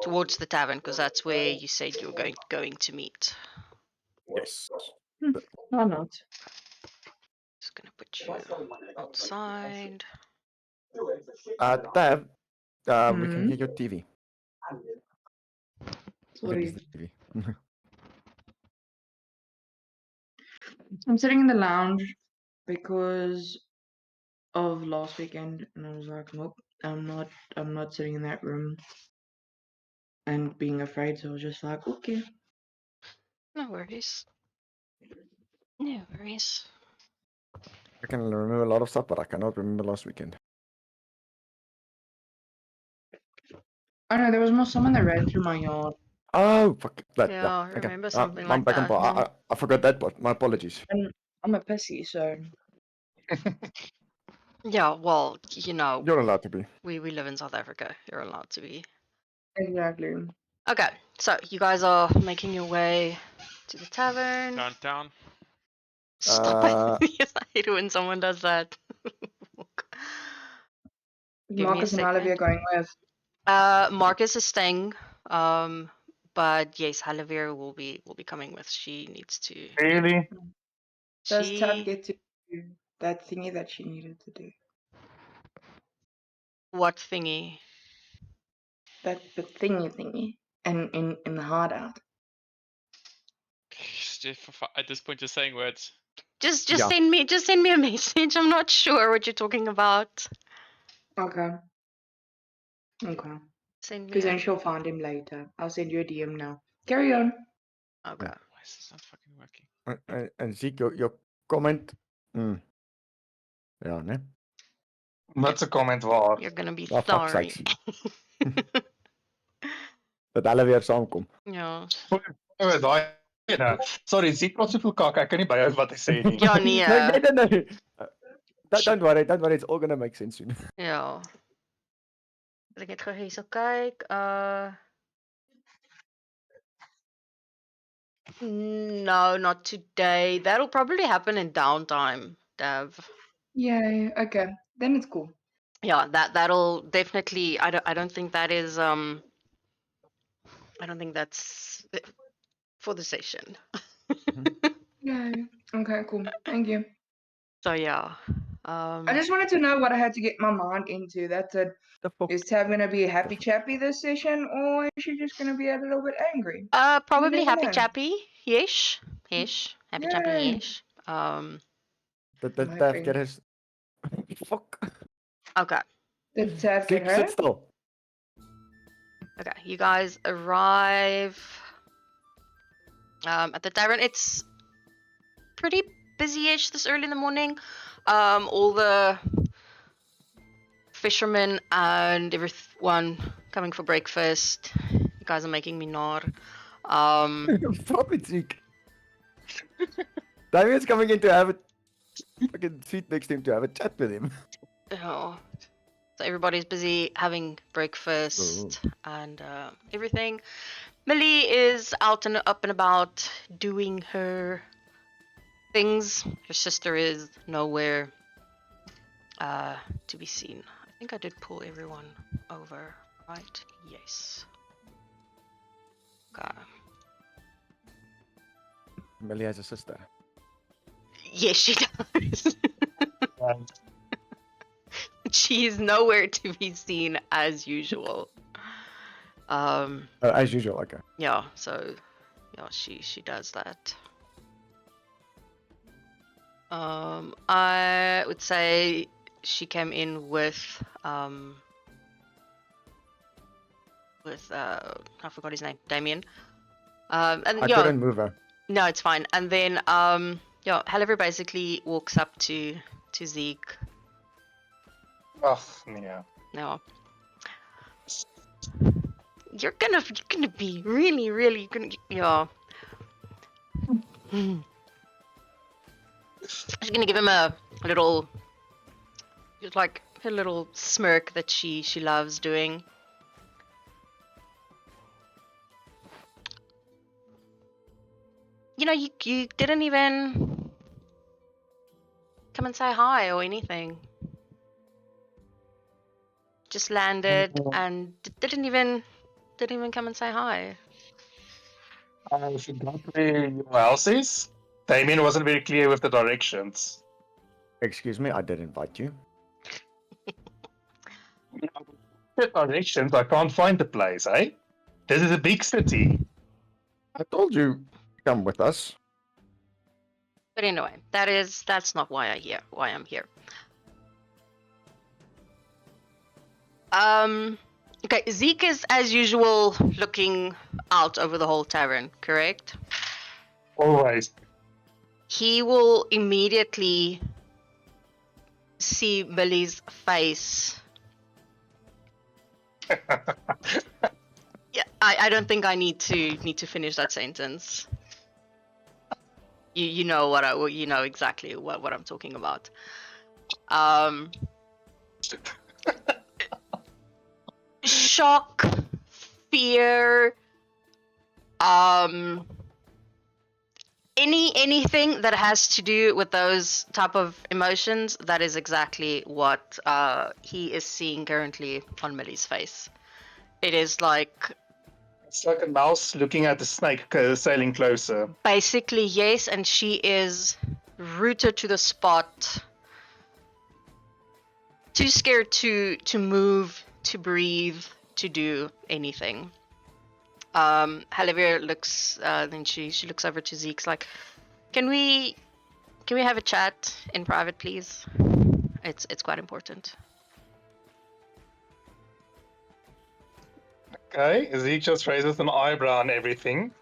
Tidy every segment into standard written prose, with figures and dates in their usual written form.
towards the tavern, because that's where you said you were going to meet. Yes. Why not? Just gonna put you outside. Tab, we can Hmm? get your TV. Look at Sorry. this TV. I'm sitting in the lounge because of last weekend, and I was like, nope, I'm not sitting in that room and being afraid. So I was just like, okay. No worries. No worries. I can remember a lot of stuff, but I cannot remember last weekend. Oh no, there was more someone that ran through my yard, Oh, fuck that. Yeah, Yeah, I okay. remember something I'm like back on that. board. I forgot that part. My apologies. and I'm a pussy, so Yeah, well, you know, You're allowed to be. we live in South Africa. You're allowed to be. exactly. Okay, so you guys are making your way to the tavern. Downtown. Stop it. I hate it when someone does that. Give me a Marcus and Olivia second. going with. Marcus is staying. But yes, Halavir will be coming with. She needs to. Really? Does Tab She. get to do that thingy that she needed to do? What thingy? The thingy, and in the hard out. At this point, just saying words. Just Yeah. send me a message. I'm not sure what you're talking about. Okay. Okay. Send me. Because then she'll find him later. I'll send you a DM now. Carry on. Okay. Why is this not fucking working? And Zeke, your comment. Ja, ne? Wat 'n comment waar. You're gonna be Oh, fuck's sorry. sakes. Dat hulle weer saamkom. Ja. O, daai ene. Sorry, Ziek praat soveel kak, ek kan nie byhou wat hy sê nie. Ja, nee. Nee. Don't worry, it's all gonna make sense soon. Ja. Wil ek net gou hierso kyk. No, not today. That'll probably happen in downtime, Dev. Yay. Okay. Then it's cool. Yeah, that'll definitely. I don't think that is. I don't think that's for the session. Yay. Okay, cool. Thank you. So yeah. I just wanted to know what I had to get my mind into. That's it. The fuck? Is Tab gonna be happy chappy this session, or is she just gonna be a little bit angry? Probably never happy know. chappy. Yes. Happy chappy. Yay. Yes. Dat My Tab friend. get his... Fuck. Okay. Did Tab get Zeke, her? sit still. Okay. You guys arrive at the tavern. It's pretty busy-ish this early in the morning. All the fishermen and everyone coming for breakfast. You guys are making me nod. Probably Zeke. Damien's coming in to have a fucking seat next to him to have a chat with him. Oh, so everybody's busy having breakfast and everything. Millie is out and up and about doing her things. Her sister is nowhere to be seen. I think I did pull everyone over, right? Yes. Okay. Millie has a sister. Yes, she does. Um, She is nowhere to be seen as usual. As usual, okay. Yeah, so yeah, she does that. I would say she came in with I forgot his name, Damien. And I yeah, couldn't move her. no, it's fine. And then yeah, Heliver basically walks up to Zeke. Ag, nee. No. You're gonna be really gonna, yeah. She's gonna give him a little, just like a little smirk that she loves doing. You know, you didn't even come and say hi or anything. Just landed and didn't even didn't even come and say hi. I forgot where your house is. Damien wasn't very clear with the directions. Excuse me, I did invite you. The directions, I can't find the place, eh? This is a big city. I told you, come with us. But anyway, that's not why I'm here. Okay, Zeke is as usual looking out over the whole tavern, correct? Always. He will immediately see Millie's face. Yeah, I don't think I need to finish that sentence. You know you know exactly what I'm talking about. Shock, fear, anything that has to do with those type of emotions, that is exactly what he is seeing currently on Millie's face. It is like It's like a mouse looking at a snake sailing closer. basically yes, and she is rooted to the spot, too scared to move, to breathe, to do anything. Halivir looks then she looks over to Zeke's like, can we have a chat in private, please? It's quite important. Okay, Zeke just raises an eyebrow and everything.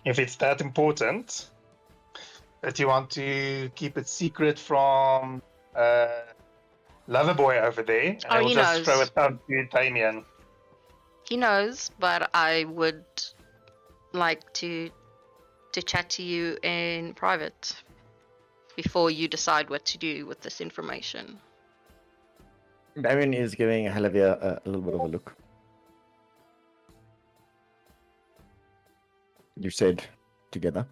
If it's that important that you want to keep it secret from Loverboy over there, and Oh, I will he just knows. throw it out to Damien. He knows, but I would like to chat to you in private before you decide what to do with this information. Damien is giving Halavia a little bit of a look. You said together.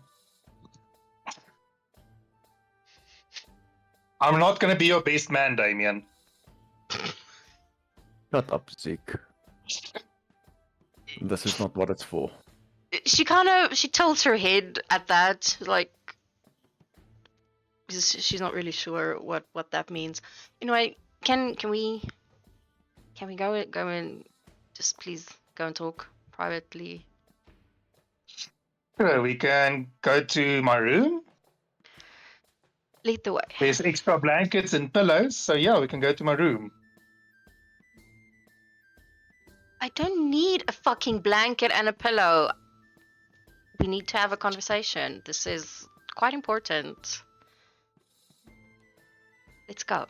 I'm not going to be your best man, Damien. Shut up, Zeke. This is not what it's for. She tilts her head at that, like she's not really sure what that means. Anyway, can we go and just please go and talk privately? Sure, we can go to my room. Lead the way. There's extra blankets and pillows, so yeah, we can go to my room. I don't need a fucking blanket and a pillow. We need to have a conversation. This is quite important. Let's go.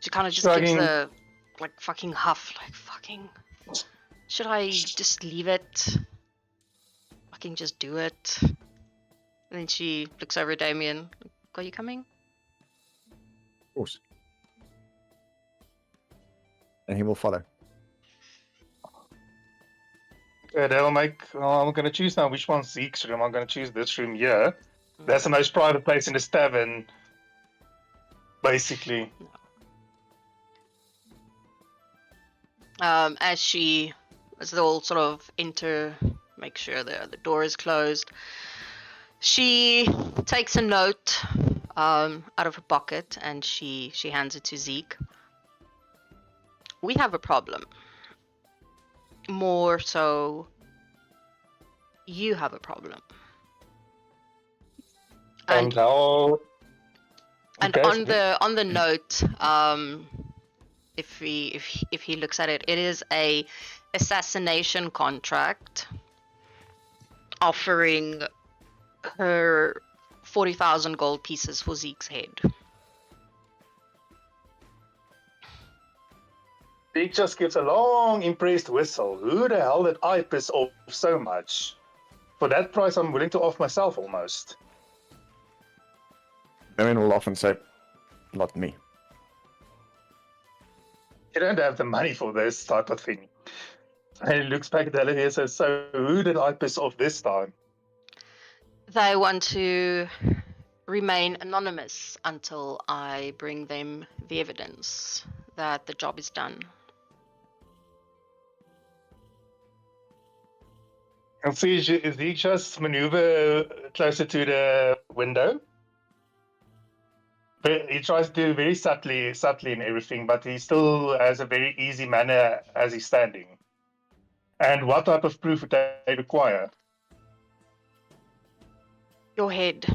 She kind of just gives Shrugging. a like fucking huff, like fucking. Should I just leave it? Fucking just do it. And then she looks over at Damien. Are you coming? Of course. And he will follow. Good, I'm going to choose now which one's Zeke's room. I'm going to choose this room here. That's the most private place in this tavern, basically. As they all sort of enter, make sure the door is closed. She takes a note out of her pocket and she hands it to Zeke. We have a problem. More so, you have a problem. And how? And Okay, on the note, if he looks at it, it is a assassination contract offering her 40,000 gold pieces for Zeke's head. Zeke just gives a long, impressed whistle. Who the hell did I piss off so much? For that price, I'm willing to off myself almost. Damien will often say, not me. You don't have the money for this type of thing. And he looks back at Olivia and says, so who did I piss off this time? They want to remain anonymous until I bring them the evidence that the job is done. And see, is he just maneuver closer to the window? But he tries to do very subtly in everything, but he still has a very easy manner as he's standing. And what type of proof would they require? Your head.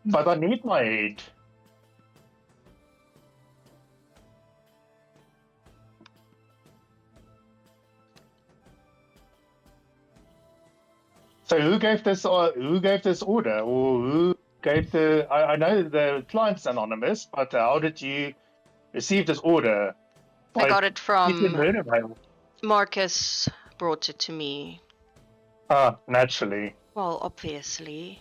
But I need my head. So who gave this order, or who gave the? I know the client's anonymous, but how did you receive this order? I got it It's from in murder mail. Marcus. Brought it to me. Ah, naturally. Well, obviously.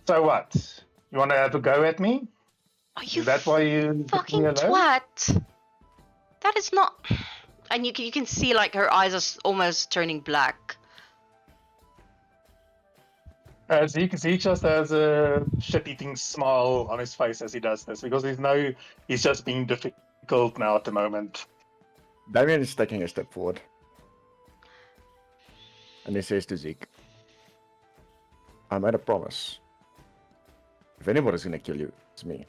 So what? You want to have a go at me? Are you Is that why you fucking left me alone? twat? That is not. And you can see like her eyes are almost turning black. As he just has a shit-eating smile on his face as he does this, because he's just being difficult now at the moment. Damien is taking a step forward. And he says to Zeke, I made a promise. If anybody's gonna kill you, it's me.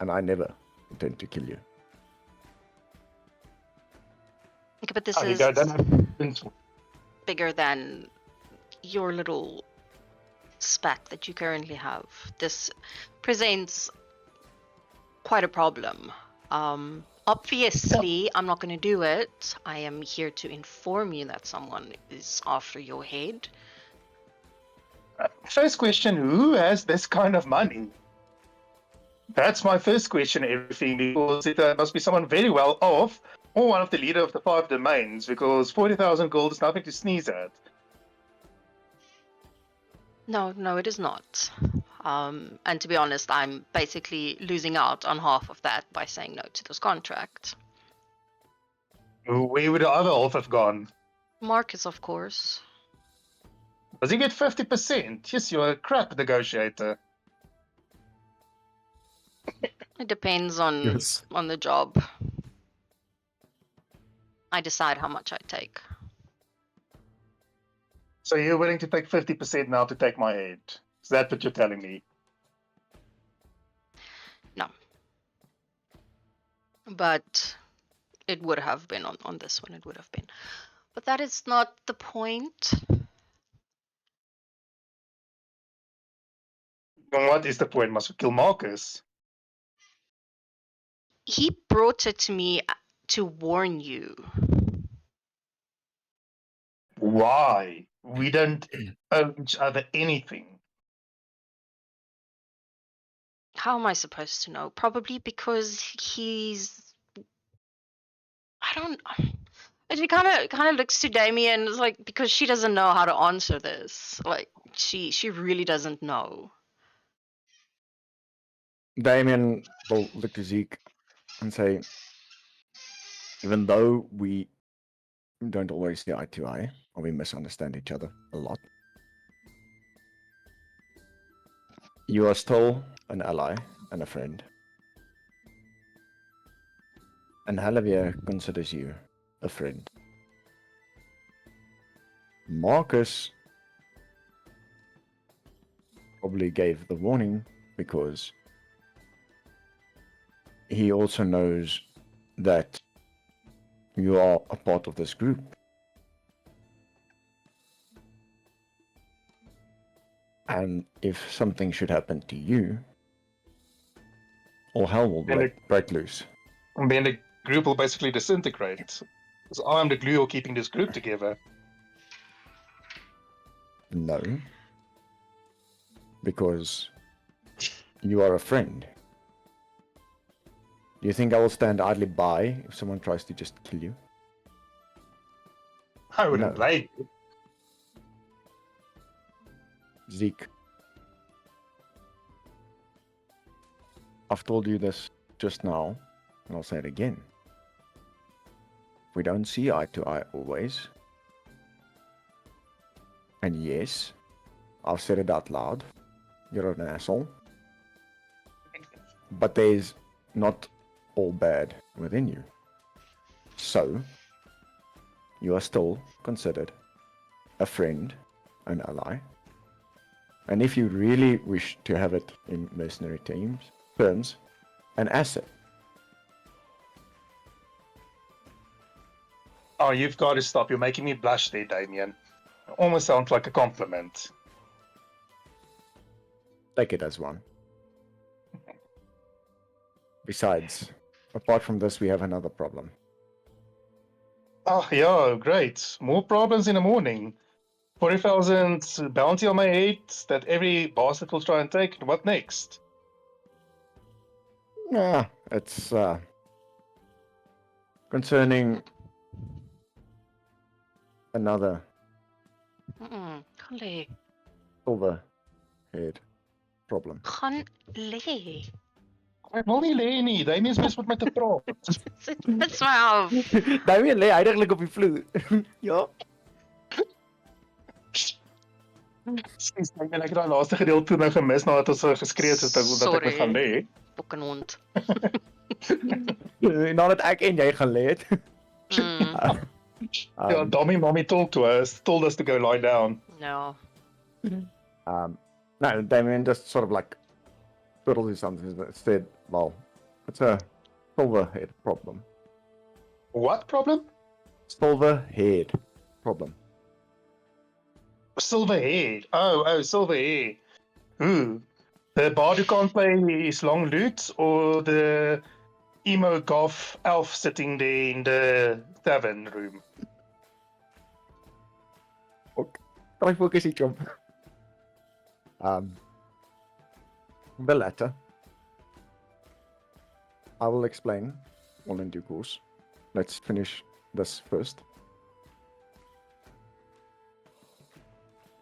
And I never intend to kill you. Okay, but this Oh, you is don't have bigger than your little spat that you currently have. This presents quite a problem. Obviously, I'm not going to do it. I am here to inform you that someone is after your head. First question, who has this kind of money? That's my first question, everything, because it must be someone very well off, or one of the leader of the 5 domains, because 40,000 gold is nothing to sneeze at. No, it is not. And to be honest, I'm basically losing out on half of that by saying no to this contract. Where would the other half have gone? Marcus, of course. Does he get 50%? Yes, you're a crap negotiator. It depends on Yes. on the job. I decide how much I take. So you're willing to take 50% now to take my head? Is that what you're telling me? No. But it would have been on this one, it would have been. But that is not the point. Then what is the point? Must we kill Marcus? He brought it to me to warn you. Why? We don't owe each other anything. How am I supposed to know? Probably because he's. I don't. And he kind of looks to Damien. It's like because she doesn't know how to answer this. Like she really doesn't know. Damien will look to Zeke and say, even though we don't always see eye to eye, or we misunderstand each other a lot, you are still an ally and a friend. And Halavia considers you a friend. Marcus probably gave the warning because he also knows that you are a part of this group. And if something should happen to you, all hell will And break loose. And then the group will basically disintegrate. Because I'm the glue keeping this group together. No. Because you are a friend. Do you think I will stand idly by if someone tries to just kill you? I wouldn't No. blame you. Zeke, I've told you this just now, and I'll say it again. We don't see eye to eye always, And yes, I've said it out loud. You're an asshole. But there's not all bad within you. So, you are still considered a friend, an ally. And if you really wish to have it in mercenary terms, an asset. Oh, you've got to stop. You're making me blush there, Damien. Almost sounds like a compliment. Take it as one. Besides, apart from this, we have another problem. Oh, yeah, great. More problems in the morning. 40,000 bounty on my head that every bastard will try and take. What next? Yeah, it's concerning another Conley. silver-haired problem. Conley. Ek wil nie lê nie. Damien is besig met my te praat. Sit met my af. Damien lê eintlik op die vloer. Ja. Skus, Damien, ek het daai laaste gedeelte nou gemis nadat ons geskree het dat ek moet gaan lê. Fucking hond. Nadat ek en jy gaan lê het. Mm, Ja, Dommy mommy told us to go lie down. no. No, Damien just sort of like twiddled his thumbs and said, well, it's a silver-haired problem. What problem? Silver-haired problem. Silver hair. Oh, silver hair. Who? The bard who can't play his long lute, or the emo goth elf sitting there in the tavern room? Try focus each of the latter. I will explain all in due course. Let's finish this first.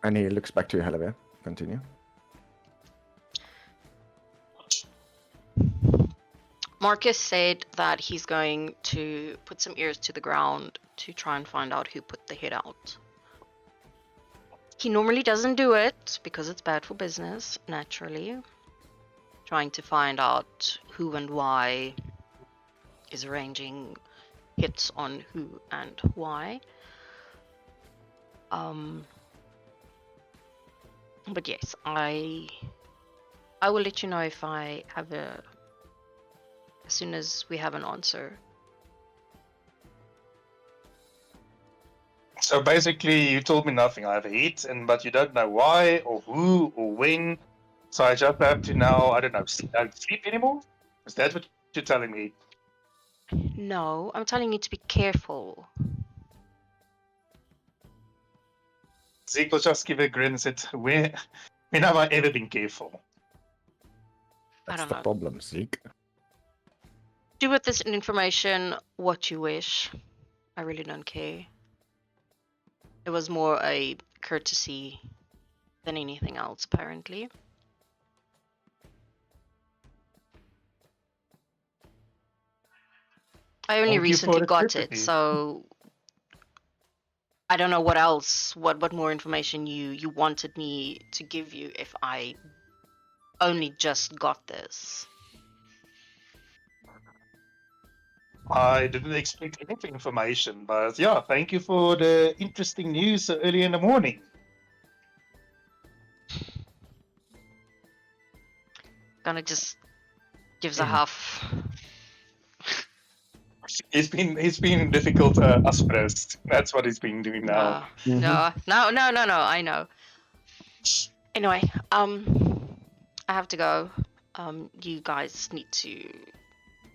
And he looks back to you, Helivia. Continue. Marcus said that he's going to put some ears to the ground to try and find out who put the hit out. He normally doesn't do it because it's bad for business, naturally. Trying to find out who and why is arranging hits on who and why. But yes, I will let you know if I have as soon as we have an answer. So basically, you told me nothing. I have a hit, but you don't know why or who or when. So I just have to now, I don't know, don't sleep anymore? Is that what you're telling me? No, I'm telling you to be careful. Zeke will just give a grin and said, when have I ever been careful? I That's don't the know. problem, Zeke. Do with this information what you wish. I really don't care. It was more a courtesy than anything else, apparently. I only Thank you for recently the got it, courtesy. so I don't know what else, what more information you wanted me to give you if I only just got this. I didn't expect any information, but yeah, thank you for the interesting news so early in the morning. Kinda just gives a huff. He's been difficult Asperger's. That's what he's been doing now. No, I know. Anyway, I have to go. You guys need to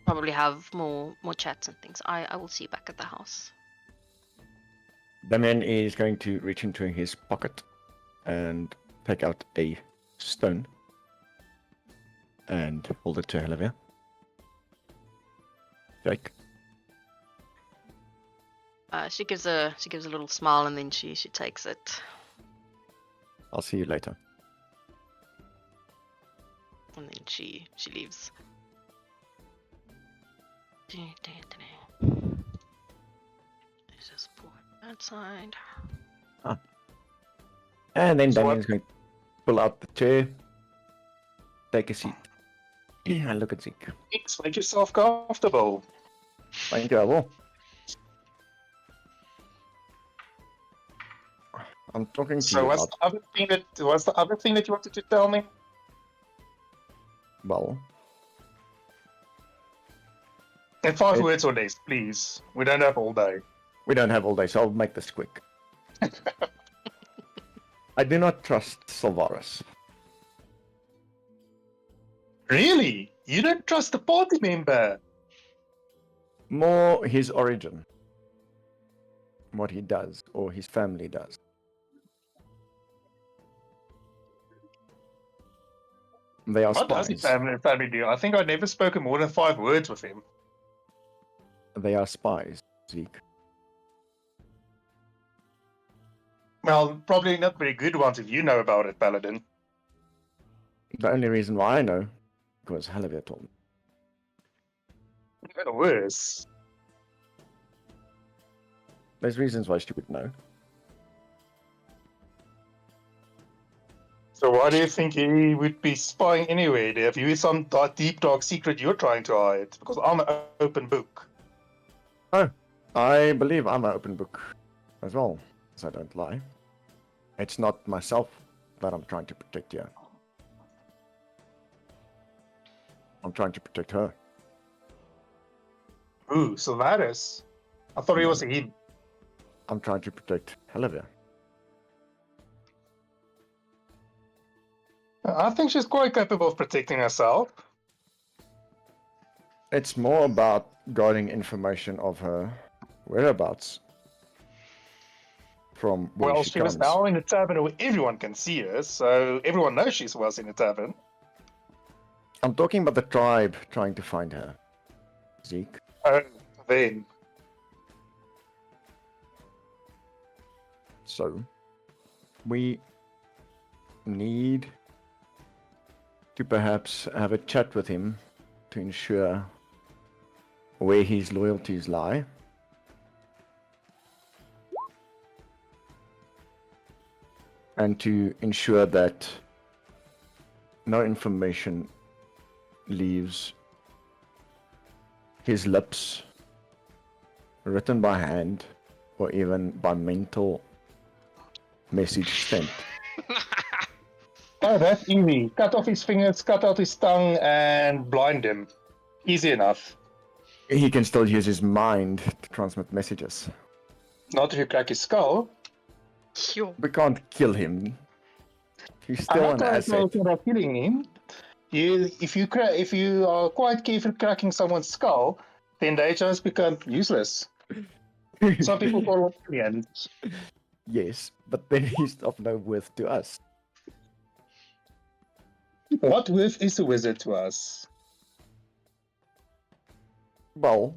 probably have more chats and things. I will see you back at the house. Damien is going to reach into his pocket and take out a stone and hold it to Helivia. Jake. She gives a little smile and then she takes it I'll see you later. and then she leaves. Let's just pull it outside. And then So what- Damien's going to pull out the chair, take a seat. I look at Zeke. Thanks, make yourself comfortable. Thank you, I will. I'm talking to So you what's about, the other thing that you wanted to tell me? well, In 5 It- words or less, please. We don't have all day. we don't have all day, so I'll make this quick. I do not trust Sylvaris. Really? You don't trust the party member? More his origin. What he does, or his family does. They are What does his spies. family do? I think I've never spoken more than 5 words with him. They are spies, Zeke. Well, probably not very good ones if you know about it, Paladin. The only reason why I know, because Halavir told me. Even worse. There's reasons why she would know. So why do you think he would be spying anyway? Have you some deep dark secret you're trying to hide? Because I'm an open book. I believe I'm an open book as well, as I don't lie. It's not myself that I'm trying to protect here. I'm trying to protect her. Ooh, Sylvaris. I thought he was him. I'm trying to protect Halavir. I think she's quite capable of protecting herself. It's more about guarding information of her whereabouts from where Well, she she was comes. now in a tavern where everyone can see her, so everyone knows she was in a tavern. I'm talking about the tribe trying to find her. Zeke. Oh, then. So, we need to perhaps have a chat with him to ensure where his loyalties lie. And to ensure that no information leaves his lips, written by hand, or even by mental message sent. Oh, that's easy. Cut off his fingers, cut out his tongue, and blind him. Easy enough. He can still use his mind to transmit messages. Not if you crack his skull. Yo. We can't kill him. He's I'm still not an talking asset. about killing him. If you are quite careful cracking someone's skull, then they just become useless. Some people call it aliens. Yes, but then he's of no worth to us. What worth is a wizard to us? Well,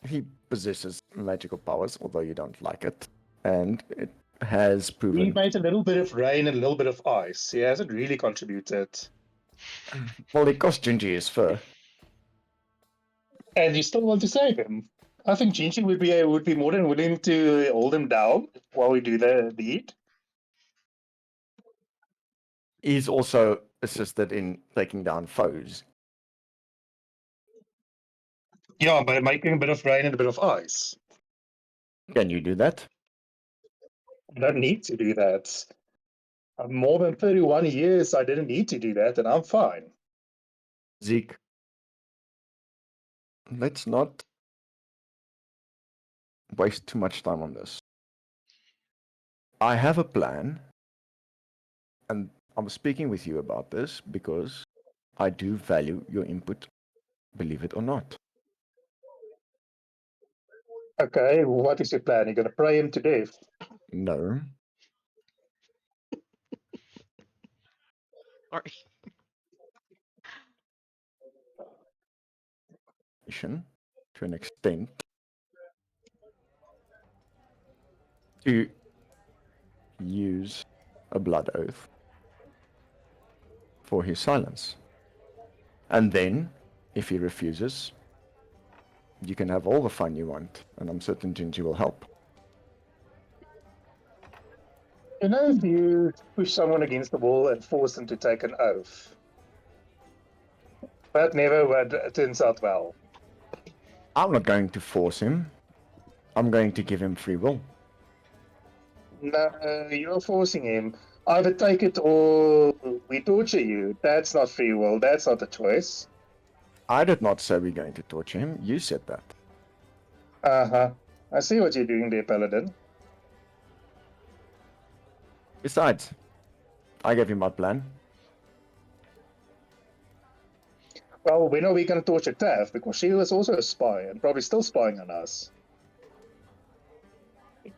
he possesses magical powers, although you don't like it. And it has He proven. made a little bit of rain and a little bit of ice. He hasn't really contributed. Well, it cost Gingy his fur. And you still want to save him. I think Gingy would be more than willing to hold him down while we do the deed. He's also assisted in taking down foes. Yeah, by making a bit of rain and a bit of ice. Can you do that? I don't need to do that. I'm more than 31 years, I didn't need to do that, and I'm fine. Zeke, let's not waste too much time on this. I have a plan, and I'm speaking with you about this because I do value your input, believe it or not. Okay, what is your plan? You're gonna pray him to death. No, Sorry. to an extent, to use a blood oath for his silence. And then, if he refuses, you can have all the fun you want, and I'm certain Gingy will help. You know, if you push someone against the wall and force them to take an oath, that never turns out well. I'm not going to force him. I'm going to give him free will. No, you're forcing him. Either take it or we torture you. That's not free will. That's not a choice. I did not say we're going to torture him. You said that. Uh-huh. I see what you're doing there, Paladin. Besides, I gave you my plan. Well, when are we going to torture Tav? Because she was also a spy and probably still spying on us.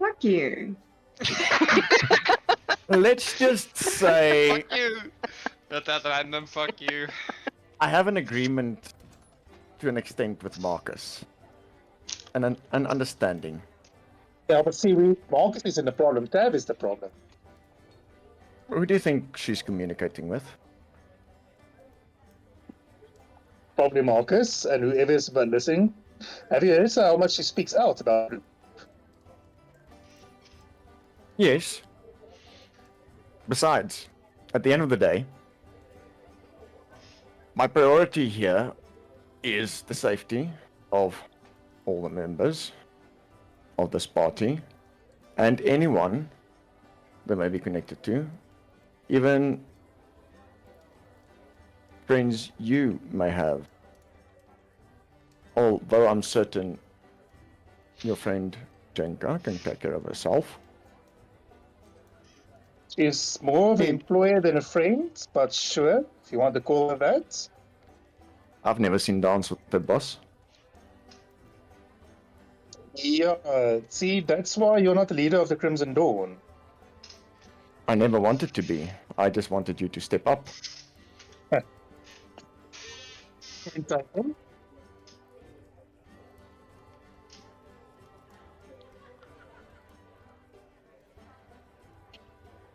Fuck you. Let's just say Fuck you! Not that random, fuck you. I have an agreement to an extent with Marcus. And an understanding. Yeah, but see, Marcus isn't the problem. Tav is the problem. Who do you think she's communicating with? Probably Marcus and whoever's been listening. Have you heard how much she speaks out about it? Yes. Besides, at the end of the day, my priority here is the safety of all the members of this party and anyone they may be connected to, even friends you may have. Although I'm certain your friend Jenka can take care of herself. She's more of an employer than a friend, but sure, if you want to call her that. I've never seen dance with the boss. Yeah, see, that's why you're not the leader of the Crimson Dawn. I never wanted to be. I just wanted you to step up.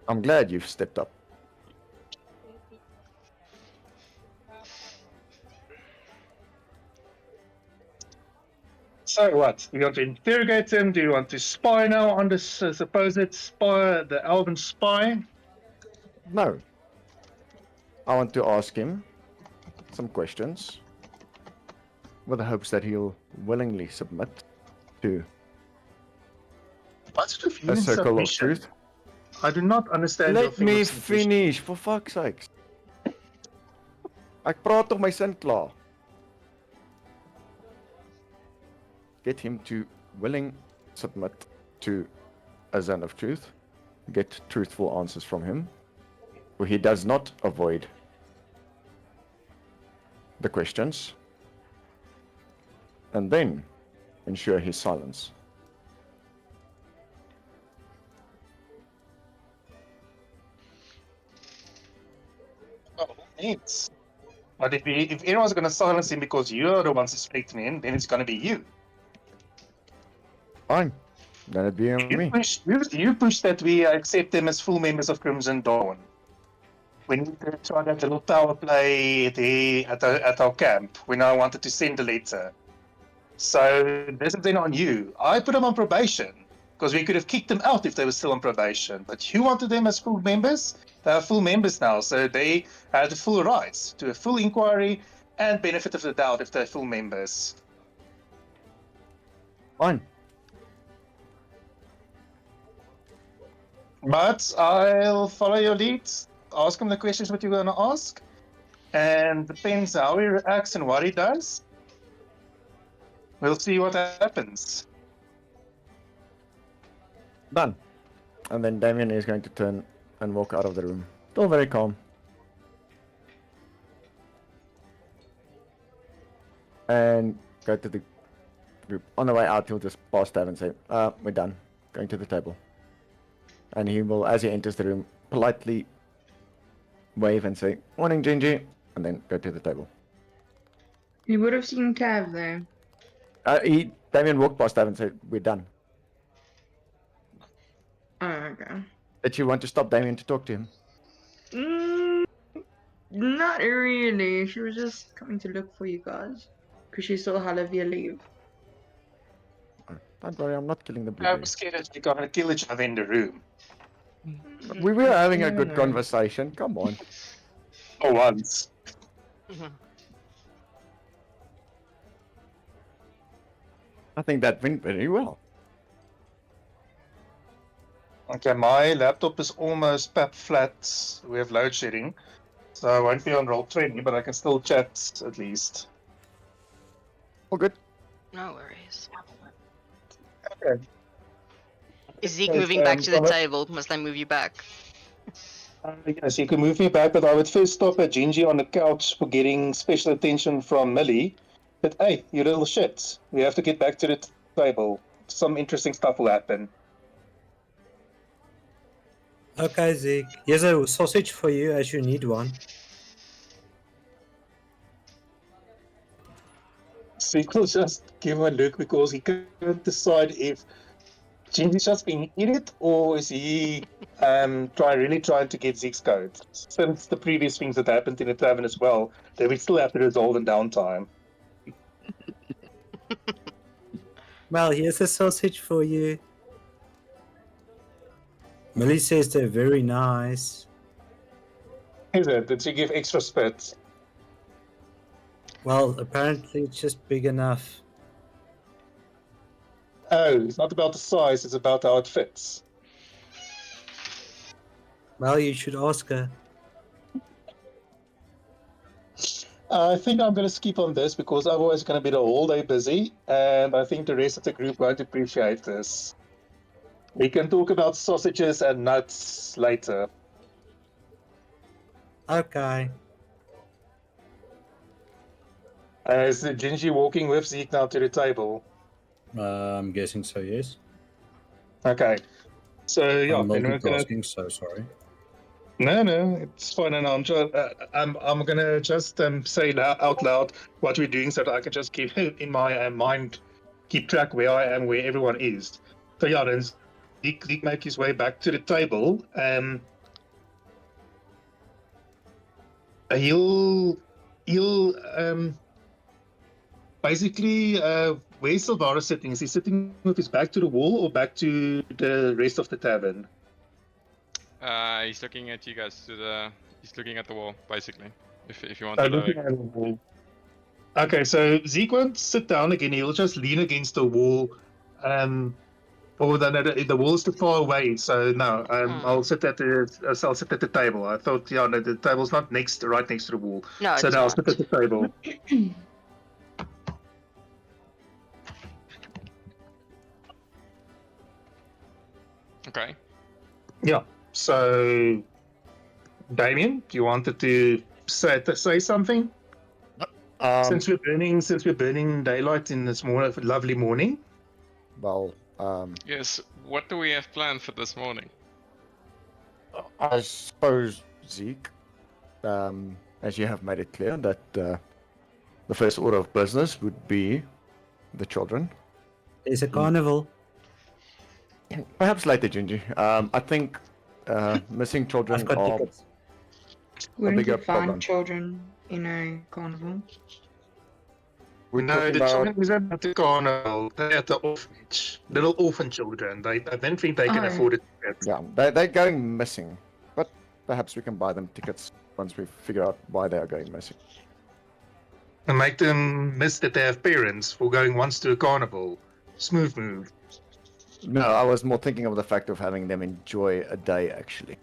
I'm glad you've stepped up. So what? Do you want to interrogate him? Do you want to spy now on this supposed spy, the elven spy? No. I want to ask him some questions with the hopes that he'll willingly submit to What's the a feeling circle of submission? truth. I do not understand your Let feeling me of submission. finish, for fuck's sakes. Ek praat tog my sin klaar. Get him to willing submit to a zone of truth. Get truthful answers from him. Where he does not avoid the questions. And then ensure his silence. Oh, thanks. But if anyone's going to silence him because you're the one suspecting him, then it's going to be you. Fine. Then it'd be on me. You push that we accept them as full members of Crimson Dawn. We need to try that little power play at our camp when I wanted to send a letter. So this is then on you. I put them on probation because we could have kicked them out if they were still on probation. But you wanted them as full members. They are full members now, so they have the full rights to a full inquiry and benefit of the doubt if they're full members. Fine. But I'll follow your lead. Ask him the questions what you're going to ask. And depends how he reacts and what he does. We'll see what happens. Done. And then Damien is going to turn and walk out of the room. Still very calm. And go to the group. On the way out, he'll just pass Tav and say, we're done. Going to the table. And he will, as he enters the room, politely wave and say, morning, Gingy, and then go to the table. You would have seen Tav there. Damien walked past Tav and said, we're done. Oh, okay. Did you want to stop Damien to talk to him? Not really. She was just coming to look for you guys. Because she saw Halavia leave. Don't worry, I'm not killing the I blueberry. was scared that we're going to kill each other in the room. We were having a You good know. conversation. Come on. For once. I think that went very well. Okay, my laptop is almost pap flat. We have load shedding. So I won't be on roll 20, but I can still chat at least. All good. No worries. Okay. Is Zeke Yes, moving back to the so let- table? Must I move you back? Yes, you can move me back, but I would first stop at Gingy on the couch for getting special attention from Millie. But hey, you little shit. We have to get back to the table. Some interesting stuff will happen. Okay, Zeke. Here's a sausage for you as you need one. Zeke will just give him a look because he can't decide if Gingy's just being an idiot or is he really trying to get Zeke's code. Since the previous things that happened in the tavern as well, that we still have to resolve in downtime. Well, here's a sausage for you. Millie says they're very nice. Is it? Did she give extra spit? Well, apparently it's just big enough. Oh, it's not about the size, it's about how it fits. Well, you should ask her. I think I'm going to skip on this because otherwise it's going to be the whole day busy, and I think the rest of the group won't appreciate this. We can talk about sausages and nuts later. Okay. Is Gingy walking with Zeke now to the table? I'm guessing so, yes. Okay. So yeah, I'm then we're gonna. multitasking, so sorry. No, it's fine. And I'm gonna just say out loud what we're doing so that I can just keep in my mind, keep track where I am, where everyone is. So yeah, then Zeke make his way back to the table. He'll basically where's Silvara sitting? Is he sitting with his back to the wall or back to the rest of the tavern? He's looking at you guys he's looking at the wall, basically. If you want Oh, to looking at the wall. Okay, so Zeke won't sit down again. He'll just lean against the wall. Or the wall is too far away. So no, I'll sit at the table. I thought, yeah, no, the table's not right next to the wall. No, So it's now I'll not. sit at the table. Okay. Yeah. So, Damien, you wanted to say something? Since we're burning daylight in this lovely morning. Well, Yes, what do we have planned for this morning? I suppose, Zeke, as you have made it clear, that the first order of business would be the children. There's a carnival. Perhaps later, Gingy. I think missing children I've got are tickets. Wouldn't bigger you find problem. children in a carnival? We're No, talking the about. children is at the carnival. They're at the orphanage. Little orphan children. I don't think they can Oh. afford it yet. Yeah, they're going missing, but perhaps we can buy them tickets once we figure out why they are going missing. And make them miss that they have parents for going once to a carnival. Smooth move. No, I was more thinking of the fact of having them enjoy a day, actually.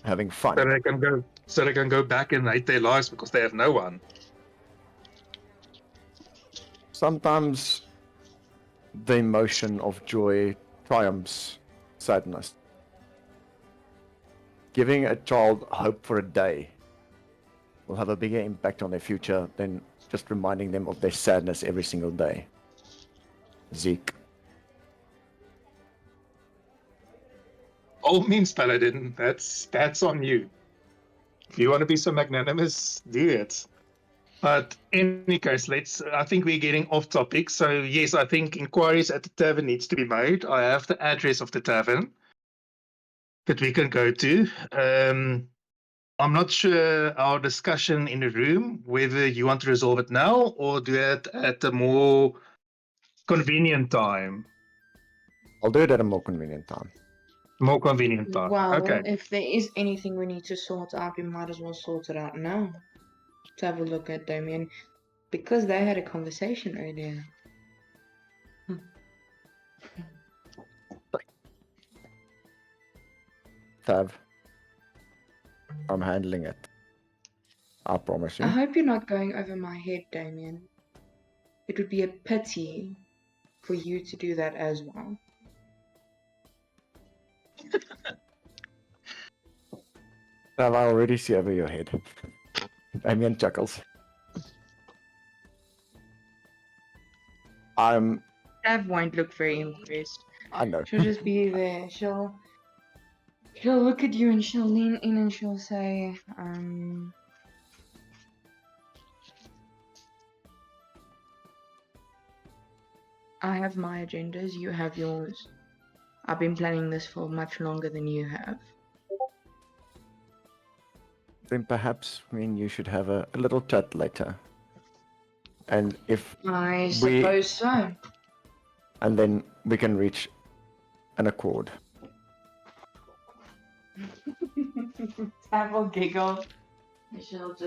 Having fun. So they can go back and hate their lives because they have no one. Sometimes the emotion of joy triumphs sadness. Giving a child hope for a day will have a bigger impact on their future than just reminding them of their sadness every single day. Zeke. All means Paladin, that's on you. If you want to be so magnanimous, do it. But in any case, I think we're getting off topic. So yes, I think inquiries at the tavern needs to be made. I have the address of the tavern that we can go to. I'm not sure our discussion in the room, whether you want to resolve it now or do it at a more convenient time. I'll do it at a more convenient time. More convenient time. Well, Okay. if there is anything we need to sort out, we might as well sort it out now. To have a look at Damien, because they had a conversation earlier. Tav, I'm handling it. I promise I you. hope you're not going over my head, Damien. It would be a pity for you to do that as well. Tav, I already see over your head. Damien chuckles. Tav won't look very impressed. I know. She'll just be there. She'll look at you and she'll lean in and she'll say, I have my agendas, you have yours. I've been planning this for much longer than you have. Then perhaps me and you should have a little chat later. And if I suppose so. and then we can reach an accord. Tav will giggle. She's not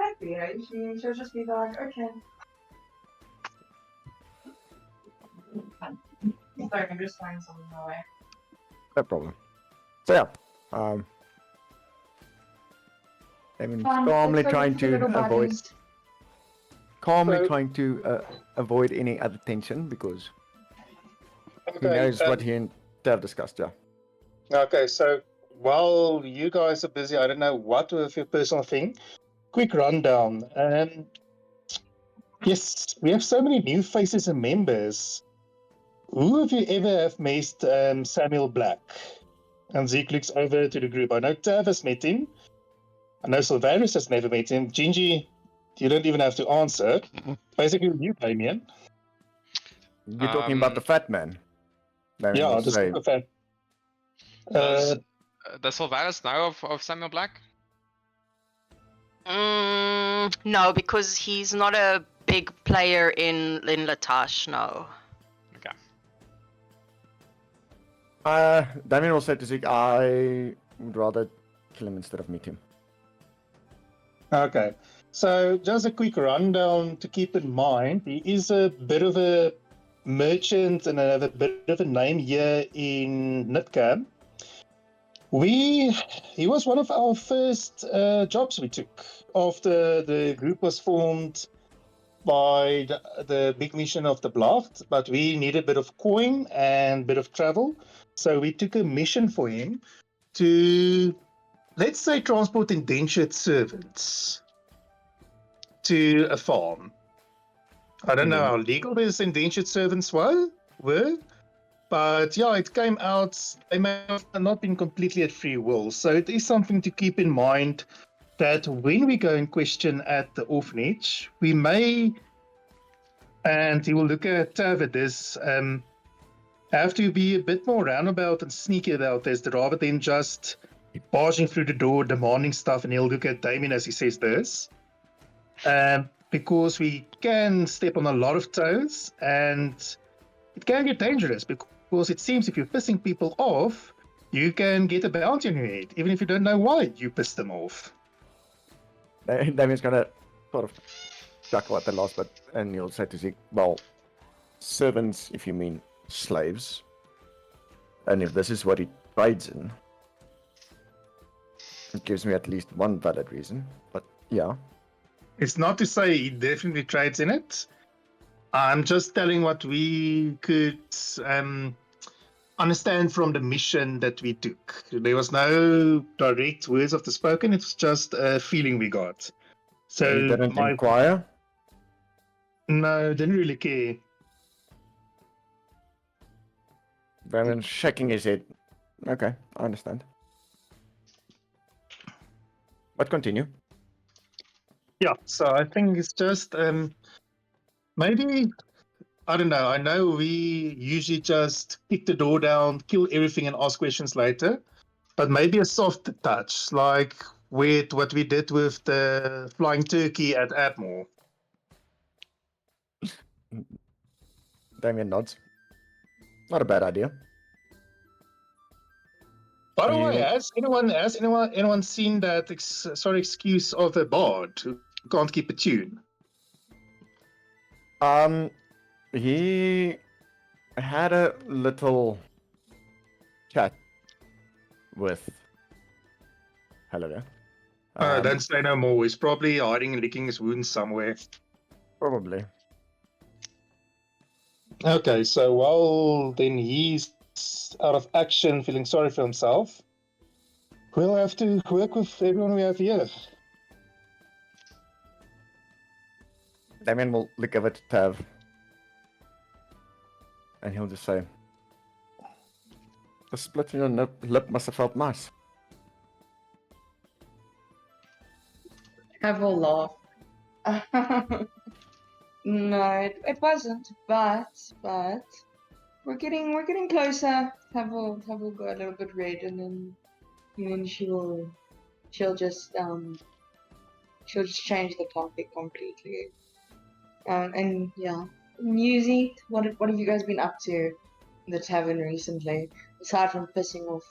happy, right? She'll just be like, okay. Sorry, I'm just throwing something away. No problem. So yeah, I mean, calmly trying to avoid any other tension because he knows what he and Tav discussed. Yeah. Okay, so while you guys are busy, I don't know what with your personal thing. Quick rundown. Yes, we have so many new faces and members. Who have you ever have met Samuel Black? And Zeke looks over to the group. I know Tav has met him. I know Sylvanus has never met him. Gingy, you don't even have to answer. Basically, you, Damien. You're talking about the fat man. Damien Yeah, will the say, super fan. Does Sylvanus know of Samuel Black? No, because he's not a big player in Latash, no. Okay. Damien will say to Zeke, I would rather kill him instead of meet him. Okay, so just a quick rundown to keep in mind. He is a bit of a merchant and have a bit of a name here in Nitcam. He was one of our first jobs we took after the group was formed by the big mission of the Blacht, but we needed a bit of coin and a bit of travel. So we took a mission for him to, let's say, transport indentured servants to a farm. I don't know how legal these indentured servants were, but yeah, it came out, they may have not been completely at free will. So it is something to keep in mind that when we go in question at the orphanage, we may, and he will look at Tav at this, have to be a bit more roundabout and sneaky about this rather than just barging through the door, demanding stuff, and he'll look at Damien as he says this. Because we can step on a lot of toes, and it can get dangerous because it seems if you're pissing people off, you can get a bounty on your head, even if you don't know why you pissed them off. Damien's gonna sort of chuckle at the last bit, and he'll say to Zeke, well, servants, if you mean slaves, and if this is what he trades in, it gives me at least one valid reason, but yeah. It's not to say he definitely trades in it. I'm just telling what we could understand from the mission that we took. There was no direct words of the spoken, it was just a feeling we got. So You didn't inquire? No, didn't really care. Damien's shaking his head. Okay, I understand. But continue. Yeah, so I think it's just maybe, I don't know. I know we usually just kick the door down, kill everything, and ask questions later. But maybe a soft touch, like with what we did with the flying turkey at Atmore. Damien nods. Not a bad idea. By the way, You- has anyone seen that excuse of the bard who can't keep a tune? He had a little chat with. Hello there. Don't say no more. He's probably hiding and licking his wounds somewhere. Probably. Okay, so while then he's out of action, feeling sorry for himself, we'll have to work with everyone we have here. Damien will look over to Tav. And he'll just say, the split in your lip must have felt nice. Have a laugh. No, it wasn't. But we're getting closer. Have a go a little bit red, and then she'll just change the topic completely. And yeah, Newsy, what have you guys been up to in the tavern recently, aside from pissing off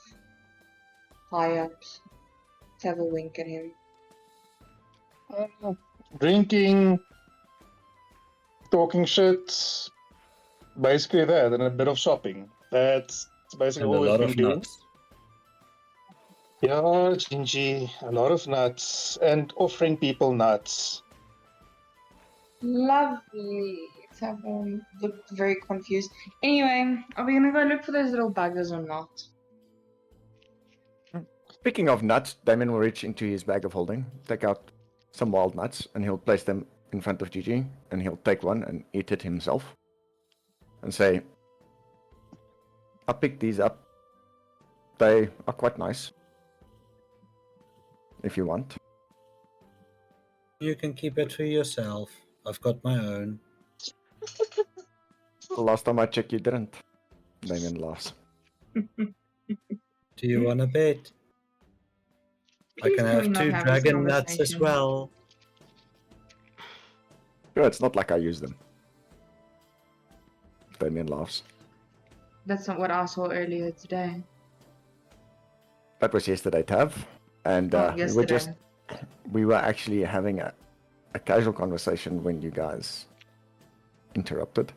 high ups? Let's have a wink at him. Drinking, talking shit, basically that, and a bit of shopping. That's basically And a all we've lot been of doing. nuts. Yeah, Gingy, a lot of nuts, and offering people nuts. Lovely. Tavern looked very confused. Anyway, are we gonna go look for those little buggers or not? Speaking of nuts, Damien will reach into his bag of holding, take out some wild nuts, and he'll place them in front of Gigi, and he'll take one and eat it himself. And say, I picked these up. They are quite nice. If you want. You can keep it for yourself. I've got my own. The last time I checked, you didn't. Damien laughs. Do you want to bet? I Please can can we have not 2 have this dragon nuts as conversation? well. Sure, it's not like I use them. Damien laughs. That's not what I saw earlier today. That was yesterday, Tav. And Yesterday. we were actually having a casual conversation when you guys interrupted.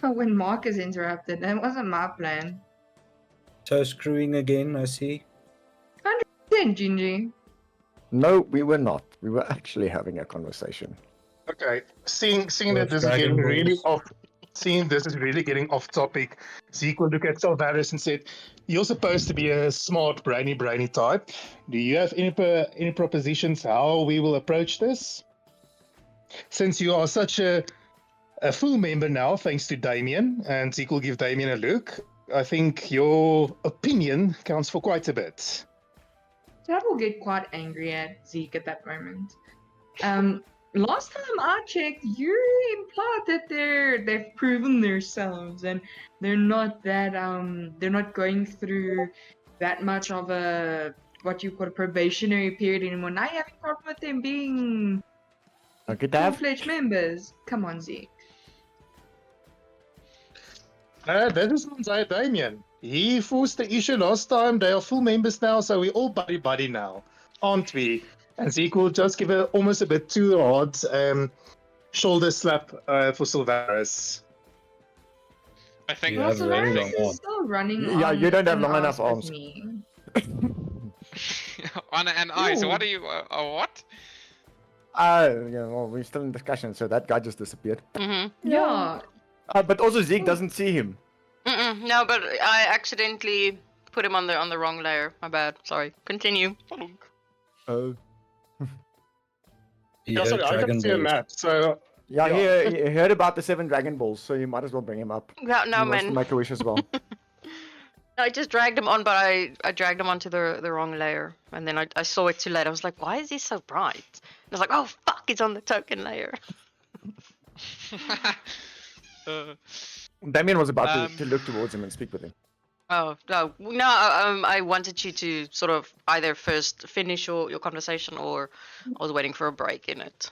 When Marcus interrupted, that wasn't my plan. So screwing again, I see. Then Gingy. No, we were not. We were actually having a conversation. Okay, seeing that Of this is Dragon getting really Balls. off, seeing this is really getting off topic, Zeke will look at Salvaris and said, "You're supposed to be a smart, brainy type. Do you have any propositions how we will approach this? Since you are such a full member now, thanks to Damien, and Zeke will give Damien a look. I think your opinion counts for quite a bit." That will get quite angry at Zeke at that moment. Last time I checked, you implied that they've proven themselves and they're not going through that much of a what you call a probationary period anymore. Now you have a problem with them being Okay, Tav? full-fledged members. Come on, Zeke. That is Isaiah Damien. He forced the issue last time. They are full members now, so we're all buddy now, aren't we? And Zeke will just give almost a bit too hard shoulder slap for Silvaris. I think. You have very long Solaris is arms. still running Yeah, on you don't have an long enough ass with arms. me. On an eye. So Ooh. what are you? What? Well, we're still in discussion, so that guy just disappeared. Mm-hmm. Yeah. But also Zeke doesn't see him. No, but I accidentally put him on the wrong layer. My bad. Sorry. Continue. Oh. He Yeah, heard sorry, I Dragon didn't see a Balls. map, so Yeah, Yeah. he heard about the 7 Dragon Balls, so you might as well bring him up. Yeah, no, He wants to man. make a wish as well. I just dragged him on, but I dragged him onto the wrong layer, and then I saw it too late. I was like, why is he so bright? I was like, oh fuck, it's on the token layer. Damien was about to Um, look towards him and speak with him. Oh no, no. I wanted you to sort of either first finish your conversation, or I was waiting for a break in it.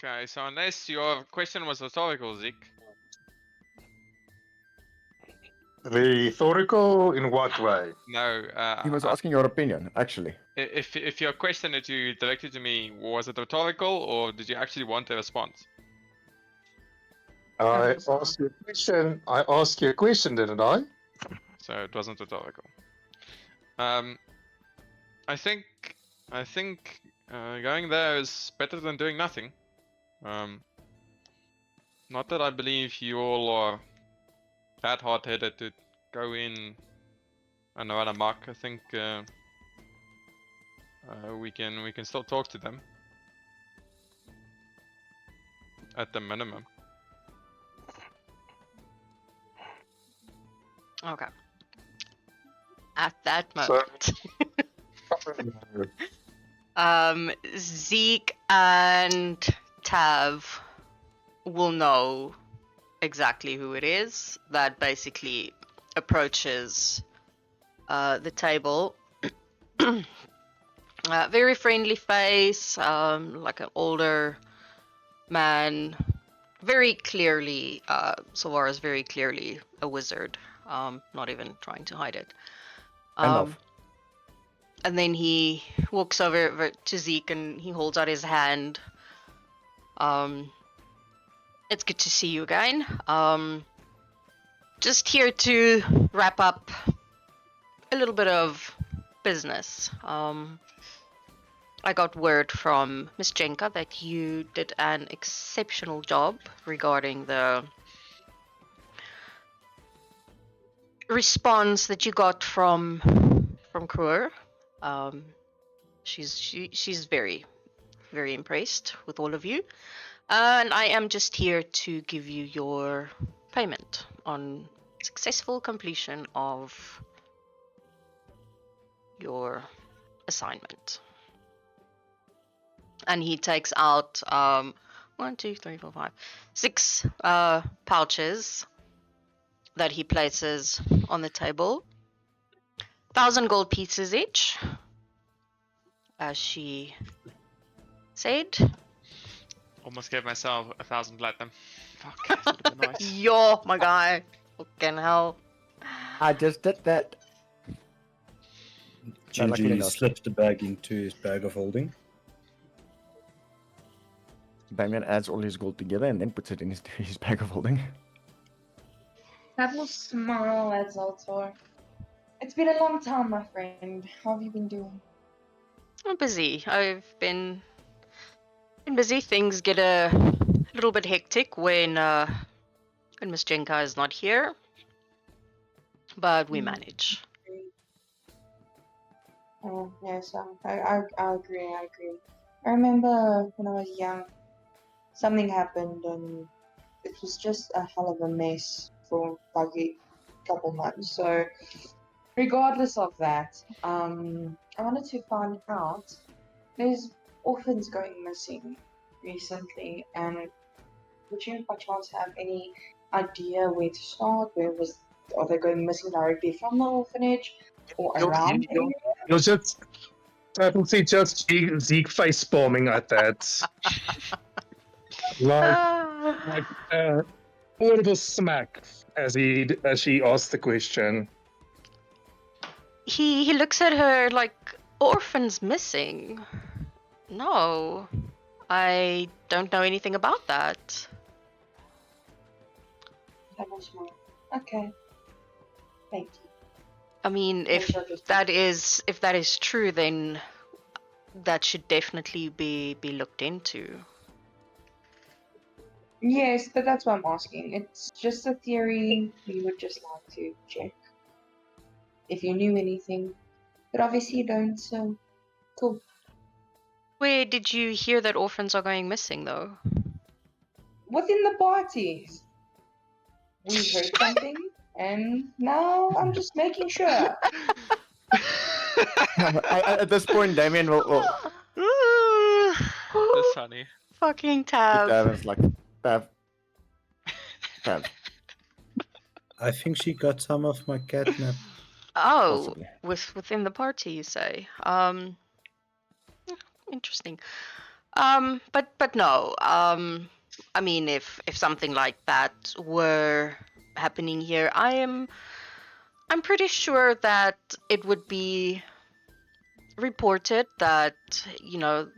Okay, so unless your question was rhetorical, Zeke. Rhetorical in what way? No. He was asking your opinion, actually. If your question that you directed to me, was it rhetorical or did you actually want a response? I asked you a question. I asked you a question, didn't I? So it wasn't rhetorical. I think going there is better than doing nothing. Not that I believe you all are that hard-headed to go in and run amok. I think we can still talk to them at the minimum. Okay. At that So- moment, Zeke and Tav will know exactly who it is that basically approaches the table. Very friendly face, like an older man. Very clearly, Sylvar is very clearly a wizard. Not even trying to hide it. Enough. And then he walks over to Zeke and he holds out his hand. It's good to see you again. Just here to wrap up a little bit of business. I got word from Miss Jenka that you did an exceptional job regarding the response that you got from Kruer. She's very, very impressed with all of you. And I am just here to give you your payment on successful completion of your assignment. And he takes out 1, 2, 3, 4, 5, 6 pouches that he places on the table. 1,000 gold pieces each, as she said. Almost gave myself 1,000 platinum. Fuck, that would've been nice. Yo, my guy. Fucking hell. I just did that. lucky Gingy enough. slips the bag into his bag of holding. Damien adds all his gold together and then puts it in his bag of holding. That was smile at Zoltor. It's been a long time, my friend. How have you been doing? I'm busy. I've been busy. Things get a little bit hectic when Miss Jenka is not here, but we manage. Oh, yes, I agree, I agree. I remember when I was young, something happened and it was just a hell of a mess for like a couple months. So, regardless of that, I wanted to find out, there's orphans going missing recently, and would you by chance have any idea where to start? Are they going missing directly from the orphanage or around the area? You'll just definitely just Zeke face bombing at that. like audible smack as she asked the question. He looks at her like, orphans missing? No, I don't know anything about that. That was more. Okay. Thank you. I mean, if that is true, then that should definitely be looked into. Yes, but that's what I'm asking. It's just a theory. We would just like to check if you knew anything. But obviously you don't, so cool. Where did you hear that orphans are going missing, though? Within the parties, we heard something, and now I'm just making sure. At this point, Damien will That's funny. Fucking Tav. Davin's like, Tav. I think she got some of my catnip. Oh, Possibly. within the party, you say? Interesting. But no. I mean, if something like that were happening here, I am I'm pretty sure that it would be reported that,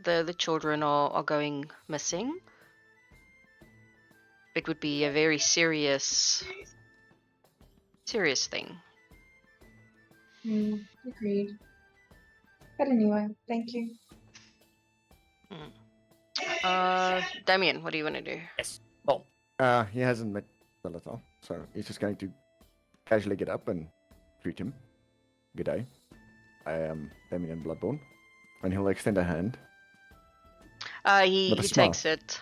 the children are going missing. It would be a very serious thing. Agreed. But anyway, thank you. Damien, what do you want to do? Yes. Well, he hasn't met Zalatar, so he's just going to casually get up and greet him. Good day. I am Damien Bloodborne. And he'll extend a hand. He With a takes it.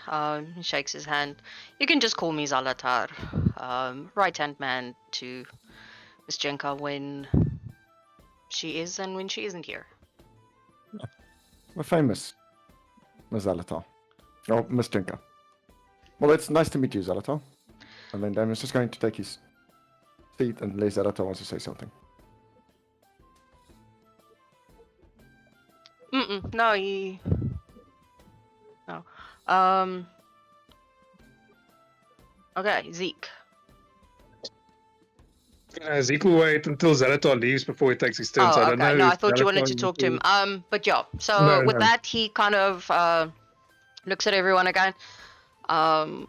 He shakes his hand. You can just call me Zalatar. Right-hand man to Miss Jenka when she is and when she isn't here. We're famous, Miss Zalatar. Oh, Miss Jinka. Well, it's nice to meet you, Zalatar. And then Damien's just going to take his seat unless Zalatar wants to say something. No, he... No. Okay, Zeke. Zeke will wait until Zalatar leaves before he takes his turn. So I Oh, don't okay. know. No, I if thought you wanted Zalatar to talk to him. will- But yeah. So No, with no. that, he kind of looks at everyone again. Well,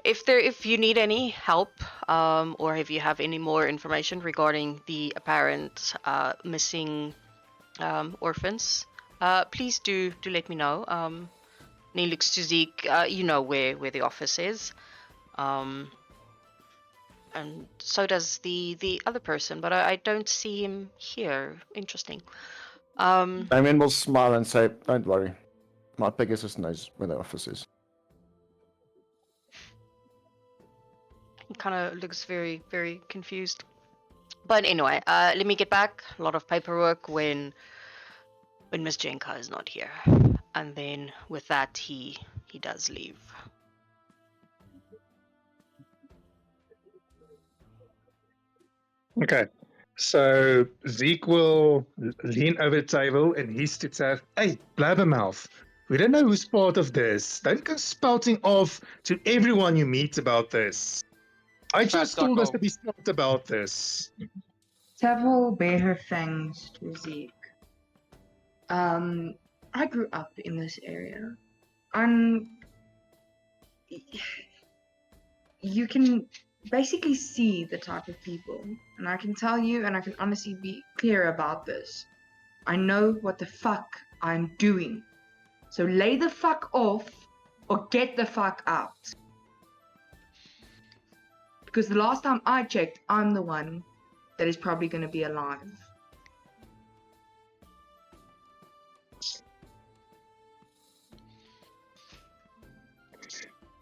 if you need any help, or if you have any more information regarding the apparent missing orphans, please do let me know. And he looks to Zeke. You know where the office is. And so does the other person, but I don't see him here. Interesting. Damien will smile and say, "Don't worry. My Pegasus knows where the office is." He kind of looks very, very confused. But anyway, let me get back. A lot of paperwork when Miss Jenka is not here, and then with that, he does leave. Okay. So Zeke will lean over the table and hiss to Tav, "Hey, Blabbermouth, we don't know who's part of this. Don't go spouting off to everyone you meet about this. I just told us Taco. to be smart about this." Tav will bare her fangs to Zeke. I grew up in this area. You can basically see the type of people, and I can tell you, and I can honestly be clear about this. I know what the fuck I'm doing. So lay the fuck off or get the fuck out. Because the last time I checked, I'm the one that is probably going to be alive.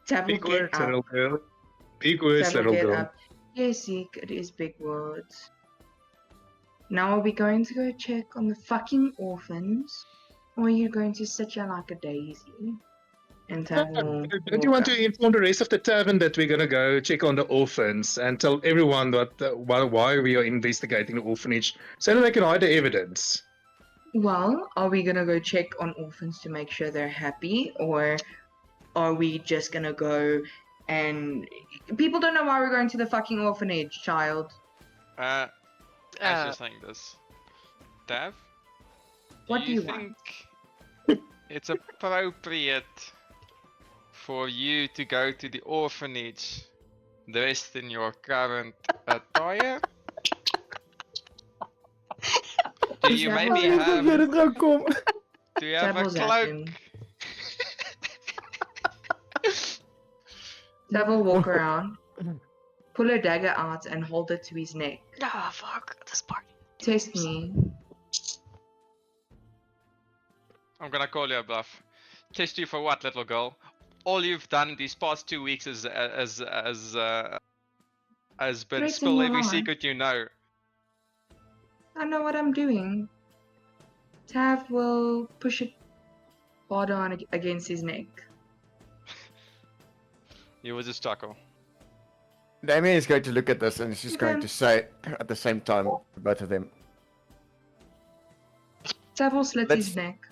Tav will Big get words, up. little girl. Big words, Tav will little get girl. up. Yes, Zeke, it is big words. Now are we going to go check on the fucking orphans? Or are you going to sit here like a daisy? And Tav will Don't you want to inform the rest of the tavern that we're gonna go check on the orphans and tell everyone why we are investigating the orphanage so that they can hide the evidence? Well, are we gonna go check on orphans to make sure they're happy? Or are we just gonna go and... People don't know why we're going to the fucking orphanage, child. I was just saying this. Tav? What do you think want? it's appropriate for you to go to the orphanage dressed in your current attire? Do you Tav maybe will- have Let it nou kom. do you have a Tav will zap cloak? him. Tav will walk around, pull a dagger out and hold it to his neck. Ah, fuck this part. Test me. I'm gonna call you a bluff. Test you for what, little girl? All you've done these past 2 weeks has been Threaten spill your every life. secret you know. I know what I'm doing. Tav will push it harder on against his neck. You will just chuckle. Damien is going to look at this and she's going Okay. to say at the same time to both of them, Tav will slit his Let's- neck.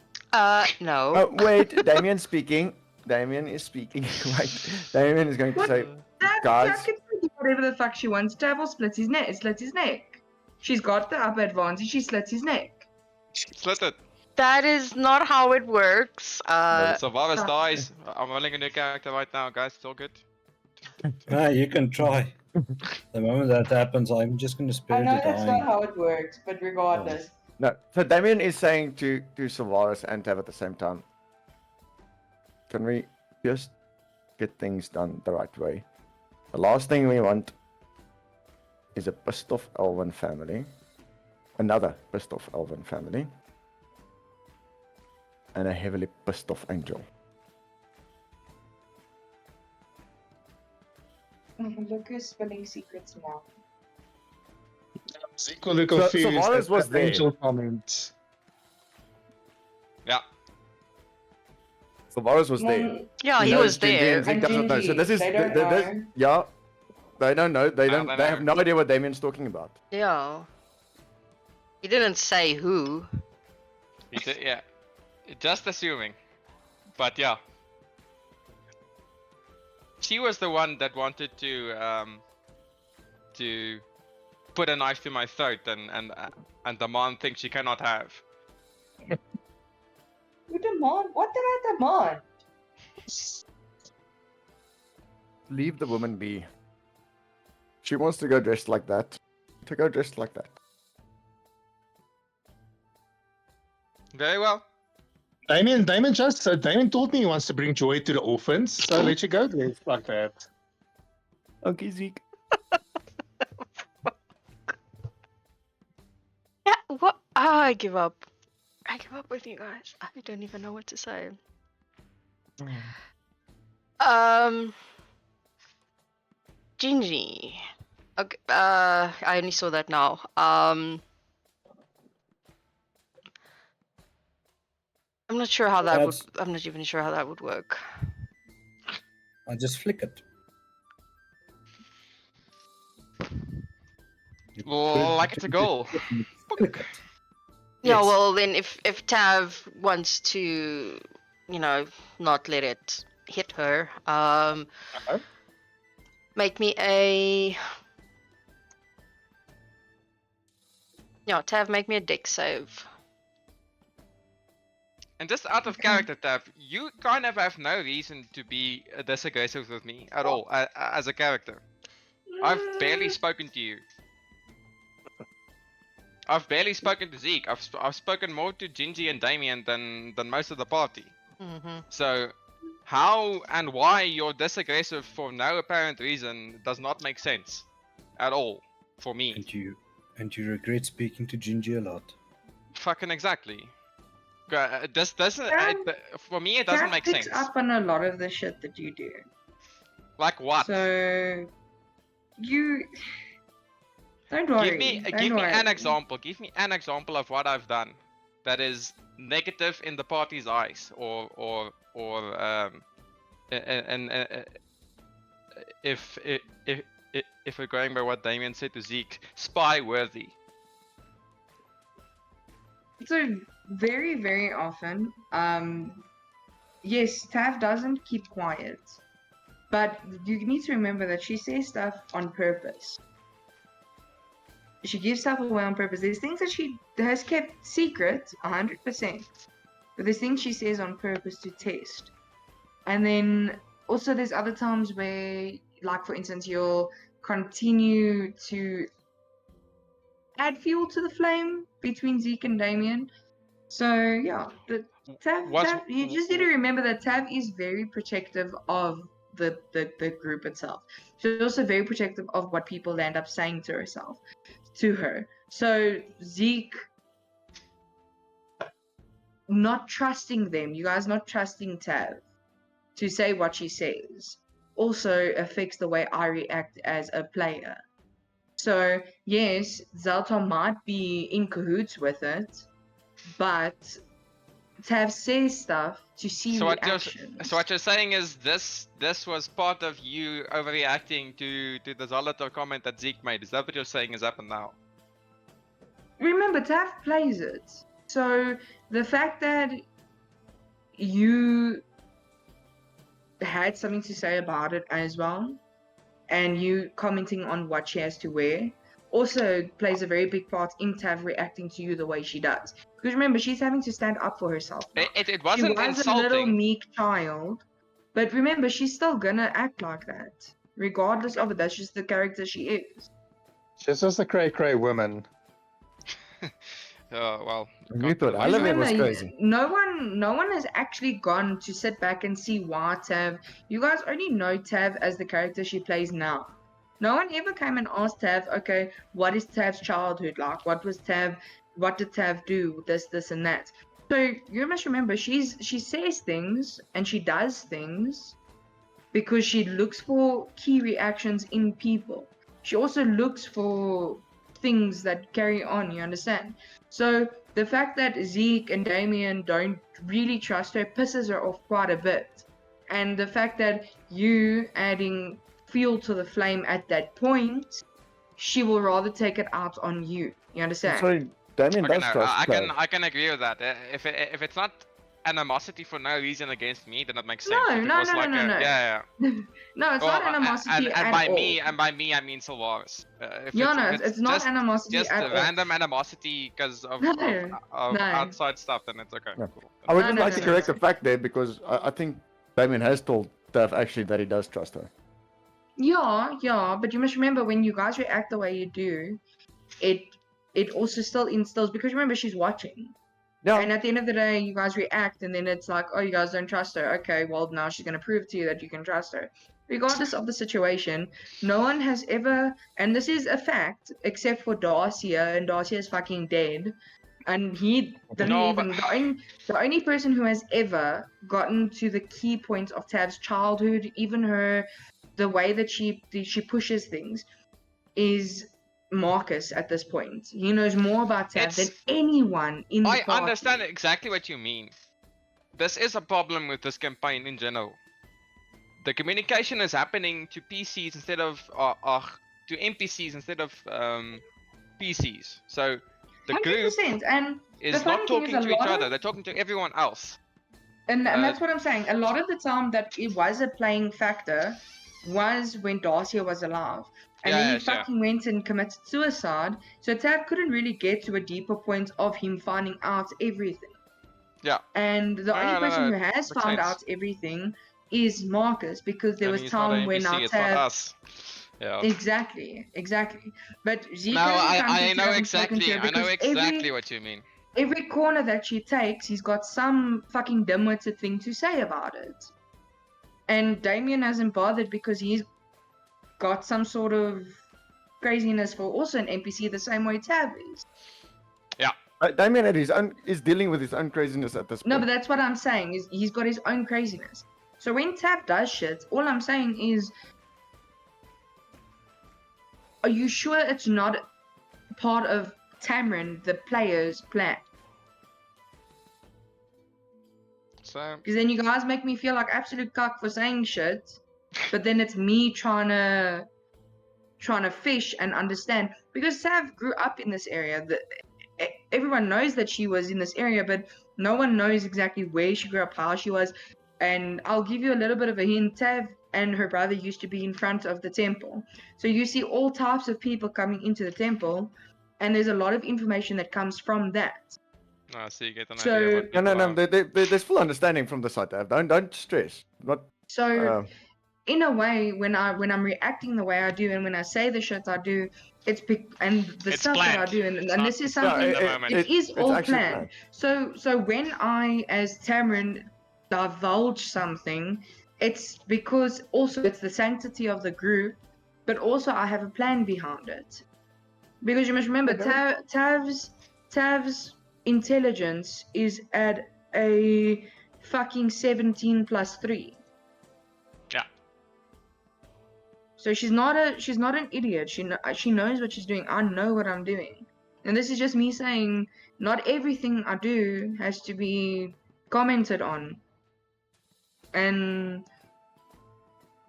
No. "Oh, wait, Damien speaking. Damien is speaking." Right. Damien is going to What? say, Tav, Guys. Tav can say whatever the fuck she wants. Tav will split his neck. She's got the upper advantage. She slits his neck. Slit it. That is not how it works. So Varus dies. I'm rolling a new character right now, guys. It's all good. Ah, you can try. The moment that happens, I'm just going to I spare know the that's dying. not how it works, but regardless. No, so Damien is saying to Sylvanas and Tav at the same time, can we just get things done the right way? The last thing we want is a pissed off elven family, another pissed off elven family, and a heavily pissed off angel. Look who's spilling secrets now. Zeke will look So confused Varus at was that there. angel comment. Yeah. Sylvanas was there. yeah, he knows was Gingy there. and Zeke And doesn't know. So Gingy, this is they don't this, know. yeah. They don't know. They don't. don't They have know. no idea what Damien's talking about. Yeah. He didn't say who. Yeah. Just assuming. But yeah. She was the one that wanted to put a knife to my throat and demand things she cannot have. You demand? What did I demand? Leave the woman be. She wants to go dressed like that. To go dressed like that. Very well. Damien told me he wants to bring joy to the orphans, so let you go there like that. Okay, Zeke. Yeah, what? I give up. I give up with you guys. I don't even know what to say. Gingy. Okay, I only saw that now. I'm not sure how that would. That's- I'm not even sure how that would work. I just flick it. You Well, put it like it's a goal. and you flick it. Yeah, Yes. well then, if Tav wants to, not let it hit her, make me a. Yeah, Tav, make me a dex save. And just out of character, Tav, you kind of have no reason to be this aggressive with me at all as a character. I've barely spoken to you. I've barely spoken to Zeke. I've spoken more to Gingy and Damien than most of the party. Mm-hmm. So, how and why you're this aggressive for no apparent reason does not make sense at all for me. And you regret speaking to Gingy a lot. Fucking exactly. This doesn't. For me, it doesn't Tav make picks sense. up on a lot of the shit that you do. Like what? So you don't worry. Give me an example. Give me an example of what I've done that is negative in the party's eyes, or if we're going by what Damien said to Zeke, spy worthy. So very, very often, yes, Tav doesn't keep quiet, but you need to remember that she says stuff on purpose. She gives stuff away on purpose. There's things that she has kept secret, 100%, but there's things she says on purpose to test. And then also there's other times where, like for instance, you'll continue to add fuel to the flame between Zeke and Damien. So yeah, but Tav, you just need to remember that Tav is very protective of the group itself. She's also very protective of what people end up saying to her. So Zeke not trusting them, you guys not trusting Tav to say what she says, also affects the way I react as a player. So yes, Zelta might be in cahoots with it, but Tav says stuff to see reactions. So what you're saying is this was part of you overreacting to the Zolotov comment that Zeke made. Is that what you're saying has happened now? Remember, Tav plays it. So the fact that you had something to say about it as well, and you commenting on what she has to wear also plays a very big part in Tav reacting to you the way she does. Because remember, she's having to stand up for herself now. It She wasn't was a little insulting. meek child, but remember, she's still gonna act like that. Regardless of it, that's just the character she is. She's just a cray woman. Well. You can't thought do I much love about it was Remember, crazy. no one has actually gone to sit back and see why Tav. You guys only know Tav as the character she plays now. No one ever came and asked Tav, okay, what is Tav's childhood like? What did Tav do? This and that. So you must remember she says things and she does things because she looks for key reactions in people. She also looks for things that carry on, you understand? So the fact that Zeke and Damien don't really trust her pisses her off quite a bit. And the fact that you adding fuel to the flame at that point, she will rather take it out on you. You understand? Sorry, Damien Okay, does no, trust Tav. I can agree with that. If it's not animosity for no reason against me, then it makes sense. No, If it no, was no, like no, a, no. Yeah. No, it's Well, not animosity and at by all. me, I mean Sylvaris. If Yeah, no, if it's not just, animosity just at all. random animosity because of No, no. outside stuff, then it's okay. No. Cool. I would No, just no, like no, to no, correct no. the fact there because I think Damien has told Tav actually that he does trust her. Yeah, but you must remember when you guys react the way you do, it also still instills because remember she's watching. Yeah. And at the end of the day, you guys react, and then it's like, oh, you guys don't trust her. Okay, well now she's gonna prove to you that you can trust her. Regardless of the situation, no one has ever, and this is a fact, except for Darcia, and Darcia is fucking dead. And he didn't No, even. but- The only person who has ever gotten to the key points of Tav's childhood, even the way that she pushes things, is Marcus at this point. He knows more about Tav than It's- anyone in the I party. understand exactly what you mean. This is a problem with this campaign in general. The communication is happening to PCs instead of to NPCs instead of PCs. So the group 100%. And the is funny not thing is talking a to each lot other. of- They're talking to everyone else. And that's what I'm saying. A lot of the time that it was a playing factor was when Darcia was alive. And then he sure. fucking went and committed suicide. So Tav couldn't really get to a deeper point of him finding out everything. Yeah. And the only No, person no, who has makes found sense. out everything is Marcus, because there And was he's not an time when NPC, our it's not Tav. us. Yeah. Exactly. But Zeke No, hasn't come I to know Tav and spoken to exactly. her I know because exactly what you mean. every corner that she takes, he's got some fucking dimwitted thing to say about it. And Damien hasn't bothered because he's got some sort of craziness for also an NPC the same way Tav is. Damien is dealing with his own craziness at this point. No, but that's what I'm saying, is he's got his own craziness. So when Tav does shit, all I'm saying is, are you sure it's not part of Tamrin, the player's plan? So Because then you guys make me feel like absolute cuck for saying shit, but then it's me trying to fish and understand. Because Tav grew up in this area. Everyone knows that she was in this area, but no one knows exactly where she grew up, how she was. And I'll give you a little bit of a hint. Tav and her brother used to be in front of the temple. So you see all types of people coming into the temple, and there's a lot of information that comes from that. so you get an So- idea what people No. are. There's full understanding from the side, Tav. Don't stress. Not. So in a way, when I'm reacting the way I do, and when I say the shit I do, and the It's stuff that I planned. do, It's and not- this is it's something. at the moment. It is all actually planned. So when I, as Tamrin, divulge something, it's because also it's the sanctity of the group, but also I have a plan behind it. Because you must remember, Tav's intelligence is at a fucking 17 plus 3. Yeah. So she's not an idiot. She knows what she's doing. I know what I'm doing. And this is just me saying, not everything I do has to be commented on. And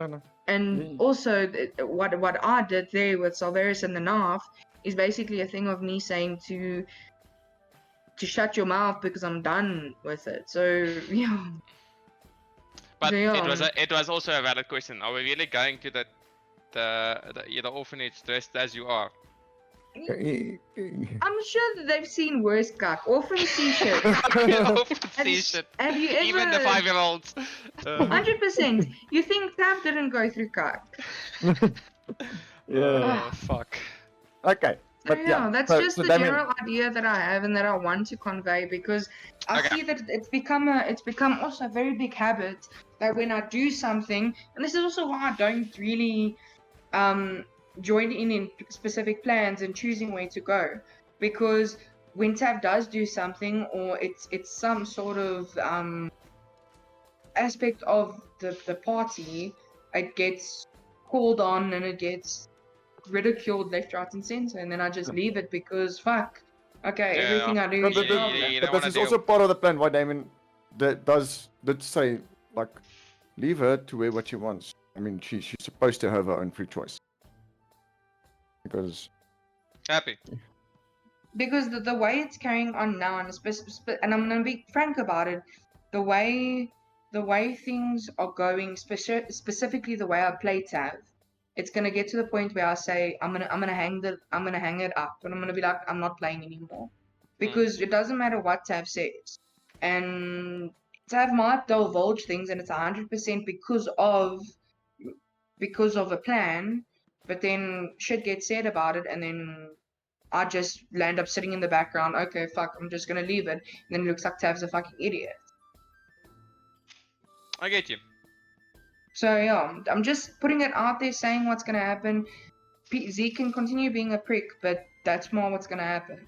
No. also what I did there with Salvaris and the knife is basically a thing of me saying to shut your mouth because I'm done with it. So But They are. it was also a valid question. Are we really going to the the orphanage dressed as you are. I'm sure that they've seen worse cuck. Orphan see shit. Orphan Have see you- shit. have you ever? Even the 5-year-olds. 100%. You think Tav didn't go through cuck? Yeah. Oh, fuck. Okay. So But yeah, yeah, that's so- just so the Damien- general idea that I have and that I want to convey because I Okay. see that it's become also a very big habit that when I do something, and this is also why I don't really join in specific plans and choosing where to go, because when Tav does do something or it's some sort of aspect of the party, it gets called on and it gets ridiculed left, right, and center, and then I just leave it because fuck. Okay, Yeah. everything I do But, is but, Yeah, wrong. you but don't this wanna is do- also part of the plan why Damien did say, like, leave her to wear what she wants. I mean, she's supposed to have her own free choice. Because Happy. Because the way it's carrying on now, and I'm gonna be frank about it, the way things are going, specifically the way I play Tav, it's gonna get to the point where I say I'm gonna hang it up, and I'm gonna be like I'm not playing anymore, because it doesn't matter what Tav says, and Tav might divulge things, and it's 100% because of a plan, but then shit gets said about it, and then I just land up sitting in the background. Okay, fuck, I'm just gonna leave it. And then it looks like Tav's a fucking idiot. I get you. So yeah, I'm just putting it out there, saying what's gonna happen. Zeke can continue being a prick, but that's more what's gonna happen.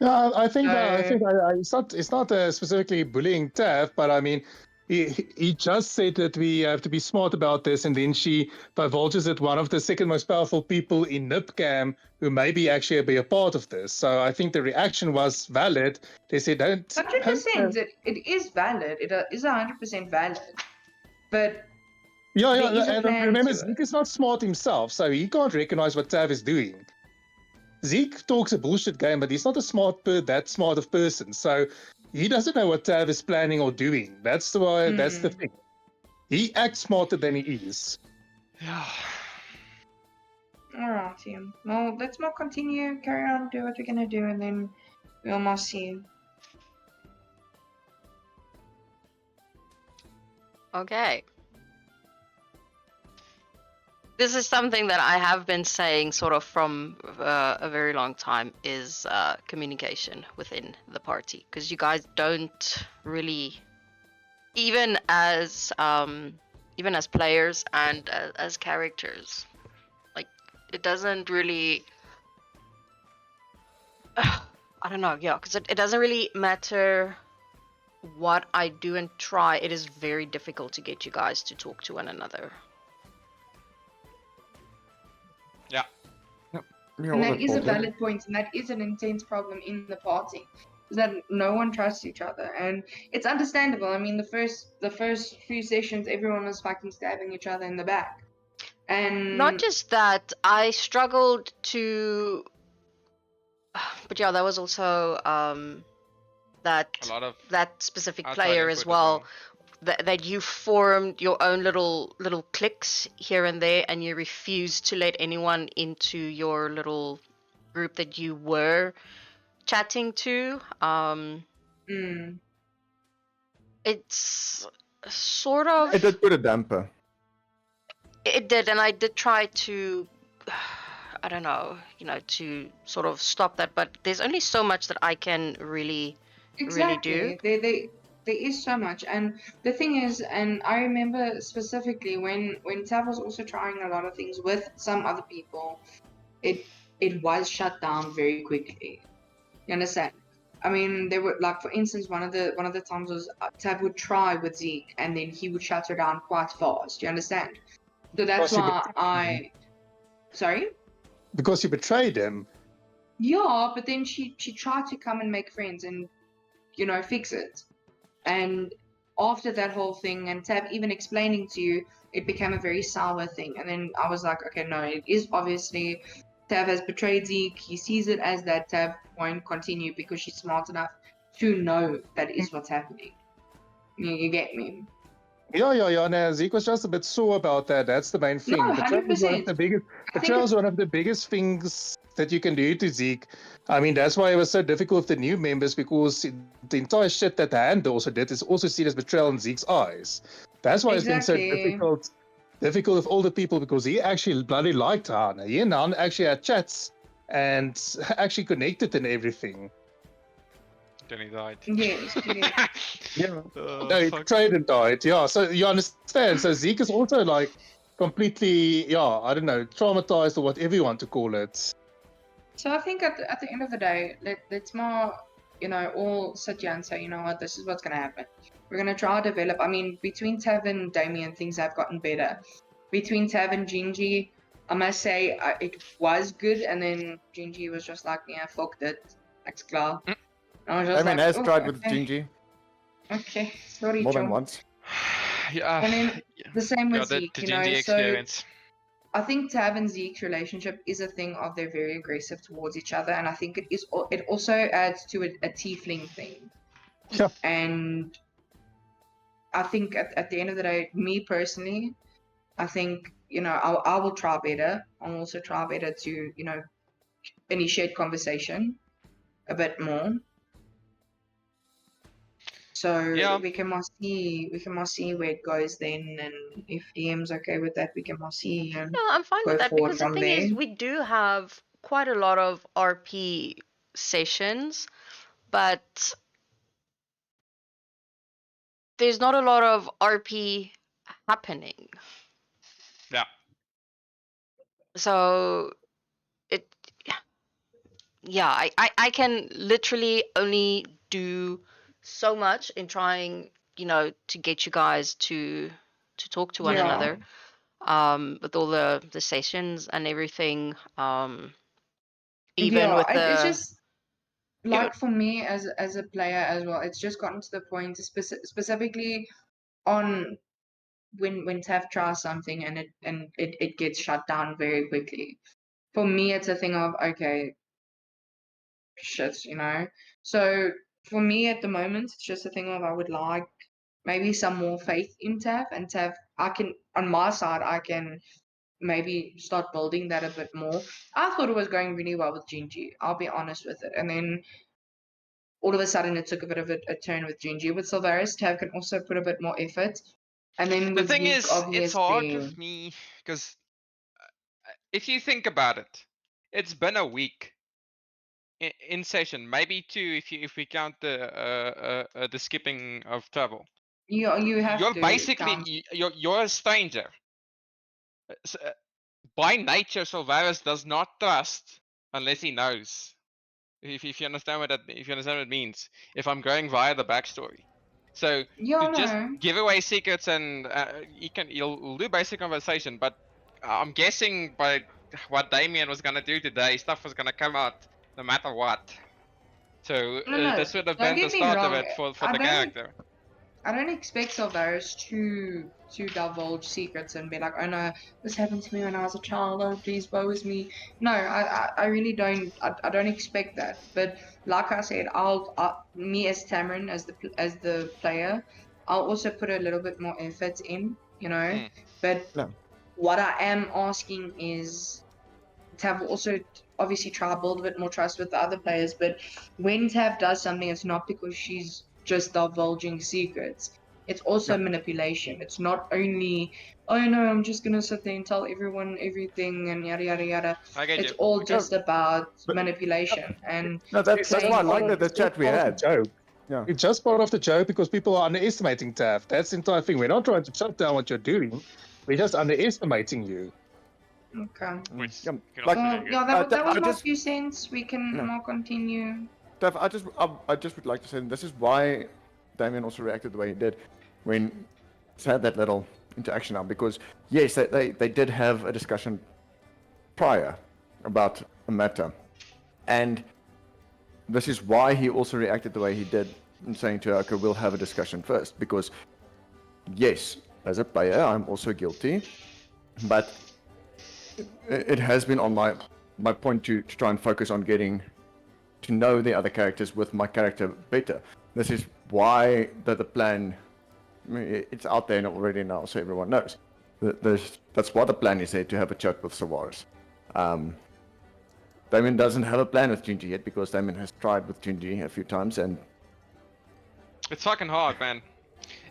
Yeah, I think So- it's not specifically bullying Tav, but I mean, he just said that we have to be smart about this, and then she divulges that one of the second most powerful people in NIPCAM who maybe actually be a part of this. So I think the reaction was valid. They said, don't. 100%, it is valid. It is 100% valid. But Yeah, there is a and plan remember, to Zeke it. is not smart himself, so he can't recognize what Tav is doing. Zeke talks a bullshit game, but he's not that smart of person, so he doesn't know what Tav is planning or doing. That's the thing. He acts smarter than he is. Yeah. Alright, yeah. Well, let's more continue, carry on, do what we're gonna do, and then we'll more see. Okay. This is something that I have been saying sort of from a very long time is communication within the party, because you guys don't really, even as players and as characters, like it doesn't really I don't know, yeah, because it doesn't really matter what I do and try. It is very difficult to get you guys to talk to one another. Yeah, And all that is a important. valid point, and that is an intense problem in the party, is that no one trusts each other, and it's understandable. I mean, the first few sessions, everyone was fucking stabbing each other in the back, and Not just that, I struggled to. But yeah, that was also A lot of that specific outside player input as well. That you formed your own little cliques here and there, and you refused to let anyone into your little group that you were chatting to. mm, It's sort of It did put a damper. it did, and I did try to I don't know, to sort of stop that, but there's only so much that I can really exactly. There is so much, and the thing is, and I remember specifically when Tav was also trying a lot of things with some other people, it was shut down very quickly. You understand? I mean, there were, like, for instance, one of the times was Tav would try with Zeke, and then he would shut her down quite fast. You understand? So that's Because you why betrayed him. Sorry. Because you betrayed him. Yeah, but then she tried to come and make friends and fix it. And after that whole thing, and Tav even explaining to you, it became a very sour thing. And then I was like, okay, no, it is obviously Tav has betrayed Zeke. He sees it as that. Tav won't continue because she's smart enough to know that is what's happening. You get me? No, Zeke was just a bit sore about that. That's the main thing. No, Betrayal is one of 100%. the biggest. I think Betrayal is one of the biggest things that you can do to Zeke. I mean, that's why it was so difficult with the new members, because the entire shit that the hand also did is also seen as betrayal in Zeke's eyes. That's why it's been so Exactly. difficult with all the people, because he actually bloody liked Han. He and Han actually had chats and actually connected and everything. Then he died. Yes, yes. Yeah. No, he betrayed and died. Yeah, so you understand. So Zeke is also like completely, I don't know, traumatized or whatever you want to call it. So I think at the end of the day, let's more, all sit here and say, you know what, this is what's going to happen. We're going to try to develop. I mean, between Tav and Damien, things have gotten better. Between Tav and Gingy, I must say it was good, and then Gingy was just like, yeah, fucked it. Thanks, klar. I was just Damien like, has "Oh, tried with okay, Gingy Okay, sorry, more than Joe. once. Yeah. And then the same with the Zeke, Gingy so experience. I think Tav and Zeke's relationship is a thing of they're very aggressive towards each other, and I think it also adds to a tiefling thing. Yeah. And I think at the end of the day, me personally, I think I will try better. I'll also try better to initiate conversation a bit more. So Yeah. we can more see where it goes then, and if DM's okay with that, we can more see and No, I'm fine go with that forward because the from thing there. is, we do have quite a lot of RP sessions, but there's not a lot of RP happening. Yeah. So it, yeah, I can literally only do so much in trying, to get you guys to talk to one Yeah. another. With all the sessions and everything. Even Yeah, with it's the just like for me as a player as well. It's just gotten to the point, specifically on when Tav tries something and it gets shut down very quickly. For me, it's a thing of okay, shit. So for me at the moment, it's just a thing of I would like maybe some more faith in Tav, and Tav, I can on my side I can maybe start building that a bit more. I thought it was going really well with Gingy. I'll be honest with it, and then all of a sudden it took a bit of a turn with Gingy. With Silveris, Tav can also put a bit more effort. And then The with thing Zeke, is, it's hard obviously, with me because if you think about it, it's been a week in session, maybe two if we count the skipping of travel. you have You're to basically count. you're a stranger. By nature, Silveris does not trust unless he knows. If you understand what it means. If I'm going via the backstory, so Yeah, to just no. give away secrets and you'll do basic conversation, but I'm guessing by what Damien was gonna do today, stuff was gonna come out no matter what. So No. this would have Don't been the get me start of wrong. it for I the don't. character. I don't expect Silveris to divulge secrets and be like, oh no, this happened to me when I was a child. Oh, please woe is me. No, I really don't. I don't expect that. But like I said, me as Tamarin as the player, I'll also put a little bit more effort in. Mm. But No. what I am asking is Tav also obviously try to build a bit more trust with the other players. But when Tav does something, it's not because she's just divulging secrets. It's also Yeah. manipulation. It's not only, oh no, I'm just gonna sit there and tell everyone everything and yada yada yada. I get It's you. all Yeah, just about but- manipulation and No, that's why I playing like on. the chat we Part of had. the joke. Yeah. It's just part of the joke because people are underestimating Tav. That's the entire thing. We're not trying to shut down what you're doing. We're just underestimating you. Okay. Which Yeah, can like- also Well, be good. yeah, that was I my just- 2 cents. We can No. now continue. Steph, I just would like to say this is why Damien also reacted the way he did when he's had that little interaction now, because yes, they did have a discussion prior about a matter, and this is why he also reacted the way he did in saying to her, okay, we'll have a discussion first, because yes, as a player, I'm also guilty, but it has been on my point to try and focus on getting to know the other characters with my character better. This is why the plan it's out there already now, so everyone knows. That's what the plan is there, to have a chat with Savaris. Damien doesn't have a plan with Gingy yet because Damien has tried with Gingy a few times, and It's fucking hard, man.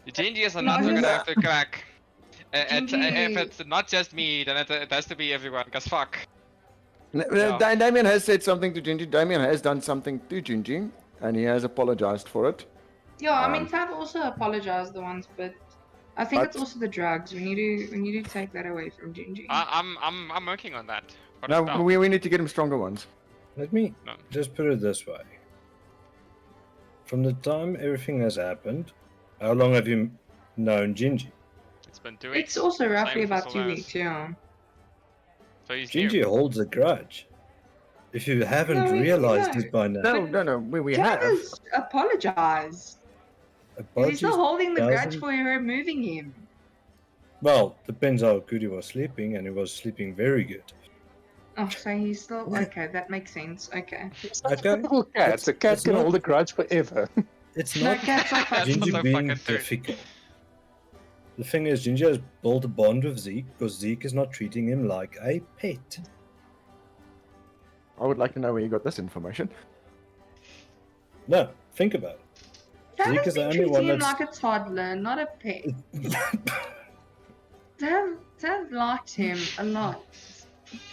The changes are No, not just- gonna have to crack. Gingy- If it's not just me, then it has to be everyone, cause fuck. Damien has said something to Gingy. Damien has done something to Gingy, and he has apologized for it. Yeah, I mean, Um, Tav also apologized the once, but I think it's But- also the drugs. We need to take that away from Gingy. I'm working on that. But No, still. we need to get him stronger ones. Let me No. just put it this way. From the time everything has happened, how long have you known Gingy? It's been 2 weeks. It's also roughly Same for about 2 Solaris. weeks, yeah. So he's Gingy new. holds a grudge. If you haven't No, realized no. it by now, No, we Tav have. has apologized. He's apologies still holding the grudge doesn't- for removing him. Well, depends how good he was sleeping, and he was sleeping very good. Oh, so he's still okay. That makes sense. Okay. Okay. Little cats. A cat It's can not- hold a grudge forever. It's No, not cats are That's fucking. what Gingy the being fucking thing. difficult. The thing is, Gingy has built a bond with Zeke because Zeke is not treating him like a pet. I would like to know where you got this information. No, think about it. Tav Zeke has is the been only treating one him that's- like a toddler, not a pet. Tav liked him a lot.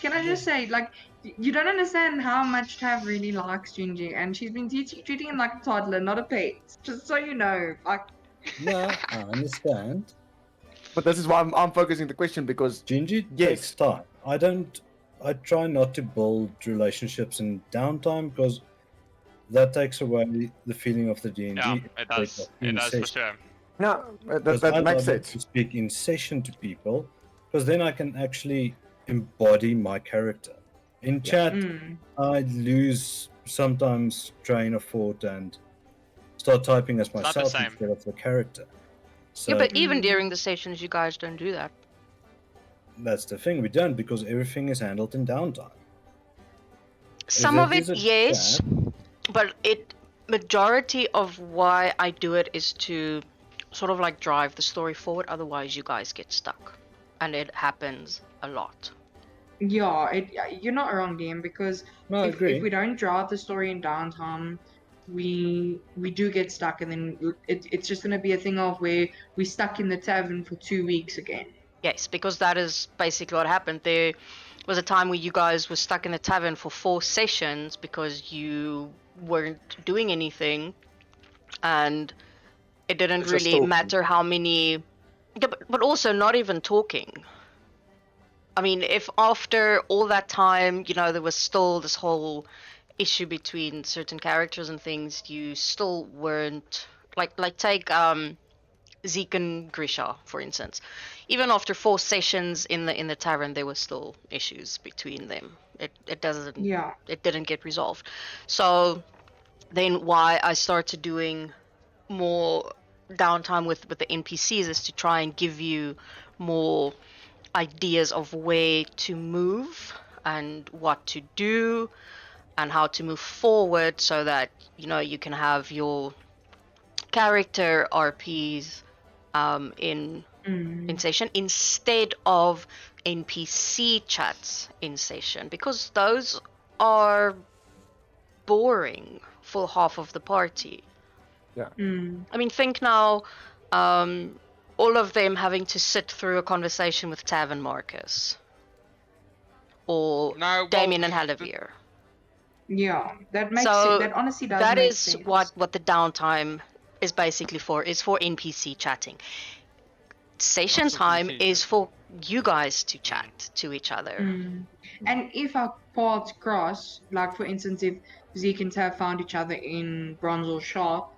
Can I just say, like, you don't understand how much Tav really likes Gingy, and she's been treating him like a toddler, not a pet. Just so you know, like, No, I understand. But this is why I'm focusing the question, because Gingy Yes. takes time. I try not to build relationships in downtime because that takes away the feeling of the D&D. Yeah, it does. aspect It in does for session. sure. no, Because that I makes love it sense. to speak in session to people because then I can actually embody my character. In chat, I lose sometimes train of thought and start typing as not the myself same. instead of the character. So Yeah, but even Mm. during the sessions, you guys don't do that. that's the thing we don't because everything is handled in downtime. Some there of is it, a yes, but majority of why I do it is to sort of like drive the story forward. Otherwise, you guys get stuck, and it happens a lot. yeah, you're not wrong, DM, because No, I agree. if we don't drive the story in downtime, we do get stuck, and then it's just gonna be a thing of where we stuck in the tavern for 2 weeks again. Yes, because that is basically what happened. There was a time where you guys were stuck in the tavern for 4 sessions because you weren't doing anything, and it didn't Just really talking. matter how many. Yeah, but also not even talking. I mean, if after all that time, you know, there was still this whole issue between certain characters and things, you still weren't like take Zeke and Grisha, for instance. Even after 4 sessions in the tavern, there were still issues between them. It doesn't Yeah. it didn't get resolved. So then why I started doing more downtime with the NPCs is to try and give you more ideas of where to move and what to do and how to move forward so that you know you can have your character RPs in session instead of NPC chats in session, because those are boring for half of the party. I mean, think now, all of them having to sit through a conversation with Tav and Marcus, or No, well, Damien and Halavir. Yeah, that makes So sense. That honestly does That make is sense. what the downtime is basically for. Is for NPC chatting. Session for time NPC is for you guys to chat to each other. And if our paths cross, like for instance, if Zeke and Tav found each other in Bronze or Sharp,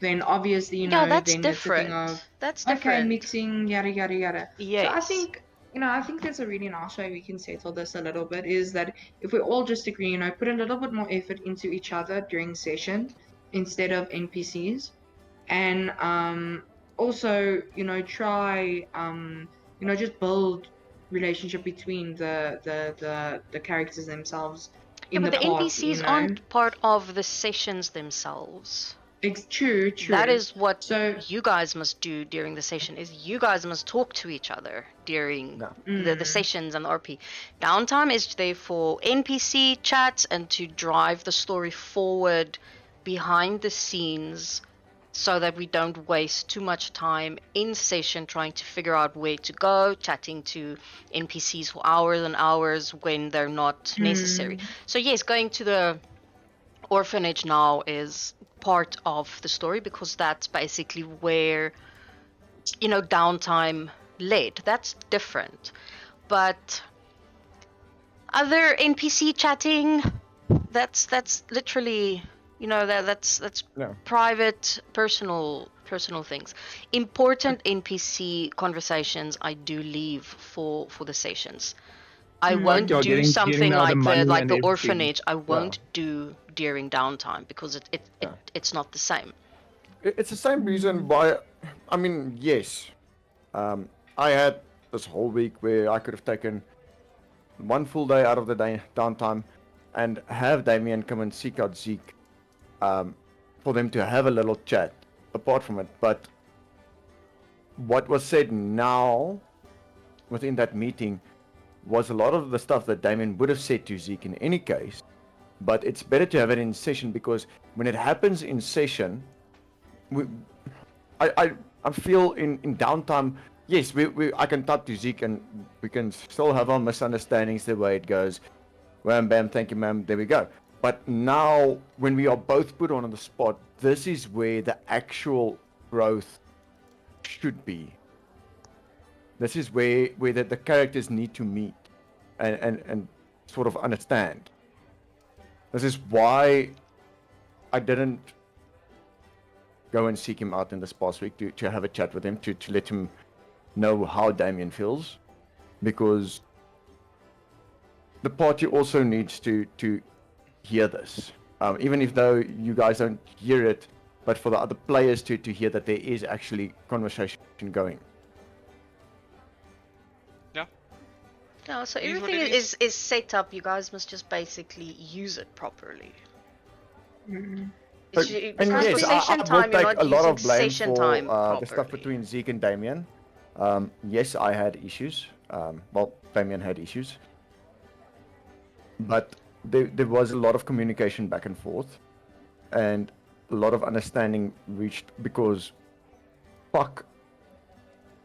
then obviously, you know, Yeah, that's then it's a thing different. of, That's okay, different. mixing, yada, yada, yada. Yes. So I think, you know, I think there's a really nice way we can settle this a little bit, is that if we all just agree, you know, put a little bit more effort into each other during session instead of NPCs. And also, you know, try, you know, just build relationship between the characters themselves Yeah, in but the party, NPCs you know? aren't part of the sessions themselves. It's true, true. That is what so. you guys must do during the session. Is you guys must talk to each other during No. the sessions and the RP. Downtime is there for NPC chats and to drive the story forward behind the scenes, so that we don't waste too much time in session trying to figure out where to go, chatting to NPCs for hours and hours when they're not necessary. So yes, going to the orphanage now is part of the story because that's basically where downtime led. That's different. But other NPC chatting, that's literally that's No. private personal things. Important NPC conversations I do leave for the sessions. I won't you're do getting something now the like money the and everything. orphanage. I won't do during downtime because Yeah. it's not the same. It's the same reason why. I mean, yes. I had this whole week where I could have taken one full day out of the day downtime and have Damien come and seek out Zeke, for them to have a little chat apart from it. But what was said now within that meeting was a lot of the stuff that Damien would have said to Zeke in any case. But it's better to have it in session because when it happens in session, I feel in downtime, yes, I can talk to Zeke and we can still have our misunderstandings the way it goes. Wham, bam, thank you, ma'am, there we go. But now, when we are both put on the spot, this is where the actual growth should be. This is where the characters need to meet and sort of understand. This is why I didn't go and seek him out in this past week to have a chat with him, to let him know how Damien feels, because the party also needs to hear this, even if though you guys don't hear it, but for the other players to hear that there is actually conversation going. No, so It is what everything it is set up. You guys must just basically use it properly. And Because yes, for session I time, will you're take not a lot using of blame session for time the stuff properly. between Zeke and Damien. Yes, I had issues. Well, Damien had issues. But there was a lot of communication back and forth. And a lot of understanding reached because... Fuck.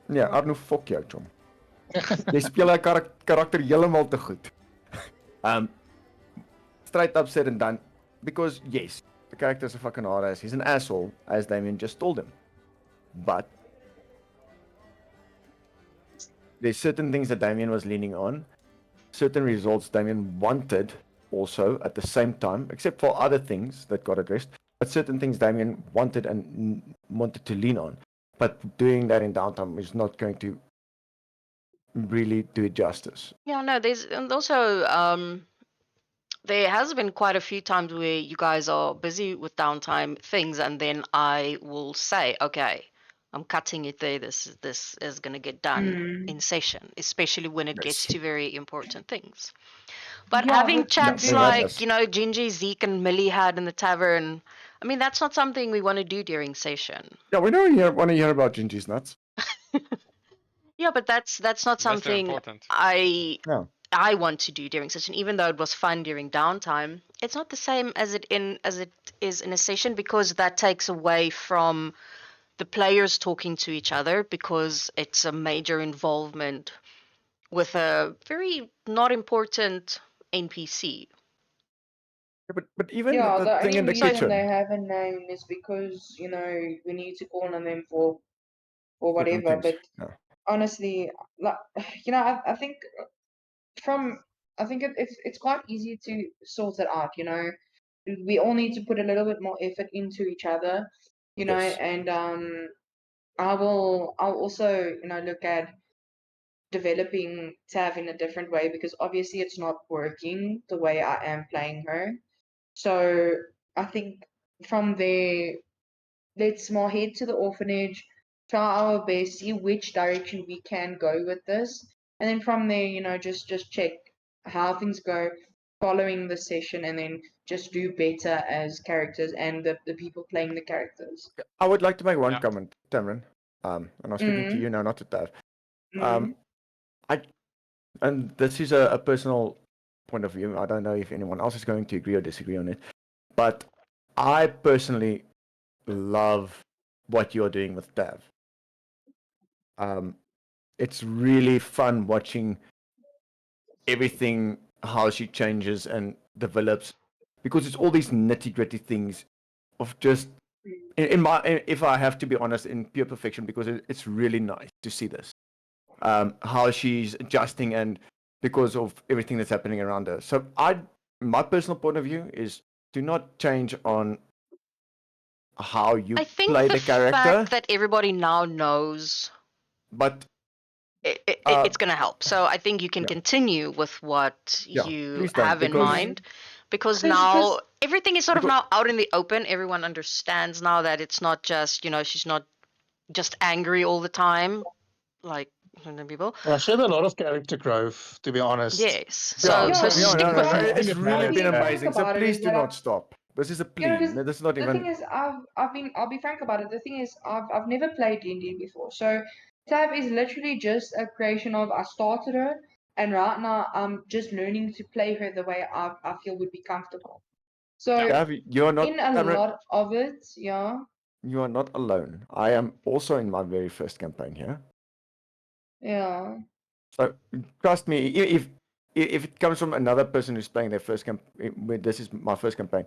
Ja, Arno, fuck jou, chom. Jy speel hy karakter helemaal te goed. Straight up said and done. Because, yes, the character's a fucking hard ass. He's an asshole, as Damien just told him. But there's certain things that Damien was leaning on. Certain results Damien wanted also at the same time, except for other things that got addressed. But certain things Damien wanted and wanted to lean on. But doing that in downtime is not going to really do it justice. Yeah, no, and also there has been quite a few times where you guys are busy with downtime things, and then I will say, okay, I'm cutting it there. This is gonna get done in session, especially when it gets Yes. to very important things. But Yeah, having but chats we've had like this. Gingy, Zeke, and Millie had in the tavern, I mean, that's not something we want to do during session. Yeah, we don't want to hear about Gingy's nuts. Yeah, but that's not That's something important. No. I want to do during session, even though it was fun during downtime. It's not the same as it is in a session because that takes away from the players talking to each other because it's a major involvement with a very not important NPC. Yeah, but even Yeah, the the thing only in the reason kitchen. they have a name is because, we need to call on them for certain whatever. things. But Yeah. honestly, like, I think it's quite easy to sort it out. We all need to put a little bit more effort into each other. Yes. And I'll also look at developing Tav in a different way because obviously it's not working the way I am playing her. So I think from there, let's more head to the orphanage, try our best, see which direction we can go with this, and then from there, just check how things go. following the session and then just do better as characters and the people playing the characters. I would like to make one Yeah. comment, Tamron. And I'm speaking to you now, not to Tav. And this is a personal point of view. I don't know if anyone else is going to agree or disagree on it, but I personally love what you're doing with Tav. It's really fun watching everything, how she changes and develops, because it's all these nitty-gritty things of just, if I have to be honest, in pure perfection, because it's really nice to see this. How she's adjusting and because of everything that's happening around her. So my personal point of view is do not change on how you I think play the the character, fact that everybody now knows but it's going to help. So I think you can yeah. continue with what Yeah, you please don't, have in because- mind, because 'Cause- now 'cause- everything is sort of because- now out in the open. Everyone understands now that it's not just, she's not just angry all the time, like some people. Well, she had a lot of character growth, to be honest. Yes. Yeah, So Yeah, stick no, with no, it. it's really been Yeah. amazing. So About it please is do that not stop. This is a plea. Yeah, 'cause This is not The even. thing is, I'll be frank about it. The thing is, I've never played D&D before, so Tab is literally just a creation of I started her, and right now I'm just learning to play her the way I feel would be comfortable. So Tav, you are not. in a Tamron, lot of it, yeah, you are not alone. I am also in my very first campaign here. yeah, So trust me, if it comes from another person who's playing their first campaign, this is my first campaign,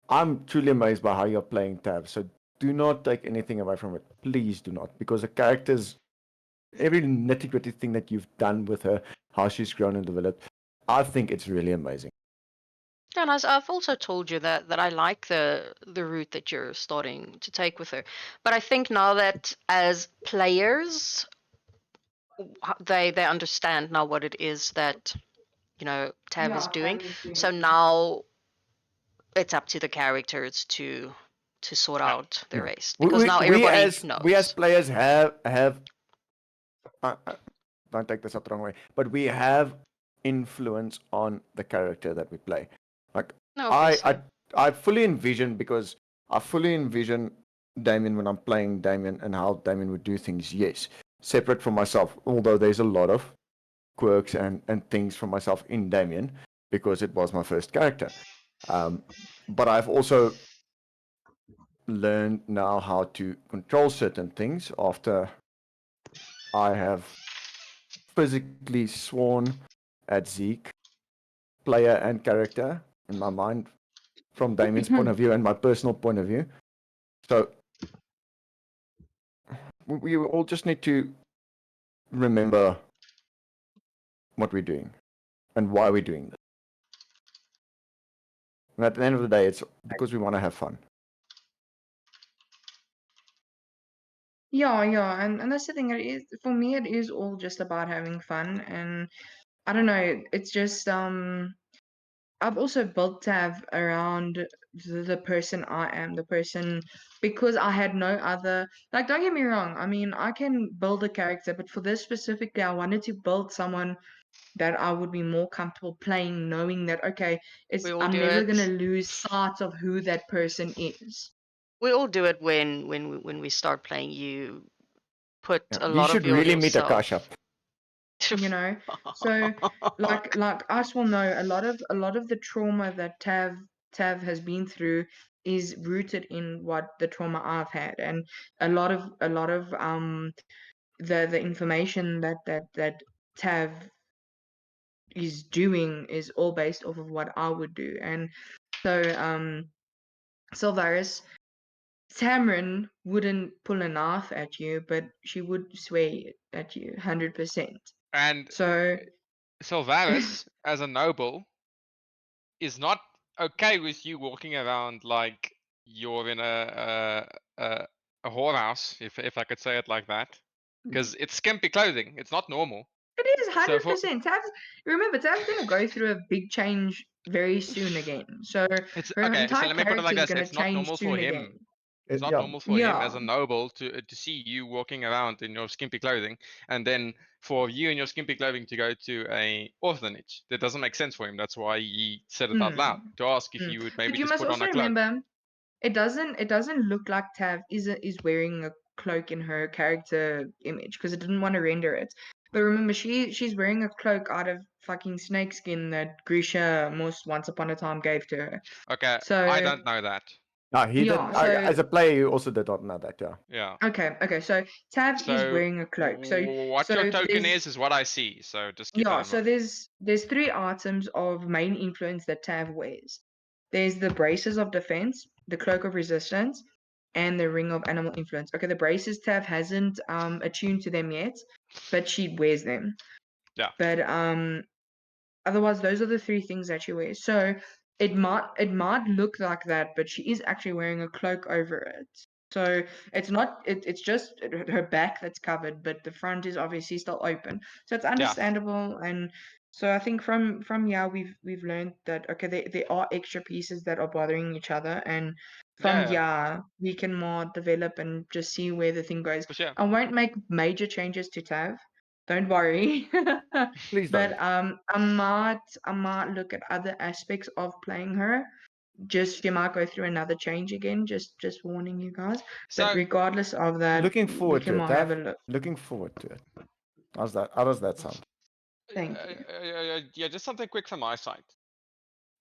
I'm truly amazed by how you're playing Tav. So do not take anything away from it. Please do not, because the characters, every nitty gritty thing that you've done with her, how she's grown and developed, I think it's really amazing. And I've also told you that I like the route that you're starting to take with her. But I think now that as players, they understand now what it is that Tav is yeah, doing. Tab is doing So it. now it's up to the characters to sort out the Yeah. rest, because now everybody knows. We as players have don't take this up the wrong way, but we have influence on the character that we play. Like No, obviously. I fully envision, because I fully envision Damien when I'm playing Damien and how Damien would do things, yes, separate from myself, although there's a lot of quirks and things from myself in Damien because it was my first character. But I've also learned now how to control certain things after I have physically sworn at Zeke, player and character, in my mind, from Damien's point of view and my personal point of view. So we all just need to remember what we're doing and why we're doing this. And at the end of the day, it's because we want to have fun. Yeah, yeah, and that's the thing. It is for me. It is all just about having fun, and I don't know. It's just I've also built Tav around the person I am, the person, because I had no other. Like, don't get me wrong. I mean, I can build a character, but for this specifically, I wanted to build someone that I would be more comfortable playing, knowing that okay, We all I'm do never it. gonna lose sight of who that person is. We all do it when we start playing. You put Yeah. a You lot should of your really meet yourself. Akasha. You know, so like us will know a lot of the trauma that Tav has been through is rooted in what the trauma I've had, and a lot of the information that Tav is doing is all based off of what I would do. And so Sylvaris, Tamron wouldn't pull a knife at you, but she would swear at you 100%. And So Sylvaris, as a noble, is not okay with you walking around like you're in a whorehouse, if I could say it like that, because it's skimpy clothing. It's not normal. it is So for- 100%. Remember, Tab's gonna go through a big change very soon again. So It's her okay. So entire let me put it like character is this: gonna it's not change normal soon for him. again. It's not yeah, normal for him as Yeah. a noble to see you walking around in your skimpy clothing, and then for you in your skimpy clothing to go to a orphanage. That doesn't make sense for him. That's why he said it out loud Mm. to ask if Mm. you would maybe But you just must put on also a cloak. remember, it doesn't look like Tav is wearing a cloak in her character image because it didn't want to render it. But remember, she's wearing a cloak out of fucking snakeskin that Grisha most once upon a time gave to her. Okay, I So don't know that. no, he did. yeah, so As a player, he also did not know that. Yeah, Yeah. okay, so Tav is So wearing a cloak. So what your so token there's is what I see. So just keep that yeah, in so mind. there's three items of main influence that Tav wears. There's the braces of defense, the cloak of resistance, and the ring of animal influence. Okay, the braces Tav hasn't attuned to them yet, but she wears them. Yeah. But otherwise those are the three things that she wears. So it might look like that, but she is actually wearing a cloak over it. So it's not it's just her back that's covered, but the front is obviously still open. So it's understandable. And so I think from we've learned that okay, there are extra pieces that are bothering each other, and from we can more develop and just see where the thing goes. For sure. I won't make major changes to Tav. Don't worry. please But don't. I might look at other aspects of playing her. Just you might go through another change again. Just warning you guys. So But regardless of that, Looking we forward can to it, more have a Tav. look. Looking forward to it. How's that? How does that sound? Thank you. yeah, just something quick from my side.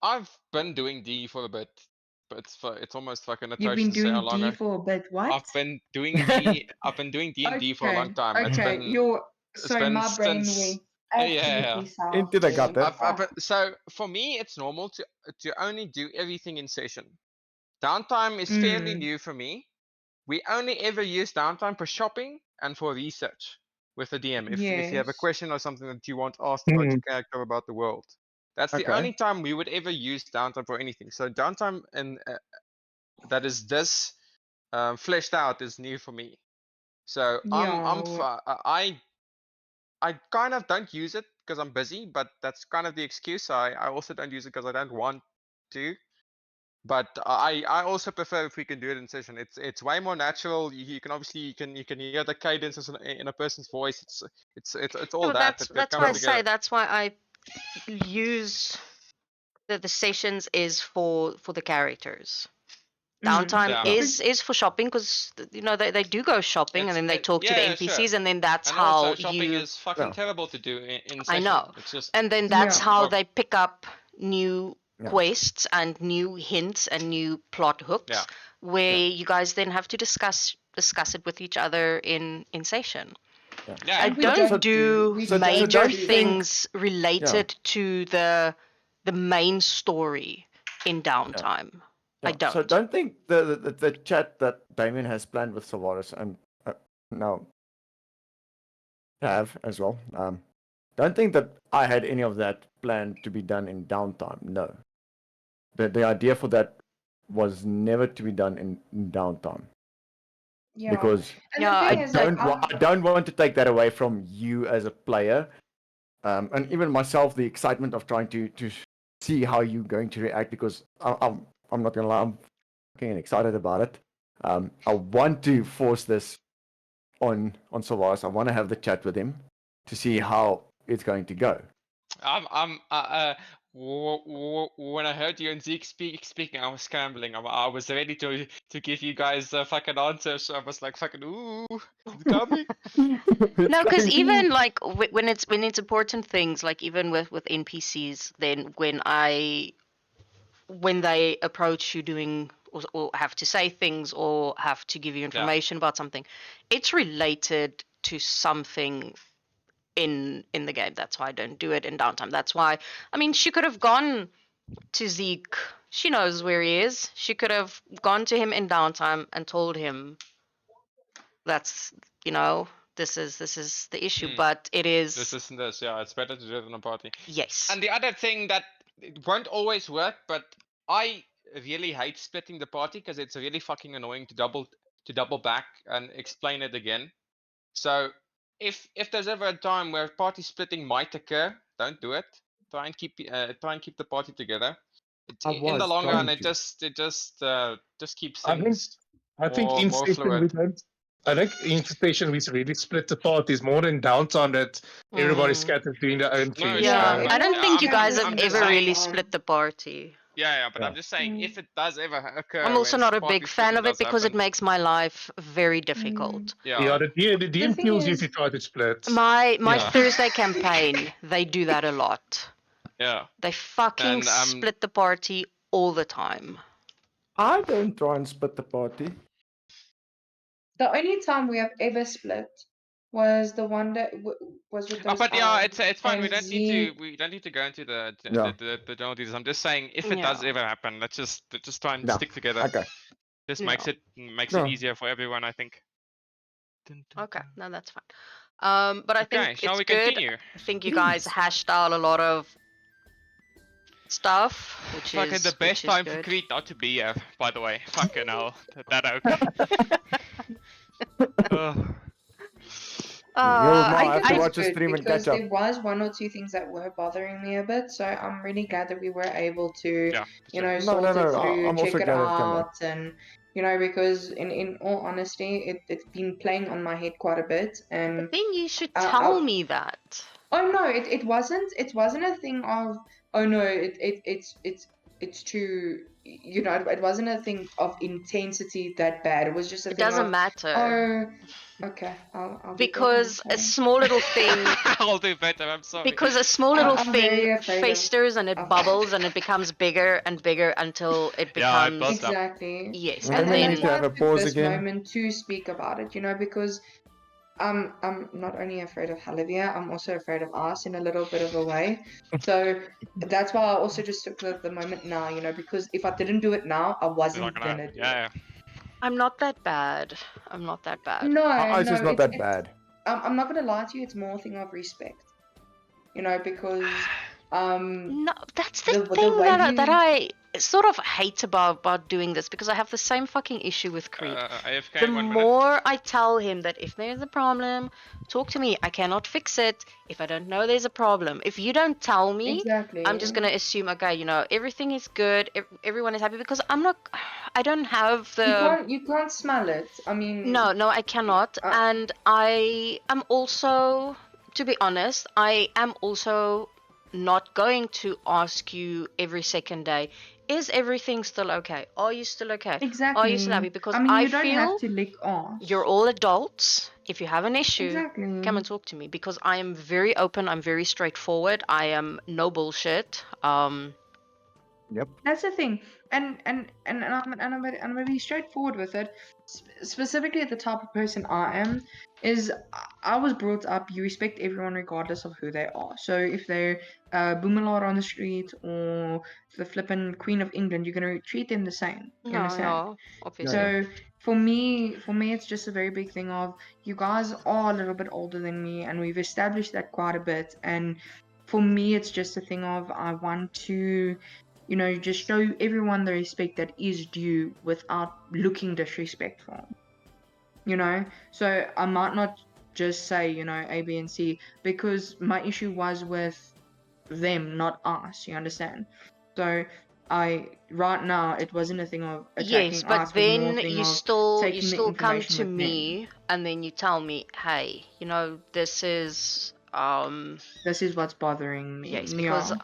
I've been doing D for a bit, but it's almost fucking You've atrocious been to say how doing long D for a bit. What? I've been doing D. I've been doing D&D for a long Okay. time. Okay. It's Sorry, been my brain since went yeah. absolutely south. Into the there. gutter. So for me, it's normal to only do everything in session. Downtime is fairly Mm, new for me. We only ever use downtime for shopping and for research with the DM. If you have a yes. question or something that you want asked about Hmm. your character, about the world, that's the Okay. only time we would ever use downtime for anything. So downtime and that is this fleshed out is new for me. So Yeah. I kind of don't use it because I'm busy, but that's kind of the excuse. I also don't use it because I don't want to. But I also prefer if we can do it in session. It's way more natural. You can obviously you can hear the cadences in a person's voice. It's all Yeah, but that that's that that's why comes I say together. that's why I use the sessions is for the characters. Downtime Yeah. is for shopping because you know they do go shopping and then they talk to the yeah, sure. NPCs and then that's And how also shopping you is fucking Yeah. terrible to do in I session. know. It's just and then that's Yeah. how Well- they pick up new Yeah. quests and new hints and new plot hooks Yeah. where you guys then have to discuss it with each other in session. yeah. I And we don't do we so major don't think- things related to the main story in downtime. I Yeah, don't. So don't think the chat that Damien has planned with Solaris and now have as well. Don't think that I had any of that planned to be done in downtime. No. The idea for that was never to be done in downtime. Yeah. Because And Yeah, the thing I is, like, I don't want to take that away from you as a player. And even myself, the excitement of trying to see how you're going to react, because I'm not gonna lie, I'm fucking excited about it. I want to force this on Solaris. I want to have the chat with him to see how it's going to go. When I heard you and Zeke speaking, I was scrambling. I was ready to give you guys fucking answers. So I was like, fucking, ooh, it's coming. No, because even like when it's important things, like even with NPCs, then when they approach you doing or have to say things or have to give you information about something, it's related to something in the game. That's why I don't do it in downtime. That's why, I mean, she could have gone to Zeke. She knows where he is. She could have gone to him in downtime and told him that's, you know, this is the issue. But it is This isn't this. Yeah, it's better to do it in a party. yes. And the other thing that it won't always work, but I really hate splitting the party because it's really fucking annoying to double back and explain it again. So if there's ever a time where party splitting might occur, don't do it. Try and keep the party together. In the long run, it just keeps I think- things. I think More Infestation we fluid. don't. I think Infestation we really split the parties more than Downtime that everybody's Mm. scattered doing their own No, thing. it's Yeah, true, it I but don't think you I'm guys just, have I'm just ever really saying. split the party. Yeah, but I'm Mm. just saying, if it does ever occur, I'm also where not a party big fan splitting of it does because it happen, makes my life very difficult. Yeah, yeah, the DM thing kills you is- if you try to split. My Yeah. Thursday campaign, they do that a lot. yeah. They fucking And, split the party all the time. I don't try and split the party. The only time we have ever split was the one that was with Oh, those but yeah, elves, it's fine. and Z. We don't need to go into Yeah. the general details. I'm just saying, if it does Yeah. ever happen, let's just try and No. stick together. Okay. This Yeah. makes it No. easier for everyone, I think. Okay, no, that's fine. But I Okay, think shall it's we good. continue? I think you guys hashed out a lot of stuff, which Fucking is the best which is time for good. Creed not to be here, by the way. Fucking hell. That oak. Ugh. You'll now I have think to it's watch a good stream and because catch up. there was one or two things that were bothering me a bit, so I'm really glad that we were able to, Yeah. you sure. know, No, sort no, it no, through, I'm check also it glad it came back. out, and you know, because in all honesty, it's been playing on my head quite a bit, But and then you should I- tell I- me that. oh no, it wasn't a thing of oh no, it's too, you know, it wasn't a thing of intensity that bad. It was just a It thing doesn't of matter. oh, okay, I'll be better Because next a time. small little thing I'll do better, I'm sorry. because a small little I'm very thing afraid of- festers and it of- bubbles and it becomes bigger and bigger until it Yeah, it becomes does. Exactly. yes, And and then we then need to have a I took pause this again. moment to speak about it, you know, because I'm not only afraid of Halivia, I'm also afraid of us in a little bit of a way. So that's why I also just took the moment now, you know, because if I didn't do it now, I We're wasn't not gonna, gonna do it. yeah. I'm not that bad. I'm not that bad. No, It's no, just not that bad. I'm not gonna lie to you. It's more a thing of respect, you know, because No, that's the the thing way that you- I sort of hate about doing this because I have the same fucking issue with Creed. AFK, The 1 minute. more I tell him that if there's a problem, talk to me. I cannot fix it if I don't know there's a problem. If you don't tell me, exactly. I'm just gonna assume, okay, you know, everything is good, everyone is happy because I'm not. I don't have the. You can't smell it. I mean, No, I cannot. And I am also, to be honest, I am also not going to ask you every second day, is everything still okay? Are you still okay? exactly. Are you still happy? Because I mean, I you don't feel have to lick off. you're all adults. If you have an issue, Exactly. come and talk to me because I am very open. I'm very straightforward. I am no bullshit. Yep. That's the thing, and I'm gonna be straightforward with it. Specifically, the type of person I am is I was brought up. You respect everyone regardless of who they are. So if they're Boomalard on the street or the flippin' Queen of England, you're gonna treat them the same. You understand? No, obviously. So for me, it's just a very big thing of you guys are a little bit older than me, and we've established that quite a bit. And for me, it's just a thing of I want to, you know, just show everyone the respect that is due without looking disrespectful. You know, so I might not just say, you know, A, B, and C because my issue was with them, not us. You understand? So right now it wasn't a thing of attacking Yes, but us, but more then a thing you of still taking the come information to with them. me and then you tell me, hey, you know, this is This is what's bothering me. yes, because Yeah.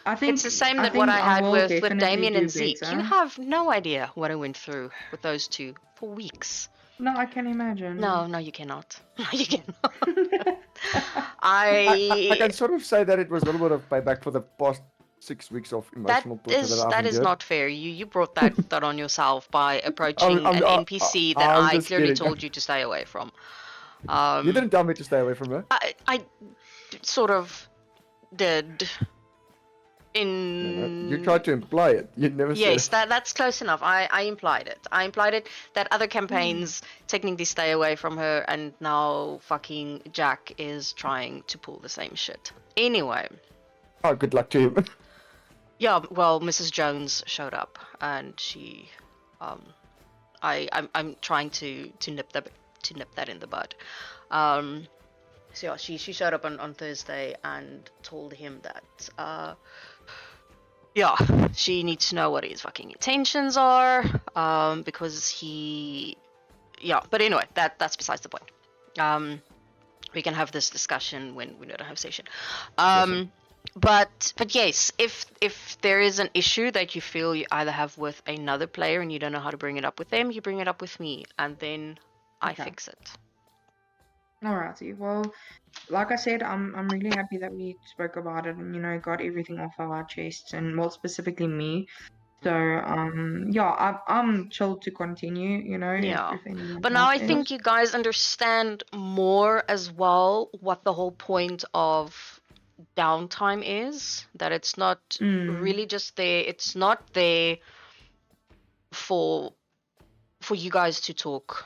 I think it's the same that think what I had will with definitely Damien do and Zeke. You better. have no idea what I went through with those two for weeks. No, I can imagine. No, you cannot. No, you cannot. I can sort of say that it was a little bit of payback for the past 6 weeks of emotional torture that I've that is endured. not fair. You brought that on yourself by approaching I'm- an I- NPC that I'm I just clearly kidding. told you to stay away from. You didn't tell me to stay away from her. I sort of did. No, you tried to imply it. You never Yes, said it. that's close enough. I implied it. I implied it that other campaigns technically stay away from her, and now fucking Jack is trying to pull the same shit. Anyway, Oh, good luck to him. yeah. Well, Mrs. Jones showed up, and she, I'm trying to nip that in the bud. So yeah, she showed up on Thursday and told him that yeah, she needs to know what his fucking intentions are. Because yeah. But anyway, that's besides the point. We can have this discussion when we don't have session. But yes, if there is an issue that you feel you either have with another player and you don't know how to bring it up with them, you bring it up with me, and then I Okay. fix it. Alrighty. Well, like I said, I'm really happy that we spoke about it and got everything off of our chests, and more specifically me. So yeah, I'm chill to continue. Yeah. if anyone But now I else think is. you guys understand more as well what the whole point of downtime is. That it's not really just there. It's not there for you guys to talk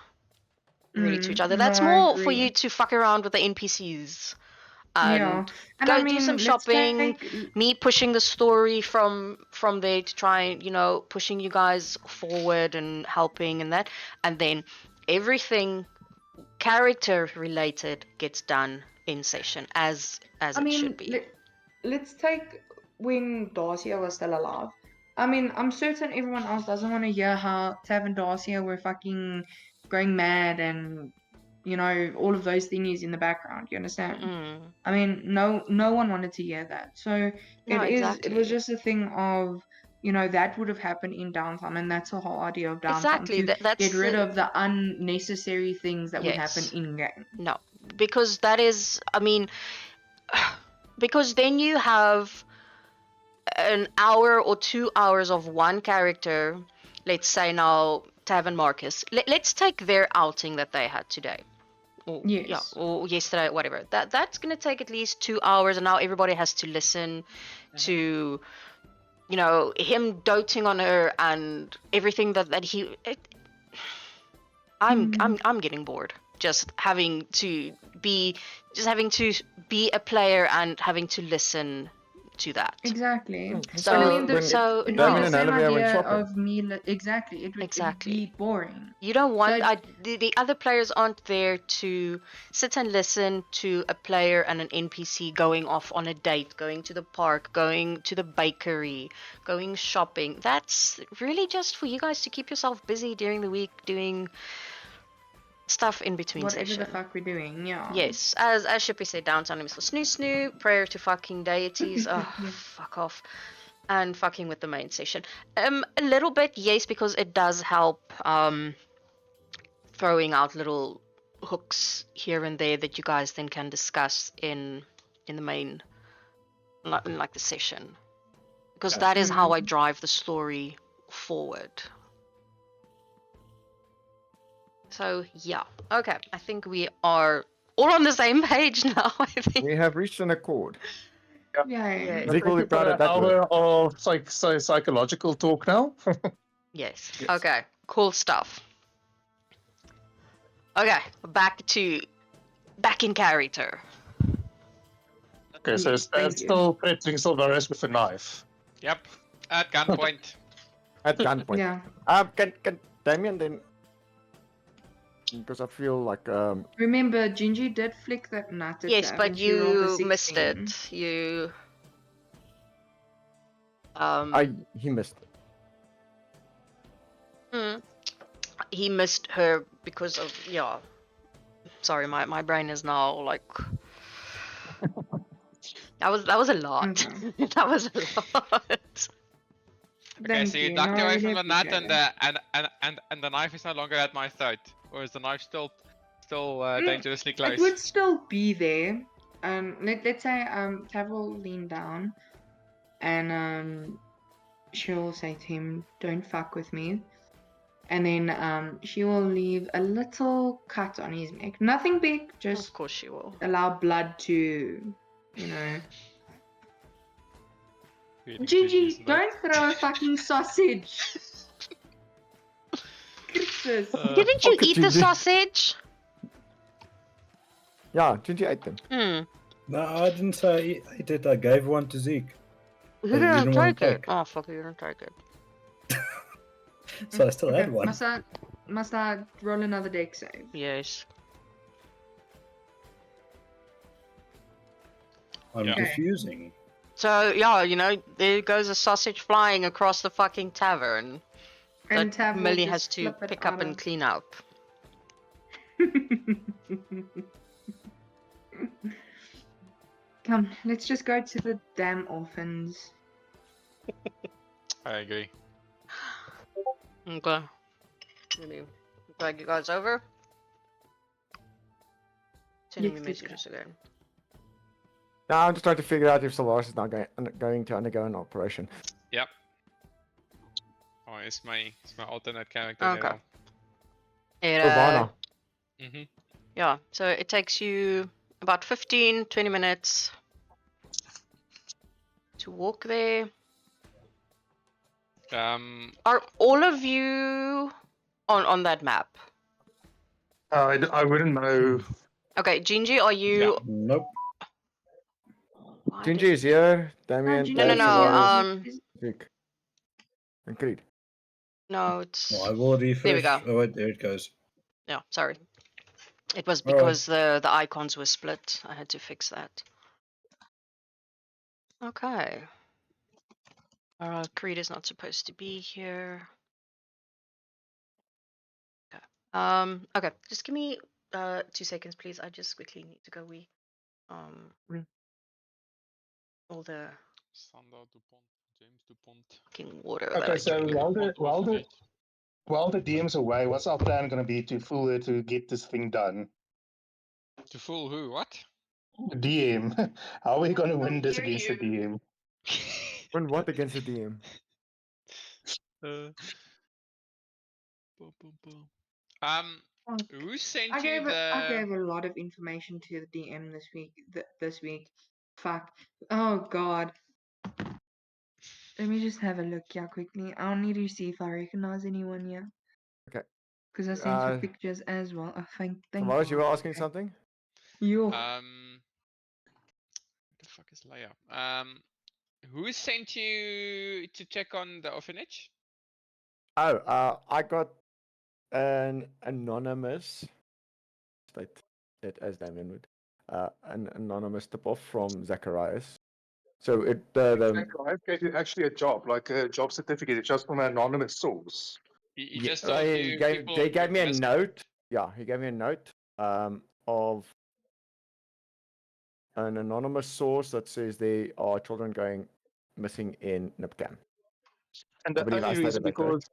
really to each other. No, That's I more for agree. you to fuck around with the NPCs and Yeah, and go I do mean, some let's shopping. take Me pushing the story from there to try and pushing you guys forward and helping and that, and then everything character related gets done in session as I it mean, should be. let's take when Darcia was still alive. I mean, I'm certain everyone else doesn't want to hear how Tav and Darcia were fucking going mad and all of those thingies in the background. You understand? Mm. I mean, no one wanted to hear that. So No, it was exactly. just a thing of that would have happened in downtime, and that's the whole idea of downtime, Exactly. to That's get rid of the unnecessary things that would happen yes. in game. No, because that is, I mean, because then you have an hour or 2 hours of one character. Let's say now Tav and Marcus. Let's take their outing that they had today. Or, yeah, Yes. or yesterday, whatever. That's gonna take at least 2 hours, and now everybody has to listen to, him doting on her and everything that he. I'm getting bored just having to be a player and having to listen to that. Exactly. So And I mean, when so it no, would be the same Olivia went idea shopping. of me. Exactly. It would Exactly. be boring. You don't want So- the other players aren't there to sit and listen to a player and an NPC going off on a date, going to the park, going to the bakery, going shopping. That's really just for you guys to keep yourself busy during the week doing stuff in between Whatever session. the fuck we're doing, yeah. Yes, as Shippy said, downtime is for snoo, prayer to fucking deities. Oh, fuck off. And fucking with the main session. A little bit, yes, because it does help throwing out little hooks here and there that you guys then can discuss in the main, like the session. Because that is how I drive the story forward. So yeah, okay. I think we are all on the same page now. I think. We have reached an accord. Yeah. Yes. Vic will be An proud of that word. hour of psychological talk now. Yes. Yes. Okay. Cool stuff. Okay, back in character. Okay, so Yes, thank it's you. still threatening Silvaris with a knife. Yep. At gunpoint. At gunpoint. Yeah. Can Damien then? Because I feel like Remember, Gingy did flick that nut at Yes, Tav but and she rolled a you missed 16. it. You. he missed. He missed her because of Sorry, my brain is now like. That was a lot. Okay. That was a lot. Okay, Thank so you you. ducked No, I away really from the nut, appreciate and it. the knife is no longer at my throat, or is the knife still dangerously It close? would still be there. Let's say Tav will lean down and she'll say to him, "Don't fuck with me." And then she will leave a little cut on his neck. Nothing big, just Of course she will. allow blood to, Really Gigi, good, don't throw a fucking sausage. Christmas. Didn't you Fuck it, eat the Gigi. sausage? Yeah, Gingy ate them. No, I didn't say I ate it. I gave one to Zeke. You you didn't didn't wanna take it. take. Oh fuck, you didn't take it. So I still had Okay, one. Must I roll another deck save? Yes. I'm Yeah. diffusing. So yeah, you know, there goes a sausage flying across the fucking tavern And that Tav will Millie just has to flip it pick up out and of- clean up. Come, let's just go to the damn orphans. I agree. Okay. Let me drag you guys over. Sending me Let's go. messages again. Now I'm just trying to figure out if Solaris is now going to undergo an operation. Yep. Oh, it's my alternate character Okay. now. It, Urbana. Mm-hmm. yeah, so it takes you about 15-20 minutes to walk there. Are all of you on that map? I wouldn't know. Okay, Gingy, are you? Nope. Why Gingy did- is here. Damien, No, no, Dave, no. Solaris, Vic, and Creed. No, it's. Well, I will refresh. There we go. Oh wait, there it goes. Yeah, sorry. It was All right. because the icons were split. I had to fix that. Okay. Creed is not supposed to be here. Okay. Okay. Just give me 2 seconds, please. I just quickly need to go wee. All the Sander Dupont, James Dupont. fucking water that Okay, I so drink. while the DM's away, what's our plan going to be to fool her to get this thing done? To fool who? What? The DM. How are we going to win this hear against the DM? Win what against the DM? Boom, boom, boom. Oh, Who sent I you gave the? a lot of information to the DM this week. This week, fuck. Oh god. Let me just have a look here quickly. I'll need to see if I recognize anyone here. Okay. Because I sent you Uh, pictures as well. I think. Solaris, you were God. asking Okay. something? You. What the fuck is Leia? Who sent you to check on the orphanage? Oh, I got an anonymous state it as Damien would. An anonymous tip-off from Zacharias. So the I gave you actually a job, like a job certificate, just from an anonymous source. He yeah, just told you people they gave me a missing. note. Yeah, he gave me a note of an anonymous source that says there are children going missing in Nipcam. And I the believe I only reason stated that correct.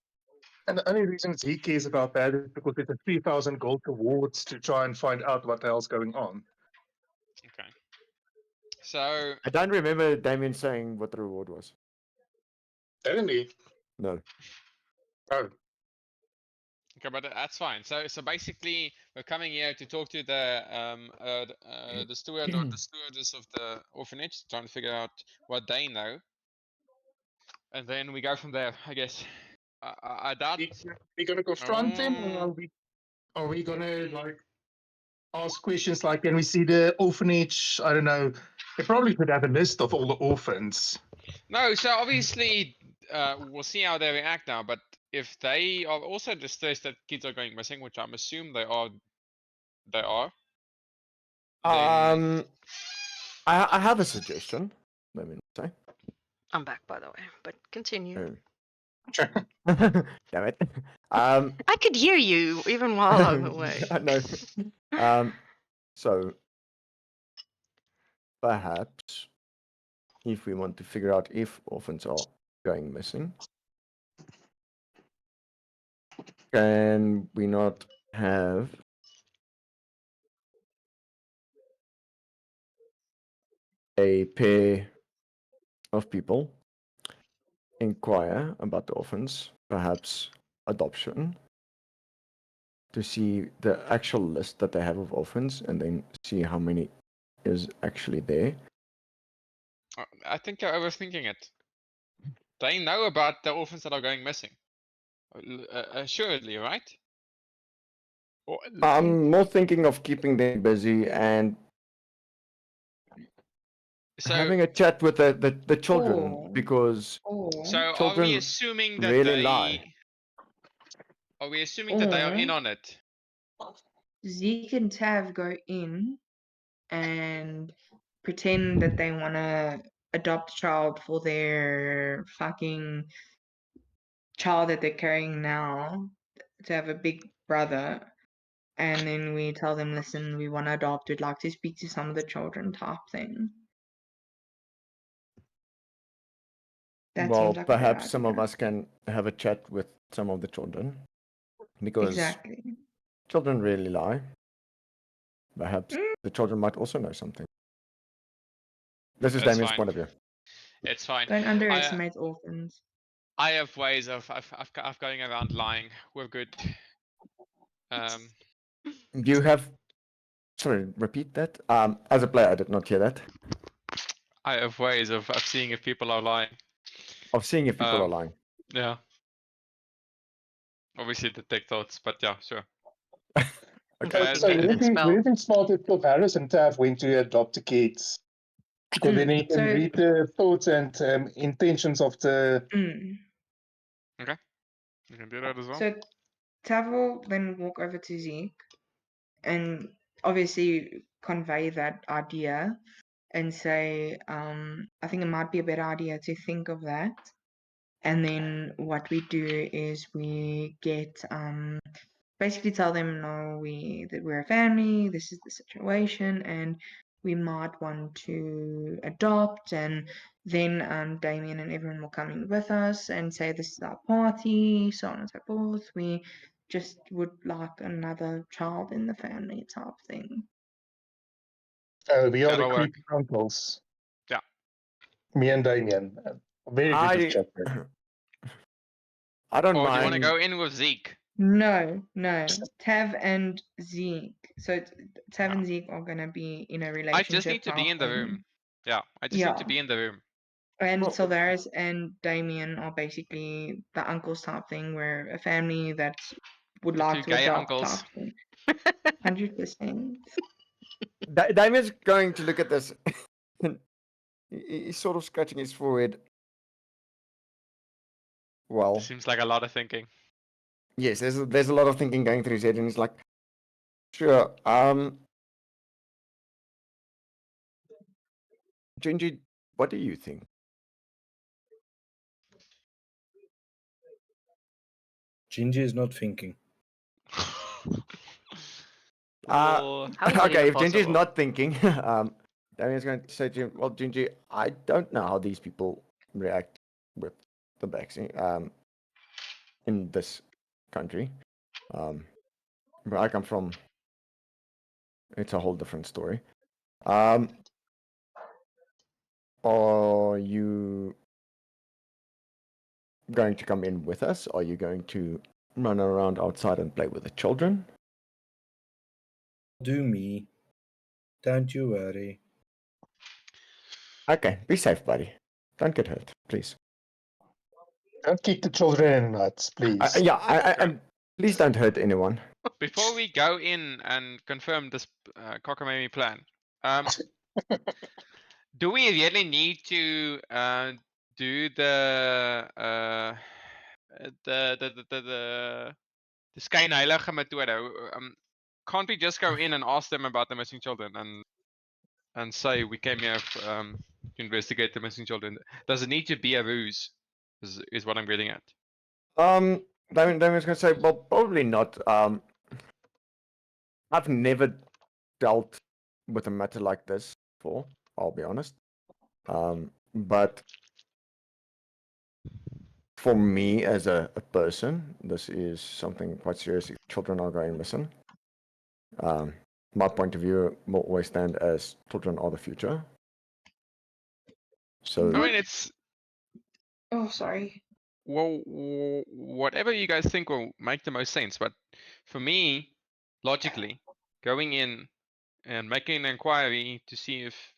and the only reason he cares about that is because there's a 3,000 gold rewards to try and find out what the hell's going on. Okay. So I don't remember Damien saying what the reward was. Didn't he? No. Oh. okay, but that's fine. So basically, we're coming here to talk to the steward or the stewardess of the orphanage, trying to figure out what they know, and then we go from there. I guess. I doubt. We gonna confront them, or are we gonna like ask questions like, can we see the orphanage? I don't know. They probably could have a list of all the orphans. No, so obviously, we'll see how they react now. But if they are also distressed that kids are going missing, which I'm assume they are, then I have a suggestion. Let me say. I'm back, by the way. But continue. Damn it. I could hear you even while I'm away. I know. So perhaps if we want to figure out if orphans are going missing, can we not have a pair of people inquire about the orphans, perhaps adoption, to see the actual list that they have of orphans and then see how many is actually there? I think you're overthinking it. They know about the orphans that are going missing. Assuredly, right? Or, I'm more thinking of keeping them busy and so, having a chat with the children Oh. because so are we children assuming that really they lie. are we assuming that they are in Or- on it? Zeke and Tav go in and pretend that they want to adopt a child for their fucking child that they're carrying now to have a big brother, and then we tell them, listen, we want to adopt, we'd like to speak to some of the children type thing. That Well, seems like a good perhaps some of idea. us can have a chat with some of the children. Because Exactly. children really lie. Perhaps Mm. the children might also know something. This is That's Damien's fine. point of view. It's fine. Don't underestimate orphans. I have ways of going around lying. We're good. You have. Sorry, repeat that. As a player, I did not hear that. I have ways of seeing if people are lying. Of seeing if people are Um, lying. Yeah. Obviously detect thoughts, but yeah, sure. Okay. So Make would them it be spell. would it be smart if Harris and Tav went to adopt the kids? Because then he can So- read the thoughts and intentions of the. Mm. You can do that as well. So Tav will then walk over to Zeke and obviously convey that idea and say, I think it might be a better idea to think of that. And then what we do is we get basically tell them, no, that we're a family, this is the situation, and we might want to adopt. And then Damien and everyone will come in with us and say, this is our party, so on and so forth. We just would like another child in the family type thing. We are the That'll work. creepy uncles. Yeah. Me and Damien. Very good with chapter. I don't Or do mind. you want to go in with Zeke? No, Tav and Zeke. So Tav No. and Zeke are gonna be in a I relationship. just need to be type in the thing. room. Yeah, I just need to be in the room. And Well- Silveris and Damien are basically the uncles type thing, where a family that would The like two to gay adopt uncles. type thing. 100%. Damien's going to look at this. He's sort of scratching his forehead. Well, Seems like a lot of thinking. yes, there's a lot of thinking going through his head, and he's like, sure. Gingy, what do you think? Gingy is not thinking. Well, How is that Okay, even if Gingy's possible? not thinking, Damien's going to say to him, well, Gingy, I don't know how these people react with the vaccine in this country. Where I come from, it's a whole different story. Are you going to come in with us? Are you going to run around outside and play with the children? Do me. Don't you worry. Okay, be safe, buddy. Don't get hurt, please. Don't kick the children in the nuts, please. Yeah, and please don't hurt anyone. before we go in and confirm this cockamamie plan, do we really need to do the skynheilige methode? Can't we just go in and ask them about the missing children and say we came here to investigate the missing children? Does it need to be a ruse? Is what I'm getting at. Damien's gonna say, well, probably not. I've never dealt with a matter like this before, I'll be honest. But for me as a person, this is something quite serious. If children are going missing. My point of view will always stand as children are the future. So I mean, it's Oh, sorry. well, whatever you guys think will make the most sense. But for me, logically, going in and making an inquiry to see if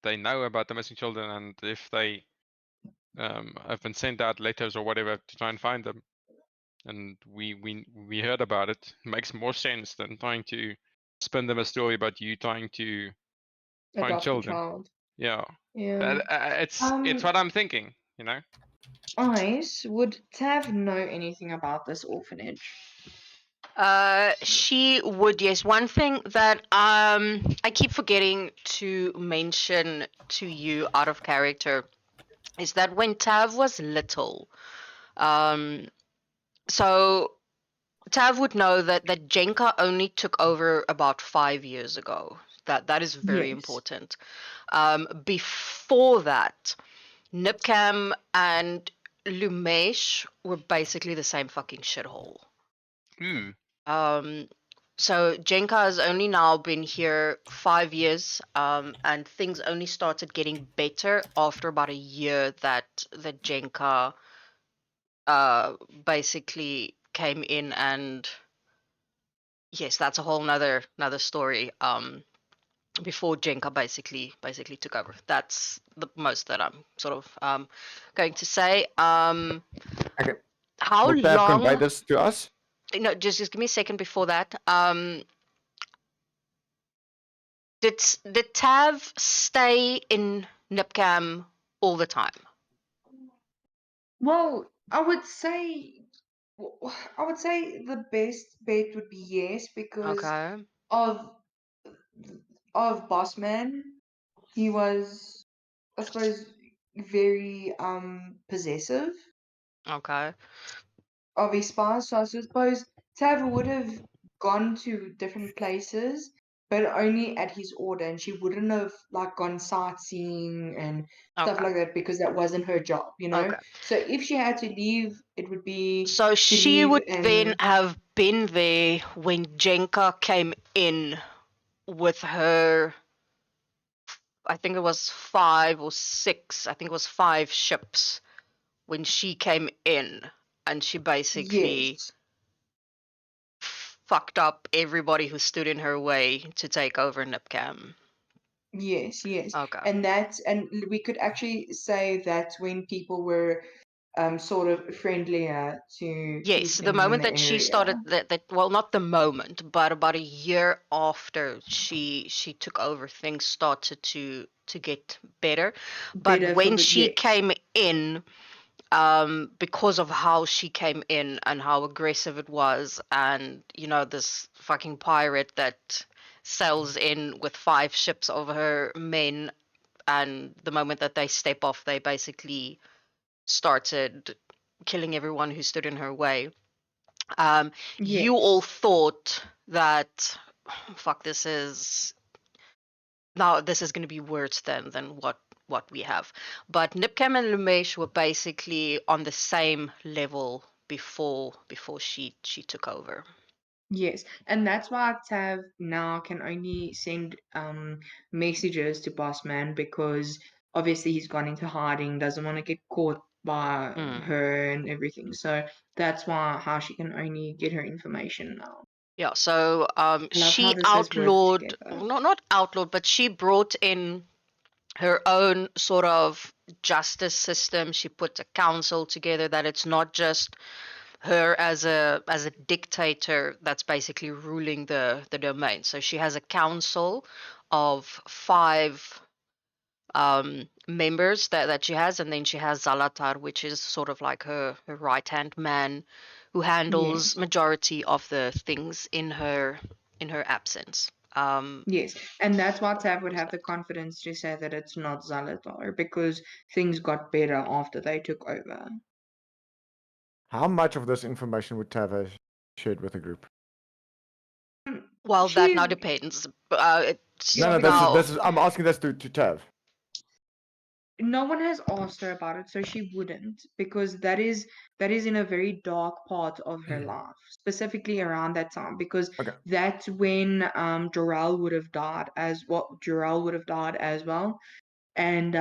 they know about the missing children and if they have been sent out letters or whatever to try and find them, and we heard about it, makes more sense than trying to spin them a story about you trying to find Adopt a children. child. Yeah, Yeah. it's what I'm thinking. You know. Ice, would Tav know anything about this orphanage? She would, yes. One thing that I keep forgetting to mention to you out of character is that when Tav was little, so Tav would know that Jenka only took over about 5 years ago. That is very Yes. important. Before that, Nipcam and Lumesh were basically the same fucking shithole. Ooh. So Jenka has only now been here 5 years, and things only started getting better after about a year that Jenka basically came in, and yes, that's a whole nother story. Before Jenka basically took over. That's the most that I'm sort of going to say. Okay. How Will Tab convey long? this to us? No, just give me a second before that. Did Tav stay in Nipcam all the time? Well, I would say the best bet would be yes, because Okay. of Bossman. He was, I suppose, very possessive Okay. of his spies. So I suppose Tav would have gone to different places, but only at his order, and she wouldn't have like gone sightseeing and stuff Okay. like that because that wasn't her job, you know. Okay. So if she had to leave, it would be So to she leave would then and have been there when Jenka came in with her, I think it was 5 or 6, I think it was 5 ships when she came in, and she basically yes, fucked up everybody who stood in her way to take over Nipcam. yes, Okay. and we could actually say that's when people were sort of friendlier to Yes, the things in moment the that she started area. that well, not the moment, but about a year after she took over, things started to get better. But Better for when the she yes. came in, because of how she came in and how aggressive it was, and you know, this fucking pirate that sails in with 5 ships over her men, and the moment that they step off, they basically started killing everyone who stood in her way. You all Yes. thought that, fuck, this is going to be worse than what we have. But Nipcam and Lumesh were basically on the same level before she took over. Yes, and that's why Tav now can only send messages to Bossman, because obviously he's gone into hiding, doesn't want to get caught by Mm. her and everything. So that's why how she can only get her information now. Yeah, so I love how she this has worked outlawed, together. not outlawed, but she brought in her own sort of justice system. She put a council together, that it's not just her as a dictator that's basically ruling the domain. So she has a council of 5 members that she has, and then she has Zalatar, which is sort of like her right hand man, who handles Yes. majority of the things in her absence. Yes, and that's why Tav would have the confidence to say that it's not Zalatar, because things got better after they took over. How much of this information would Tav have shared with the group? Well, that now She, depends. It's yeah, No, because this is. I'm asking this to Tav. no one has asked her about it, so she wouldn't, because that is in a very dark part of her life, specifically around that time, because Okay. that's when Jorel would have died as well. Jorel would have died as well, and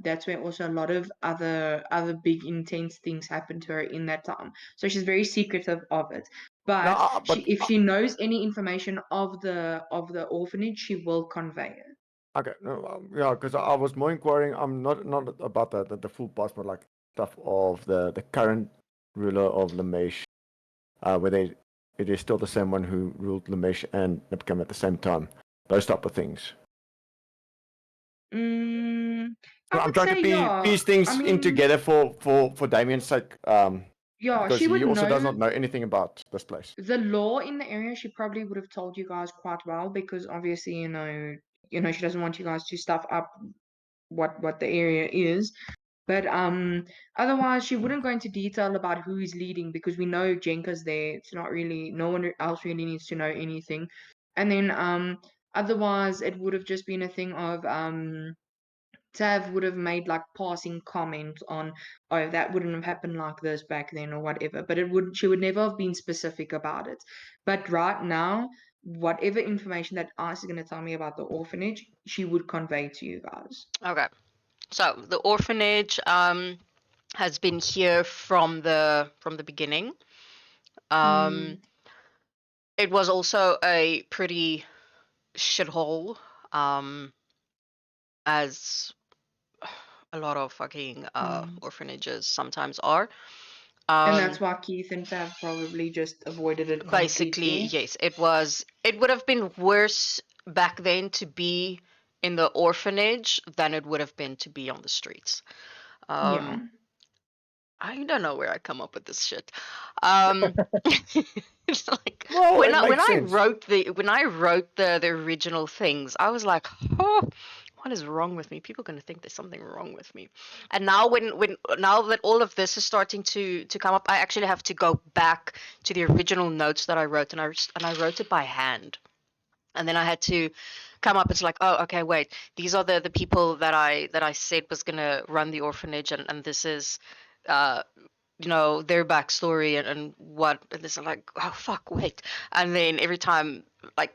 that's when also a lot of other big intense things happened to her in that time. So she's very secretive of it. No, But but if she knows any information of the orphanage, she will convey it. okay. No, yeah, because I was more inquiring. I'm not about the full past, but like stuff of the current ruler of Lamesh, whether it is still the same one who ruled Lamesh and Nipcam at the same time. Those type of things. I I'm would trying to say yeah. piece things I in mean, together for Damien's sake. Yeah, Because she he would also know does not know anything about this place. the law in the area. She probably would have told you guys quite well because obviously, she doesn't want you guys to stuff up what the area is. But otherwise, she wouldn't go into detail about who is leading because we know Jenka's there. It's not really no one else really needs to know anything. And then otherwise, it would have just been a thing of Tav would have made like passing comments on, oh, that wouldn't have happened like this back then or whatever. But she would never have been specific about it. But right now, whatever information that Ice is going to tell me about the orphanage, she would convey to you guys. Okay. So the orphanage has been here from the beginning. It was also a pretty shithole, as a lot of fucking orphanages sometimes are. And that's why Keith and Tav probably just avoided it basically, completely. yes, it was. It would have been worse back then to be in the orphanage than it would have been to be on the streets. Yeah. I don't know where I come up with this shit. It's like Well, when it I makes sense. wrote the original things, I was like, oh, what is wrong with me? People are gonna think there's something wrong with me. And now now that all of this is starting to come up, I actually have to go back to the original notes that I wrote, and I wrote it by hand. And then I had to come up. It's like, oh, okay, wait. These are the people that I said was gonna run the orphanage, and this is, their backstory and what. And this, I'm like, oh fuck, wait. And then every time, like,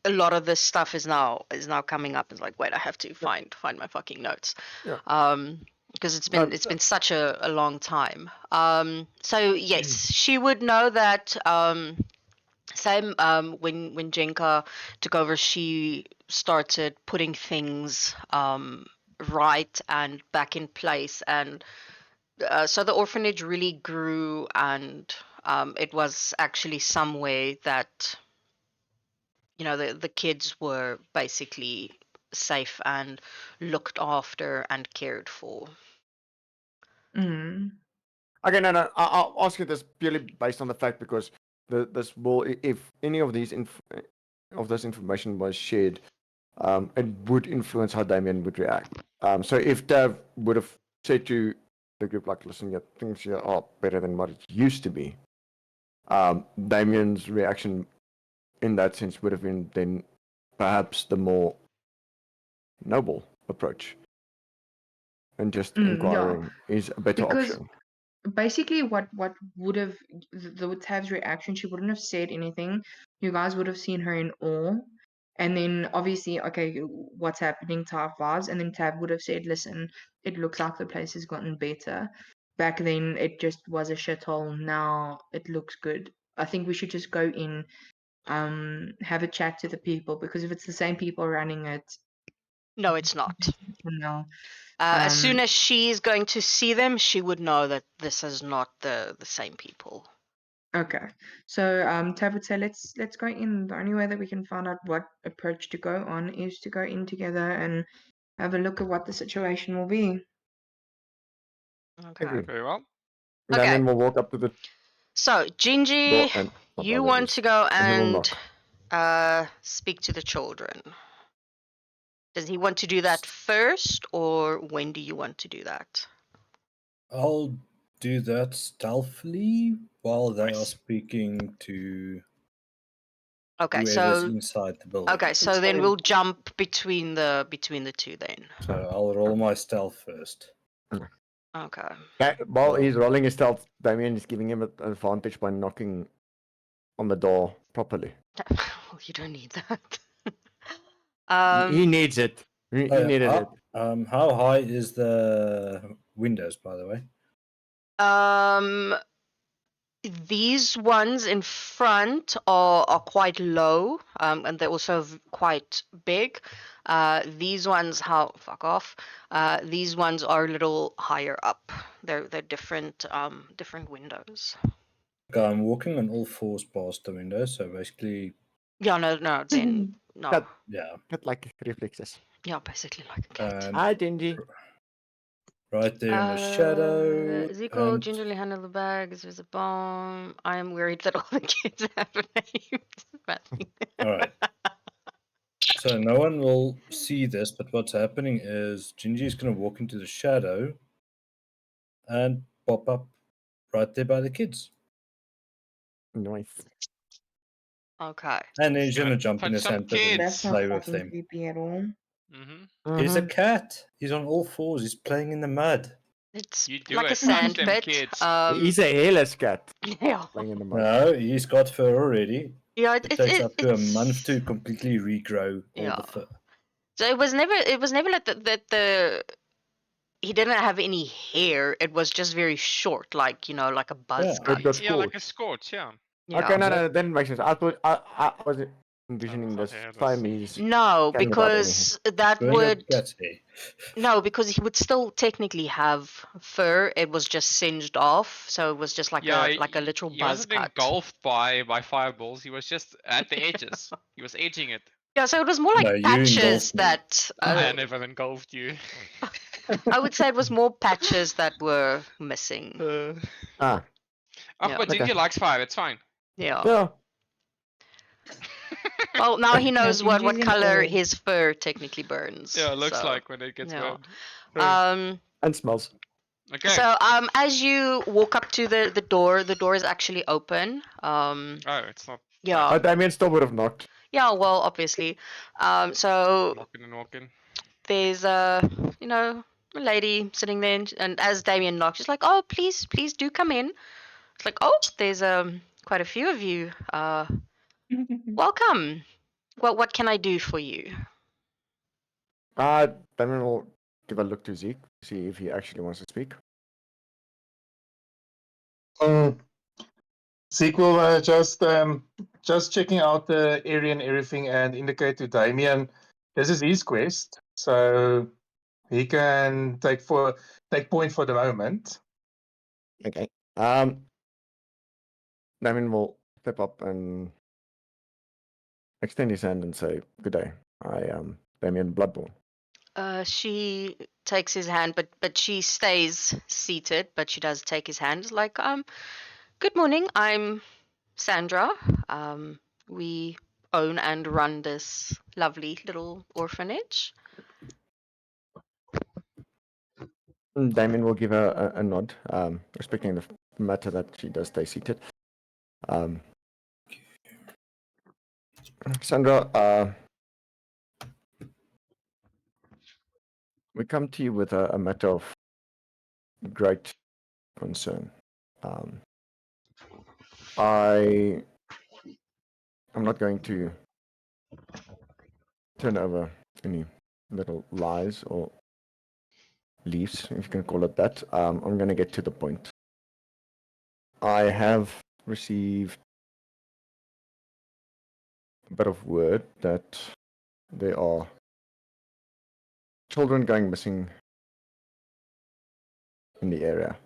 a lot of this stuff is now coming up. It's like, wait, I have to find my fucking notes. Yeah. Because it's No, been such a long time. So yes, she would know that. Same when Jenka took over, she started putting things right and back in place, and so the orphanage really grew, and it was actually somewhere that the kids were basically safe and looked after and cared for. Mm. Okay, no. I'll ask you this purely based on the fact because this will, if any of these of this information was shared, it would influence how Damien would react. So if Dav would have said to the group, like, listen, yeah, things here are better than what it used to be, Damien's reaction in that sense would have been then perhaps the more noble approach. And just inquiring is a better Because option. basically what would have the Tav's reaction, she wouldn't have said anything. You guys would have seen her in awe. And then obviously, okay, what's happening type vibes. And then Tav would have said, listen, it looks like the place has gotten better. Back then it just was a shithole. Now it looks good. I think we should just go in, have a chat to the people, because if it's the same people running it, No, it's not. no. As soon as she's going to see them, she would know that this is not the same people. Okay. So Tav would say let's go in. The only way that we can find out what approach to go on is to go in together and have a look at what the situation will be. Okay. Agreed. Very well. And Okay. then we'll walk up to the So, Gingy, door and you want to go and he will and knock. speak to the children. Does he want to do that first, or when do you want to do that? I'll do that stealthily while they are Nice. speaking to Okay, whoever's so inside the building. okay, so then we'll jump between the two then. So I'll roll my stealth first. Okay. Okay, while he's rolling his stealth, Damien is giving him an advantage by knocking on the door properly. Well, you don't need that. He needs it. He needed it. How high is the windows, by the way? These ones in front are quite low, and they're also quite big. These ones, fuck off. These ones are a little higher up. They're different windows. Okay, I'm walking on all fours past the window, so basically, Yeah, no, then no. Cut. yeah. Got like reflexes. Yeah, basically like a cat. And Hi, Dingy. right there in the shadow. Zeke will and- gingerly handle the bags. There's a bomb. I am worried that all the kids have names. Matthew. All right. So no one will see this, but what's happening is Gingy is going to walk into the shadow and pop up right there by the kids. Nice. Okay. And then he's going to Gonna jump in punch the some sandpit and kids. That's not play with fucking them. creepy at all. Mm-hmm. He's a cat. He's on all fours. He's playing in the mud. It's You do like it, a touch sand them pit. kids. He's a hairless cat Yeah. playing in the mud. No, he's got fur already. Yeah, It takes up to a month to completely regrow all Yeah. the fur. So it was never like the he didn't have any hair. It was just very short, like like a buzz Yeah. cut. It got Yeah, like a scorched. scorch, yeah. Yeah. Okay, no, then it makes sense. I thought I was envisioning it's not this hairless. Siamese. No, Cat without any because that Burn your would cat's hair. no, because he would still technically have fur. It was just singed off, so it was just like Yeah, a literal he buzz wasn't cut. engulfed by fireballs. He was just at the edges. He was edging it. Yeah, so it was more like No, you patches engulfed me. that I never engulfed you. I would say it was more patches that were missing. Ah, Oh, Yeah. but Okay. Ginger likes fire. It's fine. Yeah. yeah. Well, now he knows what Gingy's in color awe. his fur technically burns. Yeah, it looks so, like when it gets yeah. burned. And smells. Okay. So as you walk up to the door is actually open. Oh, it's not Yeah. But Damien still would have knocked. Yeah, well, obviously. So walking and walking. there's a lady sitting there, and as Damien knocks, she's like, "Oh, please do come in." It's like, "Oh, there's quite a few of you. Welcome. What can I do for you?" Damien will give a look to Zeke, see if he actually wants to speak. Zeke will just checking out the area and everything and indicate to Damien this is his quest, so he can take point for the moment. Okay. Damien will step up and extend his hand and say, "Good day. I am Damien Bloodborne." She takes his hand, but she stays seated, but she does take his hand. Like, good morning. I'm Sandra. We own and run this lovely little orphanage. Damien will give her a nod, respecting the matter that she does stay seated. Sandra, we come to you with a matter of great concern. I'm not going to turn over any little lies or leaves, if you can call it that. I'm going to get to the point. I have received a bit of word that there are children going missing in the area.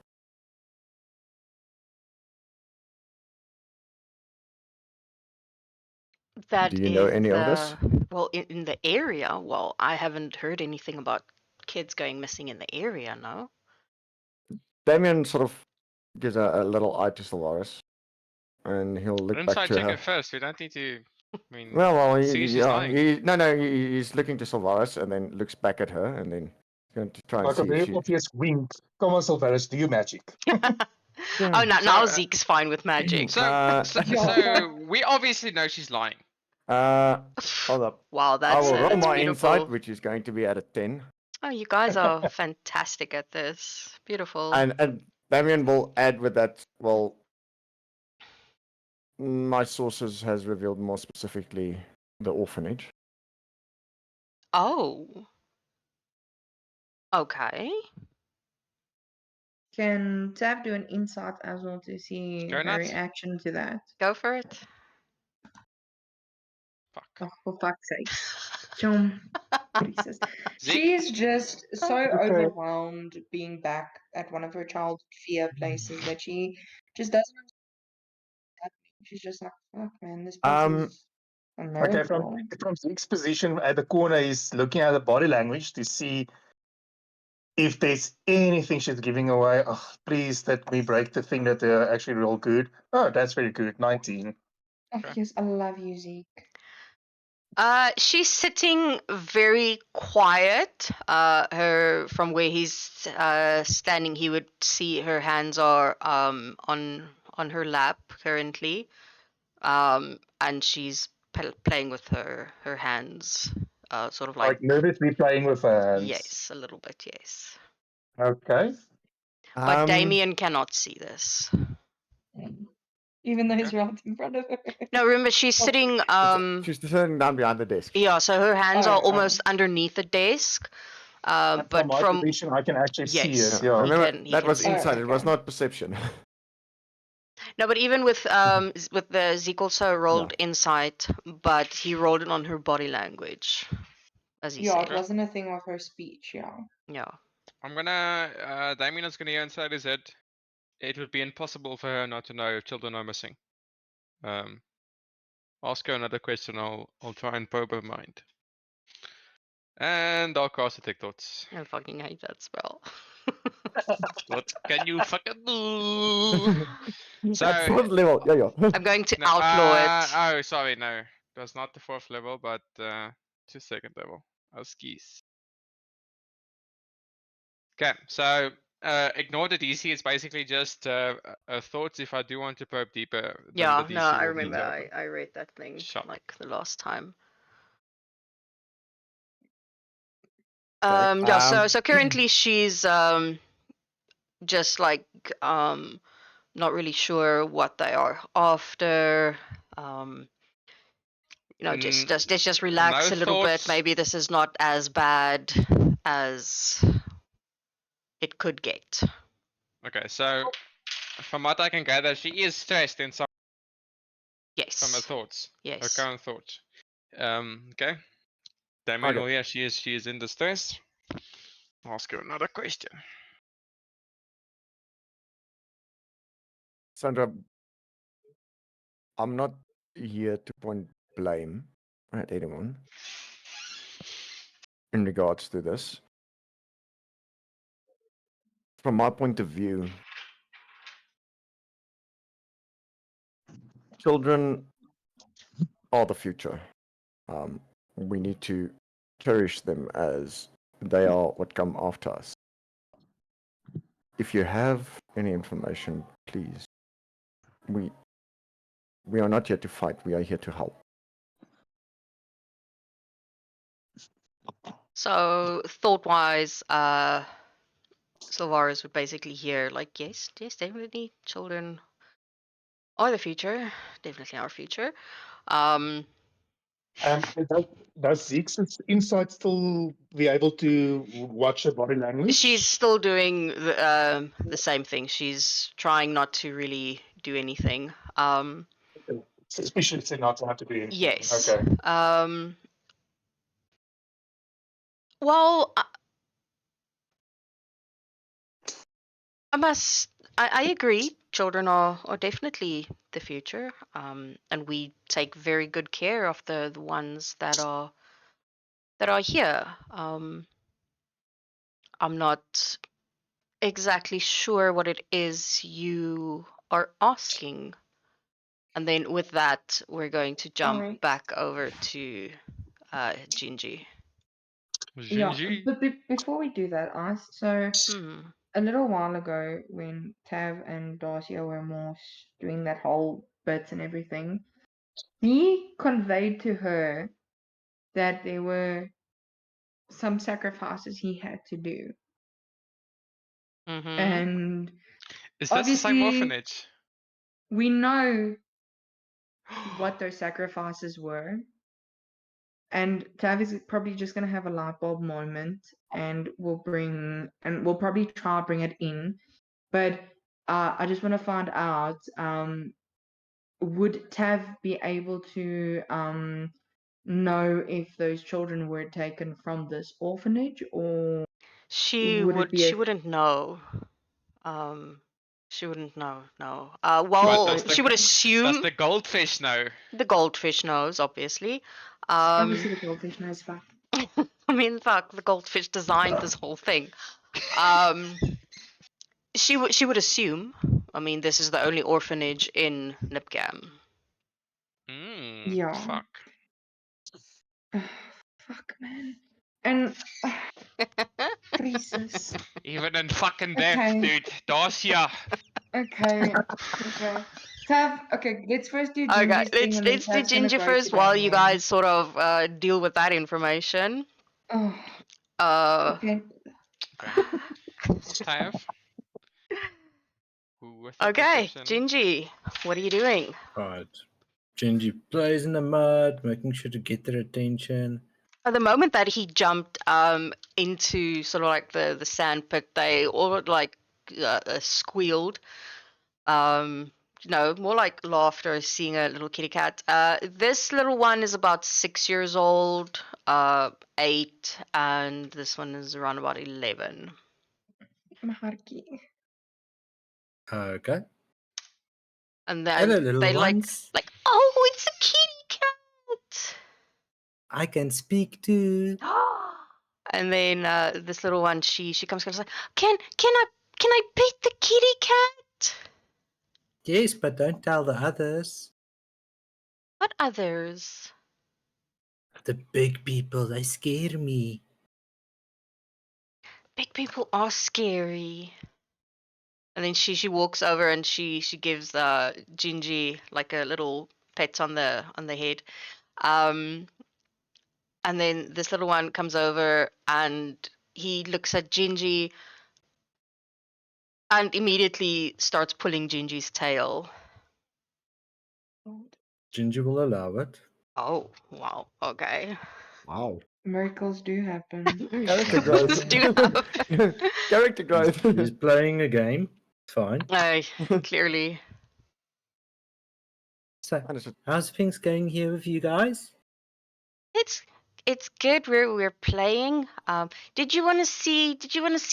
That Do you know is, any of this? Well, in the area, well, I haven't heard anything about kids going missing in the area, no? Damien sort of gives a little eye to Solaris, and he'll look back Inside to check her. it first. We don't need to. I mean, Well, see she's lying. he's looking to Solaris and then looks back at her and then he's going to try and Like a see very if she... obvious wink. Come on, Silverus, do you magic? Oh, now So, Zeke's fine with magic. so, so, Yeah. so we obviously know she's lying. Hold up. Wow, I that's will roll that's my beautiful. insight, which is going to be at a 10. Oh, you guys are fantastic at this. Beautiful. And Damien will add with that, well, my sources has revealed more specifically the orphanage. Oh. Okay. Can Tav do an insight as well to see Go her nuts. reaction to that? Go for it. Fuck. Oh, for fuck's sake. Chum. Jesus. Zeke? She's just so Okay. overwhelmed being back at one of her childhood fear places that she just doesn't understand. She's just like, fuck, man, this place is a Okay, miracle. from Zeke's position at the corner, he's looking at the body language to see if there's anything she's giving away, oh, please let me break the thing that they're actually real good. Oh, that's very good. 19. Oh, Okay. yes, I love you, Zeke. She's sitting very quiet. From where he's standing, he would see her hands are on her lap currently, and she's playing with her hands, sort of like Like nervously playing with her hands. yes, a little bit, yes. Okay. But Damien cannot see this. Even though he's right in front of her. No, remember she's sitting. She's sitting down behind the desk. Yeah, so her hands Oh, are oh. almost underneath the desk. And But from my from position, I can actually see Yes. it. Yeah. Remember, he that can was see. insight. It was okay. not perception. No, but even with with the Zeke also rolled insight, but he rolled it on her body language, as he Yeah, it said. wasn't a thing of her speech, yeah. Yeah. I'm gonna. Damien is gonna hear inside his head. It would be impossible for her not to know if children are missing. Ask her another question. I'll try and probe her mind. And I'll cast Detect Thoughts. I fucking hate that spell. What can you fucking do? So At fourth level. Yeah, yeah. I'm going to no, outlaw it. oh, sorry, no, it was not the 4th level, but to 2nd level. Oh, skis. Okay, so ignore the DC. It's basically just thoughts. If I do want to probe deeper, then Yeah, the DC no, I will be remember to open. I read that thing Sharp. like the last time. Okay, Yeah, so currently she's just like not really sure what they are after. You know, just relax No a little bit. thoughts. Maybe this is not as bad as it could get. Okay, so from what I can gather, she is stressed in some from her Yes. thoughts. Her Yes. current thoughts. Okay. Damien, Okay. yeah, she is in distress. Ask her another question. Sandra, I'm not here to point blame at anyone in regards to this. From my point of view, children are the future. We need to cherish them as they are what come after us. If you have any information, please. We are not here to fight. We are here to help. So thought-wise, Sylvaris would basically hear like, yes, definitely children are the future, definitely our future. Does Zeke's insight still be able to watch her body language? She's still doing the same thing. She's trying not to really do anything. Suspiciously not to have to do anything. Yes. Okay. Well, I agree. Children are definitely the future, and we take very good care of the ones that are here. I'm not exactly sure what it is you are asking. And then with that, we're going to jump Alright. back over to Gingy. Yeah, Gingy. but before we do that, so Hmm. a little while ago when Tav and Darcia were more doing that whole bits and everything, he conveyed to her that there were some sacrifices he had to do. Mm-hmm. And Is this the same obviously orphanage? we know what those sacrifices were. And Tav is probably just gonna have a light bulb moment, and we'll probably try to bring it in. But I just want to find out, would Tav be able to know if those children were taken from this orphanage, or She would it be a wouldn't know. She wouldn't know. No. But Well, does the she would Does assume the goldfish know? the goldfish knows, obviously. obviously the goldfish knows fact? I mean, fuck, the goldfish designed this whole thing. She would assume. I mean, this is the only orphanage in Nipgam. Yeah. Fuck. Fuck, man. And Jesus. Even in fucking death, Okay. dude. Dacia. Okay. Okay. Tav, okay, let's first do Okay, Gingy's thing and then let's do Tav's gonna Ginger go first to while you Daniel. guys sort of deal with that information. Oh, okay. Tav. Who was the Okay, perception? Gingy, what are you doing? Right. Gingy plays in the mud, making sure to get their attention. At the moment that he jumped into sort of like the sand pit, they all like squealed. More like laughter seeing a little kitty cat. This little one is about 6 years old, 8, and this one is around about 11. Maharki. Okay. And Hello, then little they ones. like, oh, it's a kitty cat. I can speak too. And then this little one, she comes like, can I pet the kitty cat? Yes, but don't tell the others. What others? The big people, they scare me. Big people are scary. And then she walks over and she gives Gingy like a little pet on the head. And then this little one comes over and he looks at Gingy and immediately starts pulling Gingy's tail. Gingy will allow it. Oh, wow. Okay. Wow. Miracles do happen. Character growth. Let's do that. Character growth. He's playing a game. Fine. Clearly. So, Understood. how's things going here with you guys? It's good. We're playing. Did you want to see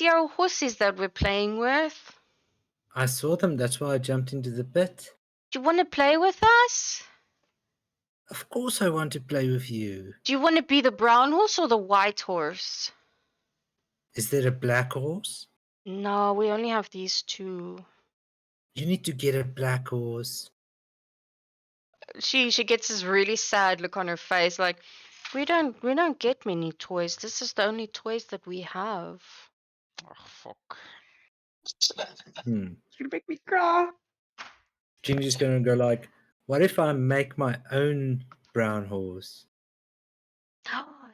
our horses that we're playing with? I saw them, that's why I jumped into the pit. Do you want to play with us? Of course I want to play with you. Do you want to be the brown horse or the white horse? Is there a black horse? No, we only have these two. You need to get a black horse. She gets this really sad look on her face, like we don't get many toys. This is the only toys that we have. Oh, fuck. It's gonna make me cry. Gingy's gonna go like, what if I make my own brown horse?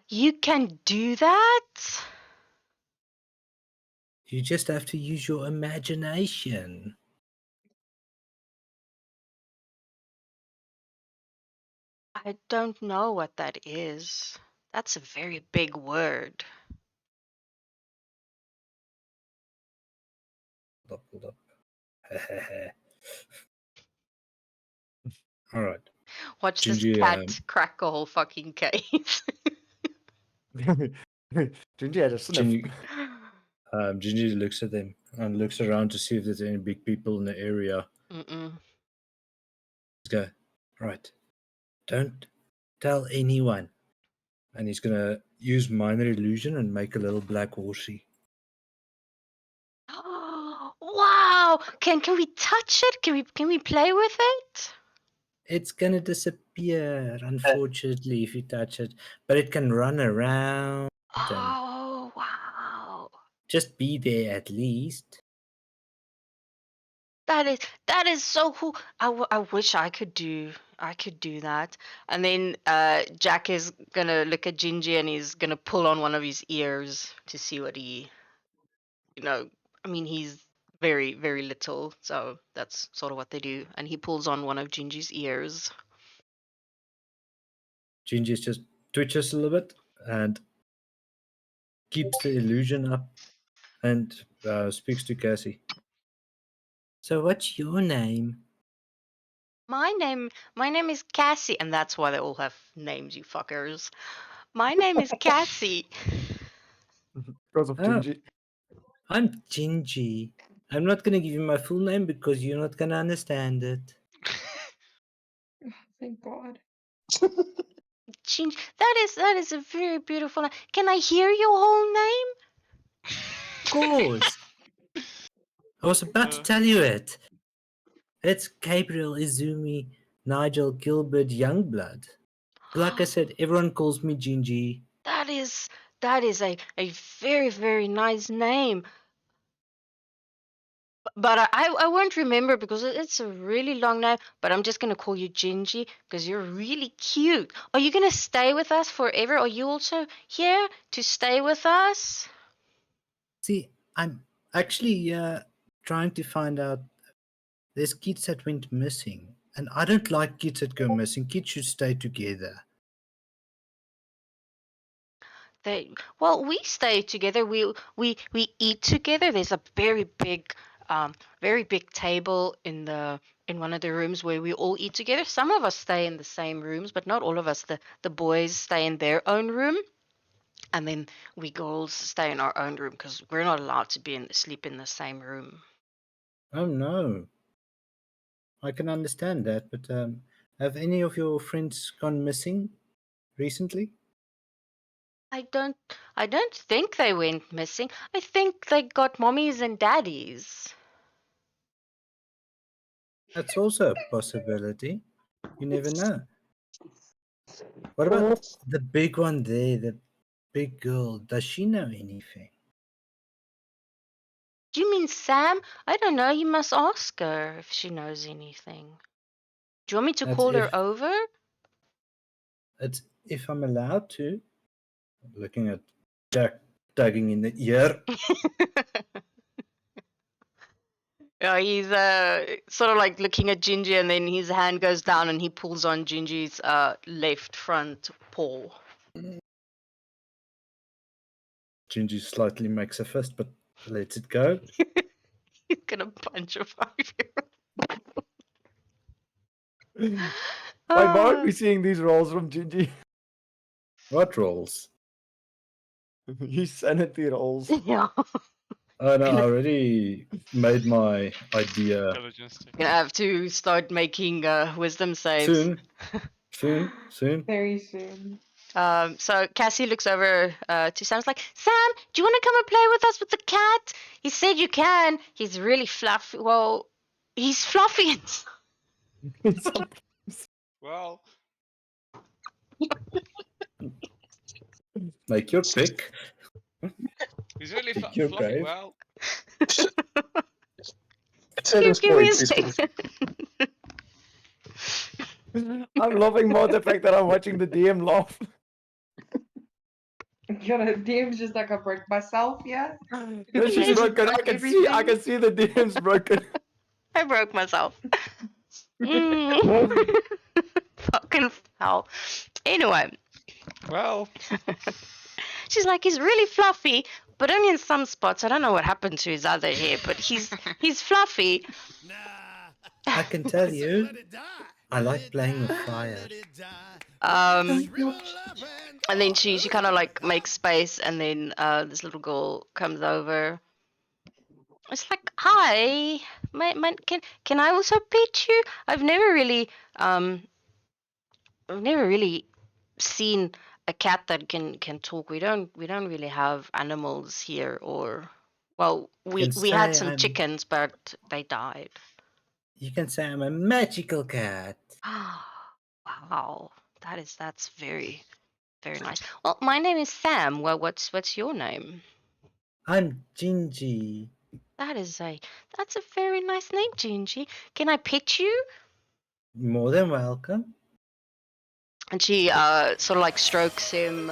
You can do that? You just have to use your imagination. I don't know what that is. That's a very big word. Hold up. All right. Watch Gingy, this cat crack a whole fucking case. Gingy had a sniff. Gingy looks at them and looks around to see if there's any big people in the area. Mm-mm. Let's go. Right. Don't tell anyone. And he's gonna use minor illusion and make a little black horsey. Wow! Can we touch it? Can we play with it? It's gonna disappear, unfortunately, if you touch it. But it can run around. Oh wow! Just be there at least. That is so cool. I wish I could do that. And then Jack is gonna look at Gingy and he's gonna pull on one of his ears to see what he, I mean he's very very little, so that's sort of what they do. And he pulls on one of Gingy's ears. Gingy just twitches a little bit and keeps the illusion up and speaks to Cassie. So what's your name? My name is Cassie, and that's why they all have names, you fuckers. My name is Cassie. Because of Oh. Gingy. I'm Gingy. I'm not gonna give you my full name because you're not gonna understand it. Thank God. That is a very beautiful name. Can I hear your whole name? course. I was about to tell you it. It's Gabriel Izumi Nigel Gilbert Youngblood. Like I said, everyone calls me Gingy. That is a very, very nice name. But I won't remember because it's a really long name. But I'm just gonna call you Gingy because you're really cute. Are you gonna stay with us forever? Are you also here to stay with us? See, I'm actually trying to find out. There's kids that went missing, and I don't like kids that go missing. Kids should stay together. Well, we stay together. We eat together. There's a very big table in one of the rooms where we all eat together. Some of us stay in the same rooms, but not all of us. The boys stay in their own room, and then we girls stay in our own room because we're not allowed to sleep in the same room. Oh no. I can understand that, but have any of your friends gone missing recently? I don't think they went missing. I think they got mommies and daddies. That's also a possibility. You never know. What about the big one there, the big girl? Does she know anything? Do you mean Sam? I don't know. You must ask her if she knows anything. Do you want me to That's call her if- over? It's if I'm allowed to. Looking at Jack tugging in the ear. Yeah, he's sort of like looking at Gingy, and then his hand goes down and he pulls on Gingy's left front paw. Gingy slightly makes a fist, but lets it go. He's gonna punch a 5-year-old. Why aren't we seeing these rolls from Gingy? What rolls? His sanity rolls. Yeah. Oh no, I already made my idea. Intelligence check. Gonna have to start making wisdom saves. Soon. Very soon. So Cassie looks over to Sam's like, Sam, do you want to come and play with us with the cat? He said you can. He's really fluffy. Well, he's fluffy. Well, Make your pick. he's really Pick your fluffy. grave. Well, Seven Give me a points. second. I'm loving more the fact that I'm watching the DM laugh. Your DM's just like I broke myself, yeah? No, she's Just broken. I broke can see the DM's broken. I broke myself. Mm. Fucking hell. Anyway, well, she's like, he's really fluffy, but only in some spots. I don't know what happened to his other hair, but he's fluffy. I can tell you, I like playing with fire. And then she kind of like makes space, and then this little girl comes over. It's like, hi, can I also pet you? I've never really seen a cat that can talk. We don't really have animals here, or well, we Can had say some I'm- chickens, but they died. You can say I'm a magical cat. Wow, that's very, very nice. Well, my name is Sam. Well, what's your name? I'm Gingy. That's a very nice name, Gingy. Can I pet you? More than welcome. And she sort of like strokes him.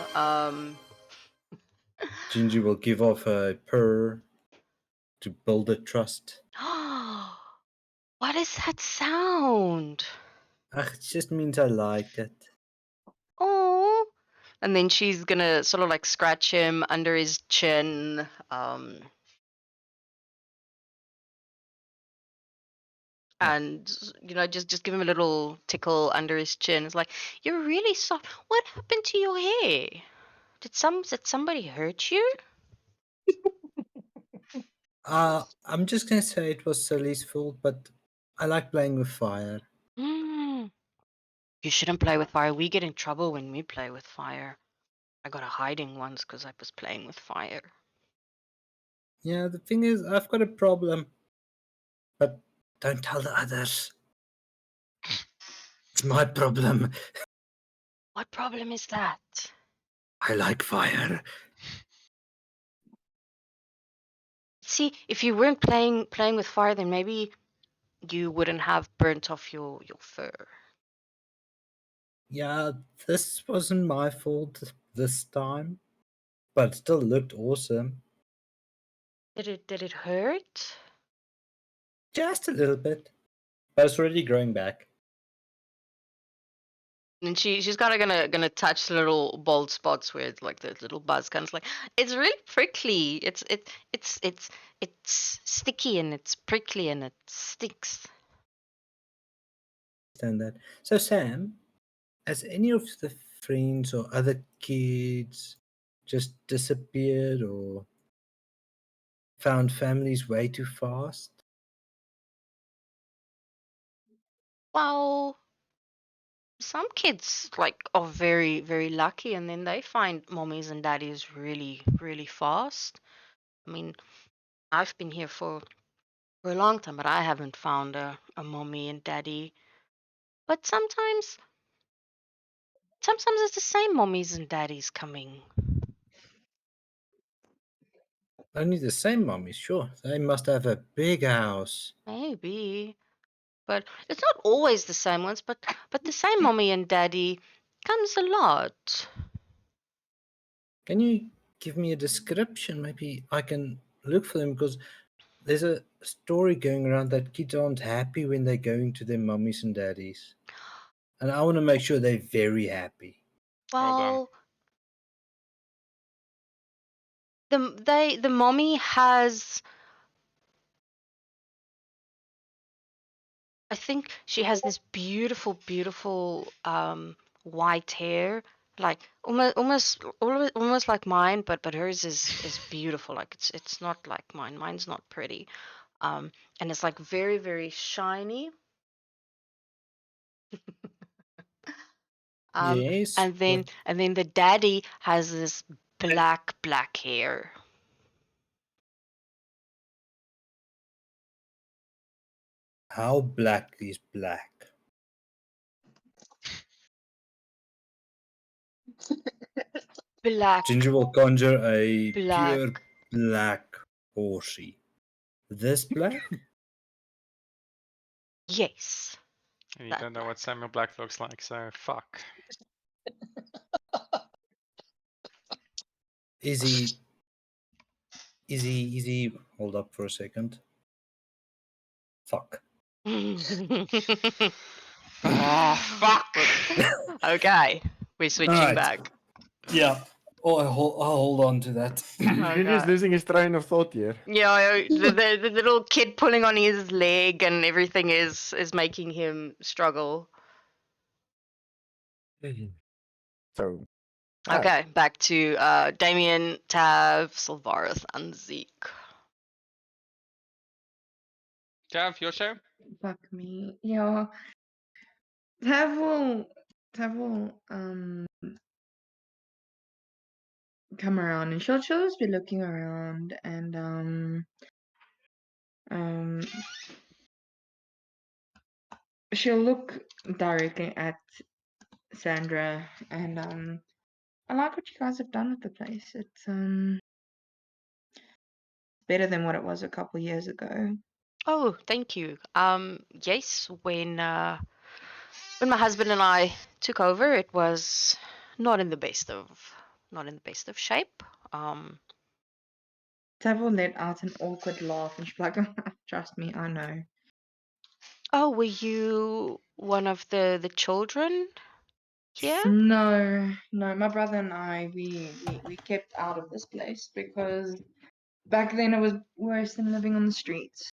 Gingy will give off a purr to build a trust. What is that sound? It just means I like it. Oh. And then she's gonna sort of like scratch him under his chin. And just give him a little tickle under his chin. It's like, you're really soft. What happened to your hair? Did somebody hurt you? I'm just gonna say it was Sully's fault, but I like playing with fire. You shouldn't play with fire. We get in trouble when we play with fire. I got a hiding once because I was playing with fire. Yeah, the thing is, I've got a problem. But don't tell the others. It's my problem. What problem is that? I like fire. See, if you weren't playing with fire, then maybe you wouldn't have burnt off your fur. Yeah, this wasn't my fault this time, but it still looked awesome. Did it hurt? Just a little bit, but it's already growing back. And she's kind of gonna touch the little bald spots where it's like the little buzz kind of like it's really prickly. It's sticky and it's prickly and it stinks. Understand that. So Sam, has any of the friends or other kids just disappeared or found families way too fast? Well, some kids like are very lucky and then they find mommies and daddies really fast. I mean, I've been here for a long time, but I haven't found a mommy and daddy. But sometimes it's the same mommies and daddies coming. Only the same mummies, sure. They must have a big house. Maybe. But it's not always the same ones, but the same mommy and daddy comes a lot. Can you give me a description? Maybe I can look for them because there's a story going around that kids aren't happy when they're going to their mummies and daddies. And I want to make sure they're very happy. Well done. Well, the mommy has, I think she has this beautiful white hair, like almost like mine, but hers is beautiful. Like it's not like mine. Mine's not pretty. And it's like very shiny. Yes. And then the daddy has this black hair. How black is black? Black, Ginger will conjure a black. pure black horsey. This black? Yes. And you That don't know what Samuel Black looks like, so fuck. Is he? Is he? Hold up for a second. Fuck. Ah, fuck! Okay, we're switching Alright. back. Yeah. Oh, I'll hold on to that. Ginger's losing his train of thought here. Yeah, the little kid pulling on his leg and everything is making him struggle. So, Okay, back to Damien, Tav, Sylvareth, and Zeke. Gav, your show? Fuck me. Yeah. Tav will come around and she'll just be looking around and she'll look directly at Sandra and I like what you guys have done with the place. It's better than what it was a couple years ago. Oh, thank you. Yes, when my husband and I took over, it was not in the best of shape. Tav will let out an awkward laugh and she'll be like, trust me, I know. Oh, were you one of the children here? No, my brother and I, we kept out of this place because back then it was worse than living on the streets.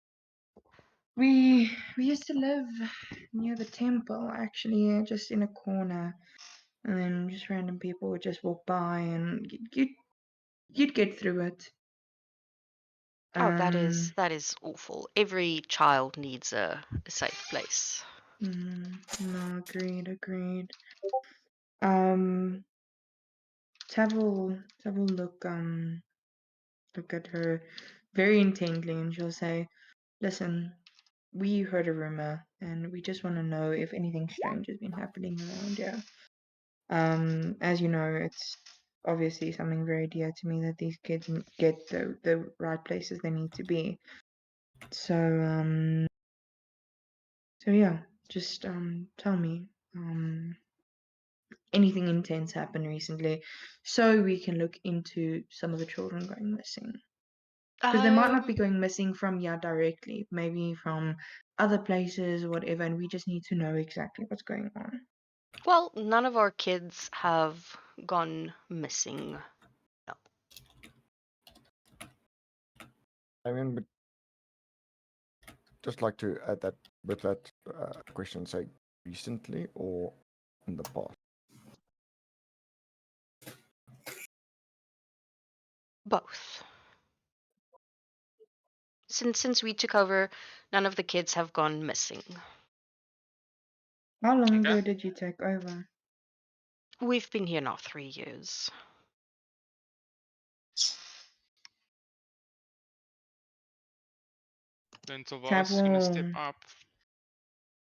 We used to live near the temple, actually, just in a corner, and then just random people would just walk by, and you'd get through it. Oh, that is awful. Every child needs a safe place. No, agreed. Tav will look at her very intently, and she'll say, "Listen, we heard a rumor, and we just want to know if anything strange has been happening around here. As you know, it's obviously something very dear to me that these kids get the right places they need to be. So, yeah, just tell me, anything intense happened recently, so we can look into some of the children going missing. Because they might not be going missing from here directly, maybe from other places or whatever, and we just need to know exactly what's going on." Well, none of our kids have gone missing. No. I mean, but just like to add that with that question, say recently or in the past. Both. Since we took over, none of the kids have gone missing. How long Okay. ago did you take over? We've been here now 3 years. Then Sylvanas is gonna step Tavil. up.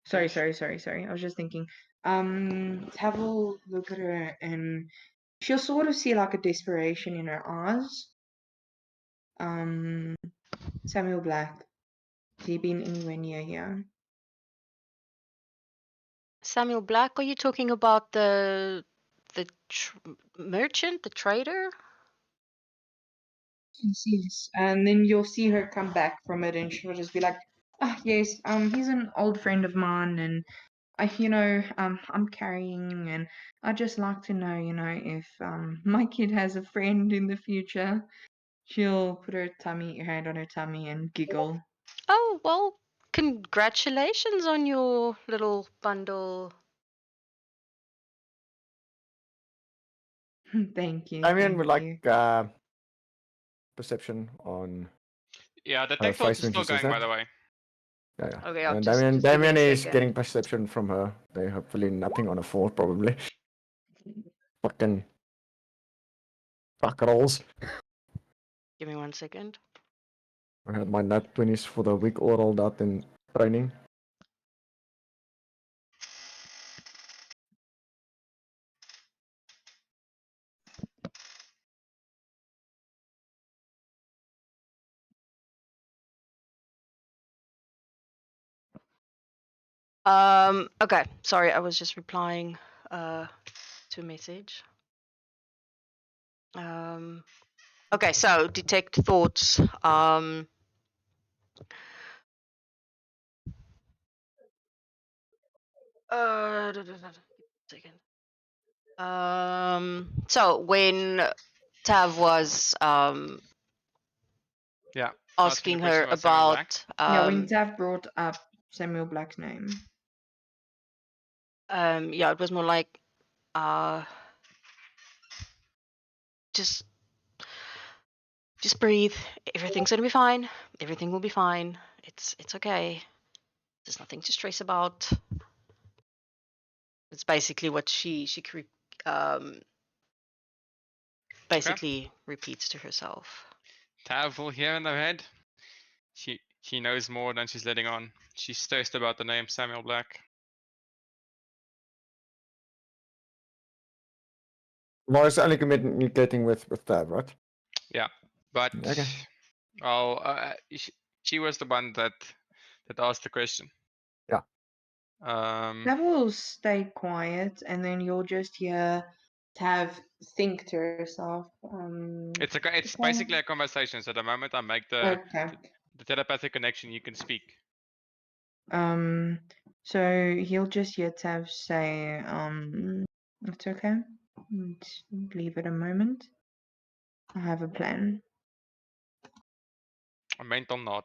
Sorry, Finish. sorry. I was just thinking. Tav will look at her and she'll sort of see like a desperation in her eyes. Samuel Black. Has he been anywhere near here? Samuel Black, are you talking about the merchant, the trader? Yes. And then you'll see her come back from it and she'll just be like, "Ah, yes, he's an old friend of mine and I'm carrying and I'd just like to know, if my kid has a friend in the future." She'll put her hand on her tummy and giggle. Oh, well, congratulations on your little bundle. Thank you. I mean, Thank with you. like perception on Yeah, the her tech talk face is when she still says going, by that. the way. Yeah. Okay, I'll And just give me a Damien is second. getting perception from her. They hopefully nothing on a 4 probably. Fucking fuck rolls. Give me 1 second. I had my nat 20s for the week all rolled out in training. Okay, sorry, I was just replying to a message. Okay, so detect thoughts. Second. So when Tav was Yeah. asking the question her about Samuel Black. about Yeah, when Tav brought up Samuel Black's name. yeah, it was more like just breathe. Everything's gonna be fine. Everything will be fine. It's okay. There's nothing to stress about. It's basically what she basically repeats to herself. Tav will hear in her head. She knows more than she's letting on. She's stressed about the name Samuel Black. Morris only communicating with Tav, right? Yeah, but Okay. she was the one that asked the question. Yeah. Tav will stay quiet and then you'll just hear Tav think to herself. It's okay. basically a conversation. So the moment I make the telepathic connection, you can speak. So he'll just hear Tav say, "It's okay. Let's leave it a moment. I have a plan." A mental nod.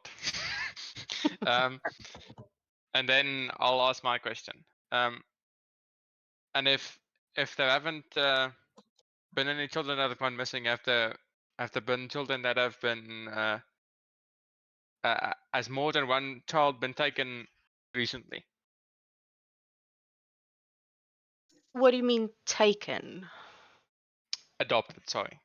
And then I'll ask my question. And if there haven't been any children that have gone missing, have there been children that have been has more than one child been taken recently? What do you mean taken? Adopted, sorry.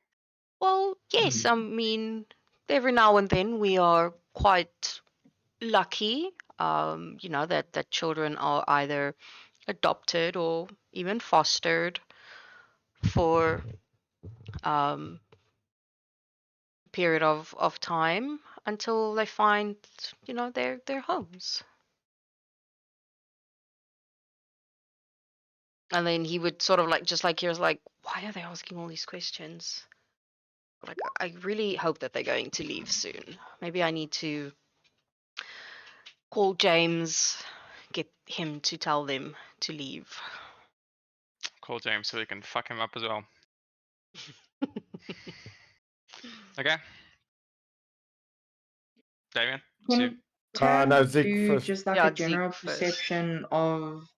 Well, yes, I mean every now and then we are quite lucky, that children are either adopted or even fostered for um, period of time until they find, their homes. And then he would sort of like, just like he was like, why are they asking all these questions? Like, I really hope that they're going to leave soon. Maybe I need to call James, get him to tell them to leave. Call James so we can fuck him up as well. Okay. Damien, it's you. Can no, Tam Zeke do first. just like Yeah, a Zeke general first. perception of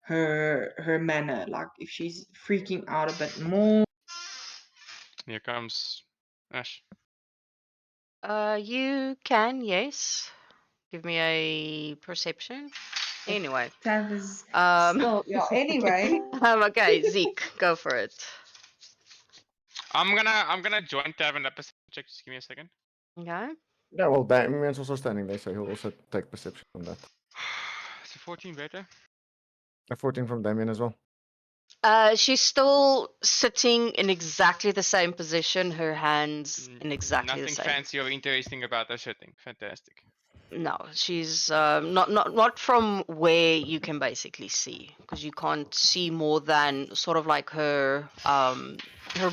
her manner, like if she's freaking out a bit more? Here comes Ash. You can, yes. Give me a perception. Anyway. Tam is Um, still, yeah. Anyway, okay, Zeke, go for it. I'm gonna join Tav in that perception check. Just give me a second. Okay. Yeah, well, Damien's also standing there, so he'll also take perception on that. So 14 better. A 14 from Damien as well. She's still sitting in exactly the same position, her hands in exactly the Nothing same. fancy or interesting about her sitting. Fantastic. No, she's not from where you can basically see, because you can't see more than sort of like her her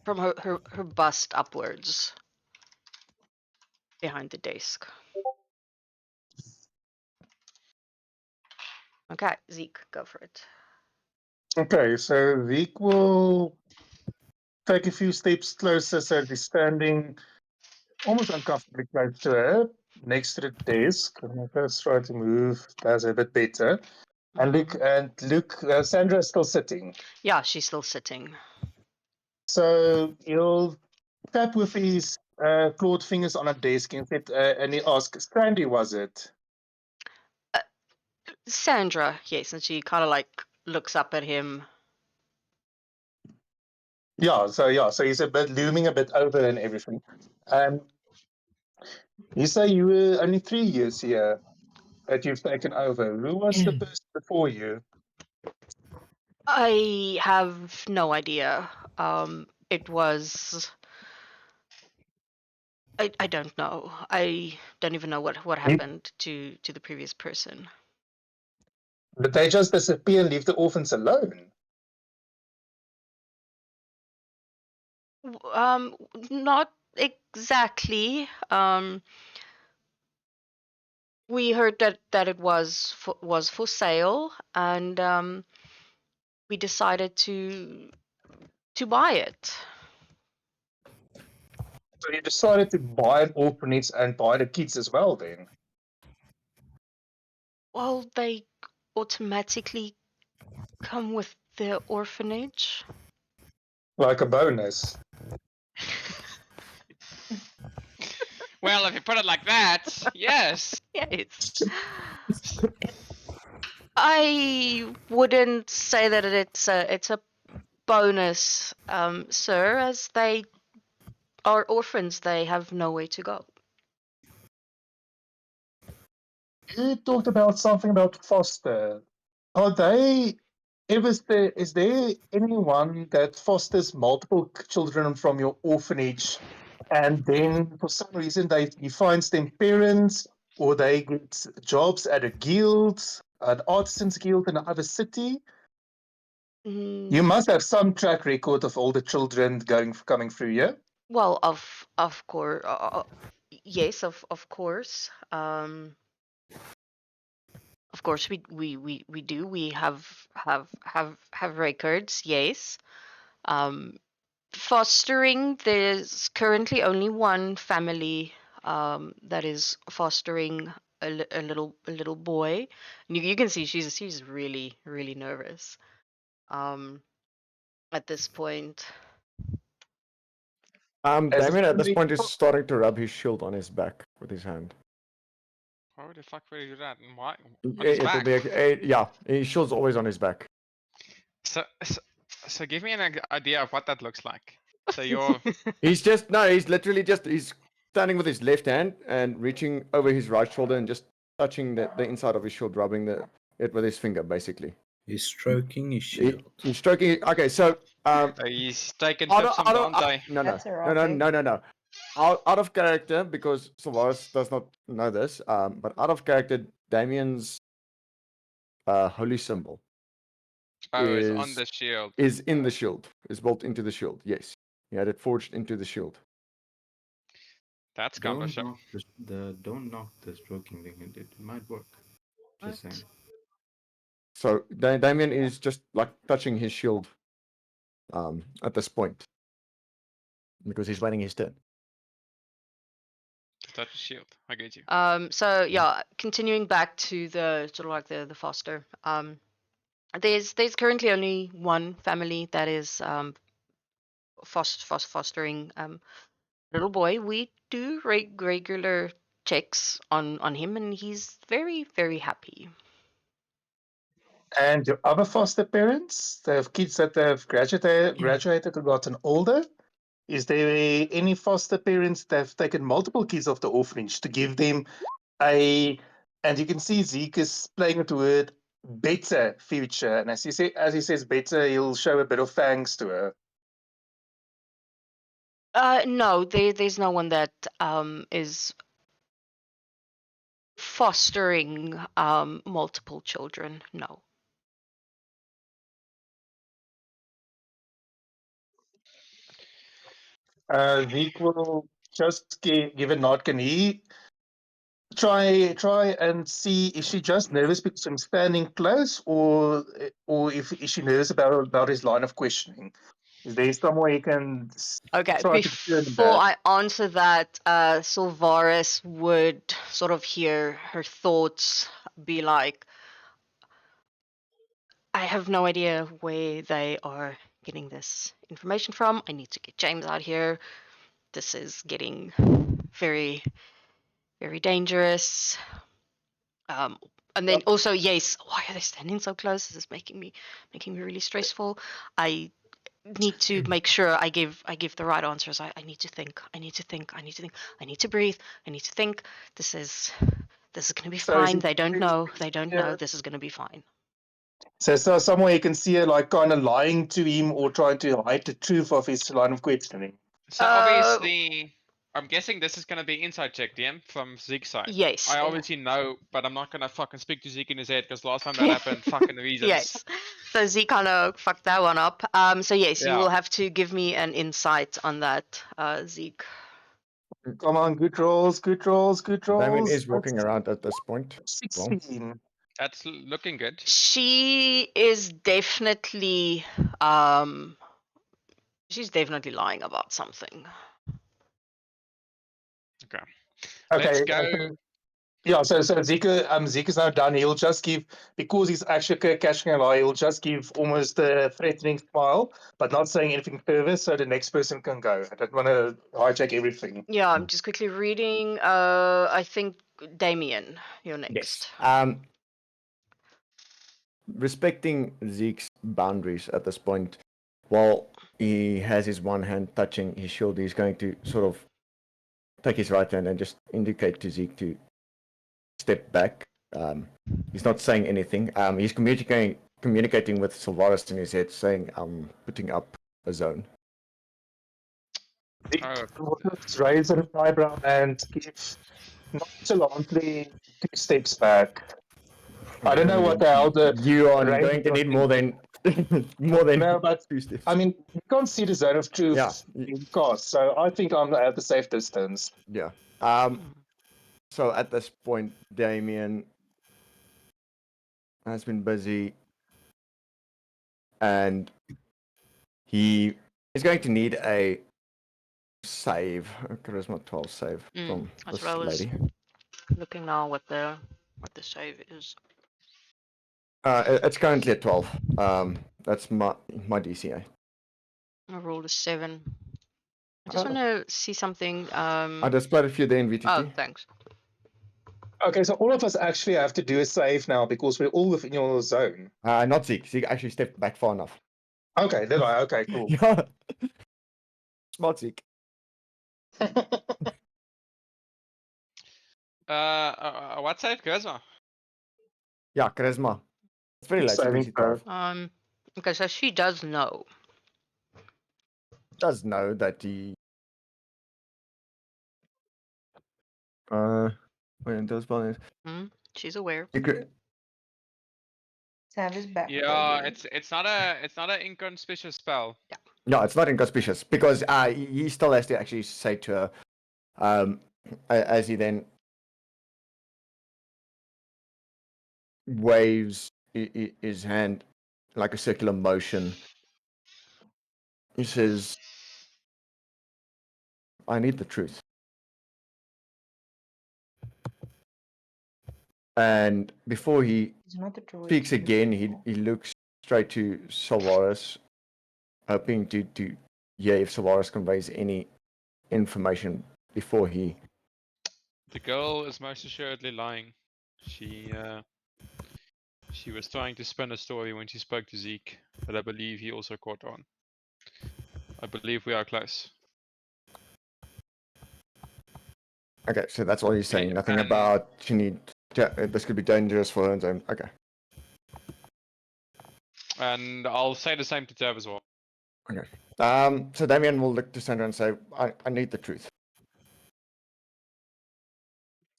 from her bust upwards behind the desk. Okay, Zeke, go for it. Okay, so Zeke will take a few steps closer, so he's standing almost uncomfortably close to her, next to the desk. I'm gonna first try to move that's a bit better. And look, Sandra's still sitting. Yeah, she's still sitting. So he'll tap with his clawed fingers on a desk and he asks, Sandy, was it? Sandra, yes, and she kind of like looks up at him. Yeah, so he's a bit looming a bit over and everything. You say you were only 3 years here that you've taken over. Who was the person before you? I have no idea. It was. I don't know. I don't even know what happened to the previous person. Did they just disappear and leave the orphans alone? Not exactly. We heard that it was for sale, and we decided to buy it. So you decided to buy an orphanage and buy the kids as well then? Well, they automatically come with the orphanage. Like a bonus. Well, if you put it like that, yes. Yes. I wouldn't say that it's a bonus, sir, as they are orphans. They have nowhere to go. You talked about something about foster. Are they is there anyone that fosters multiple children from your orphanage and then for some reason he finds them parents or they get jobs at a guild, an artisans guild in another city? You must have some track record of all the children coming through here. Well, of course, yes, of course. Of course, we do. We have records. Yes. Fostering. There's currently only one family that is fostering a little boy. You can see she's really nervous. At this point. Damien at this point is starting to rub his shield on his back with his hand. Why the fuck would he do that? And why? It'll be yeah, his shield's always on his back. So give me an idea of what that looks like. So you're He's literally he's standing with his left hand and reaching over his right shoulder and just touching the inside of his shield, rubbing it with his finger, basically. He's stroking his shield. He's stroking it. Okay, so he's taking out tips of, from out of, Dante. no, no, That's no, no, erotic. no. Out of character, because Sylvaris does not know this, but out of character, Damien's holy symbol Oh, it's on is the shield. is in the shield, is built into the shield. Yes, he had it forged into the shield. That's Don't cumbersome. knock the stroking thing. It might work. Just What? saying. So Damien is just like touching his shield at this point because he's waiting his turn. To touch the shield. I get you. So yeah, continuing back to the sort of like the foster. There's currently only one family that is fostering little boy. We do regular checks on him, and he's very, very happy. And your other foster parents, they have kids that have graduated or gotten older. Is there any foster parents that have taken multiple kids off the orphanage to give them and you can see Zeke is playing with the word better future. And as he says better, he'll show a bit of thanks to her. No, there's no one that is fostering multiple children. No. Zeke will just give a nod. Can he try and see is she just nervous because I'm standing close, or is she nervous about his line of questioning? Is there somewhere he can Okay, try to turn before that? I answer that, Sylvaris would sort of hear her thoughts be like, I have no idea where they are getting this information from. I need to get James out here. This is getting very, very dangerous. And then also, yes, why are they standing so close? This is making me really stressful. I need to make sure I give the right answers. I need to think. I need to think. I need to think. I need to breathe. I need to think. This is gonna be So is fine. he- They don't know. They don't Yeah. know. This is gonna be fine. So somewhere you can see her like kind of lying to him or trying to hide the truth of his line of questioning. So obviously, I'm guessing this is gonna be inside check, DM, from Zeke's side. Yes. I obviously know, but I'm not gonna fucking speak to Zeke in his head because last time that happened, fucking reasons. Yes. So Z kind of fucked that one up. So yes, you Yeah. will have to give me an insight on that, Zeke. Come on, good rolls, good rolls, good rolls. Damien is walking around at this point. 16. That's looking good. She is definitely she's definitely lying about something. Okay. Okay. Let's go. Yeah, so Zeke is now done. He'll just give, because he's actually catching a lie, he'll just give almost a threatening smile, but not saying anything further, so the next person can go. I don't want to hijack everything. Yeah, I'm just quickly reading. I think Damien, you're next. Respecting Zeke's boundaries at this point, while he has his one hand touching his shield, he's going to sort of take his right hand and just indicate to Zeke to step back. He's not saying anything. He's communicating with Sylvaris in his head, saying, "I'm putting up a zone." Oh, Raise an eyebrow and give nonchalantly 2 steps back. I don't know what the hell the You are range going to of need more than No, but 2 steps. I mean, you can't see the zone of truth Yeah. in cast, so I think I'm at the safe distance. Yeah. So at this point, Damien has been busy, and he is going to need a save, a charisma 12 save from that's this what I was lady. looking now what the save is. It's currently at 12. That's my DCA. I rolled a 7. I just Oh. want to see something. I displayed a few there in VTT. Oh, thanks. Okay, so all of us actually have to do a save now because we're all within your zone. Not Zeke. Zeke actually stepped back far enough. Okay, did I? Okay, cool. Yeah. Smart Zeke. What's that, Charisma? Yeah, charisma. It's very late. Saving It's DC 12. Okay, so she does know. Does know that he. When those balance. She's aware. Sav is back. Yeah, it's not an inconspicuous spell. No, it's not inconspicuous because he still has to actually say to her, as he then waves his hand like a circular motion. He says, "I need the truth." And before he It's not the droid. speaks again, he looks straight to Solaris, hoping to hear if Solaris conveys any information before he. The girl is most assuredly lying. She was trying to spin a story when she spoke to Zeke, but I believe he also caught on. I believe we are close. Okay, so that's all he's saying. Yeah, Nothing and- about she need. This could be dangerous for her. And so, okay. And I'll say the same to Tab as well. So Damien will look to Sandra and say, I need the truth.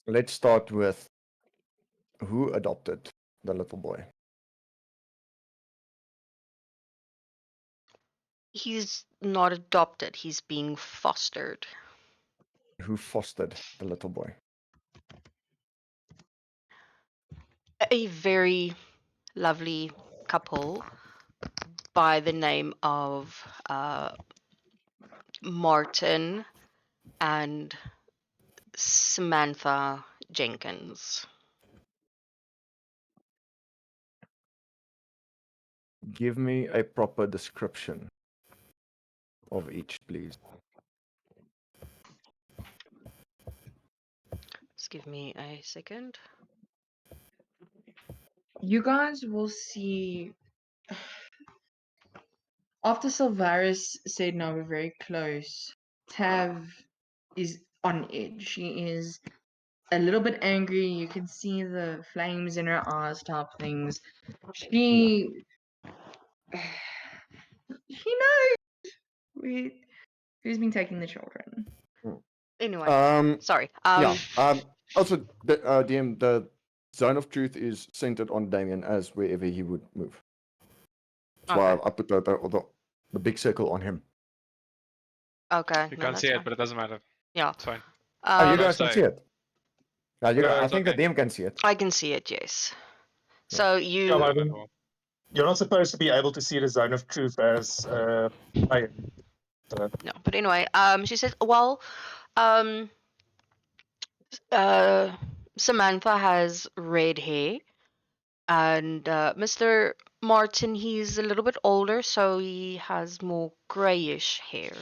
Let's start with who adopted the little boy. He's not adopted, he's being fostered. Who fostered the little boy? A very lovely couple by the name of Martin and Samantha Jenkins. Give me a proper description of each, please. Just give me a second. You guys will see. After Sylvaris said no, we're very close, Tav is on edge. She is a little bit angry. You can see the flames in her eyes, type things. She knows who's been taking the children. Anyway, sorry. Yeah. Also, the DM, the zone of truth is centered on Damien as wherever he would move. That's why Okay. I put the big circle on him. Okay. You no, can't that's see it, fine. but it doesn't matter. Yeah. It's fine. Oh, you Um, guys can sorry. see it. No, I it's think okay. the DM can see it. I can see it, yes. So you. Yeah, but you're not supposed to be able to see the zone of truth as player. So, No, but anyway, she says, well, Samantha has red hair, and Mr. Martin, he's a little bit older, so he has more grayish hair.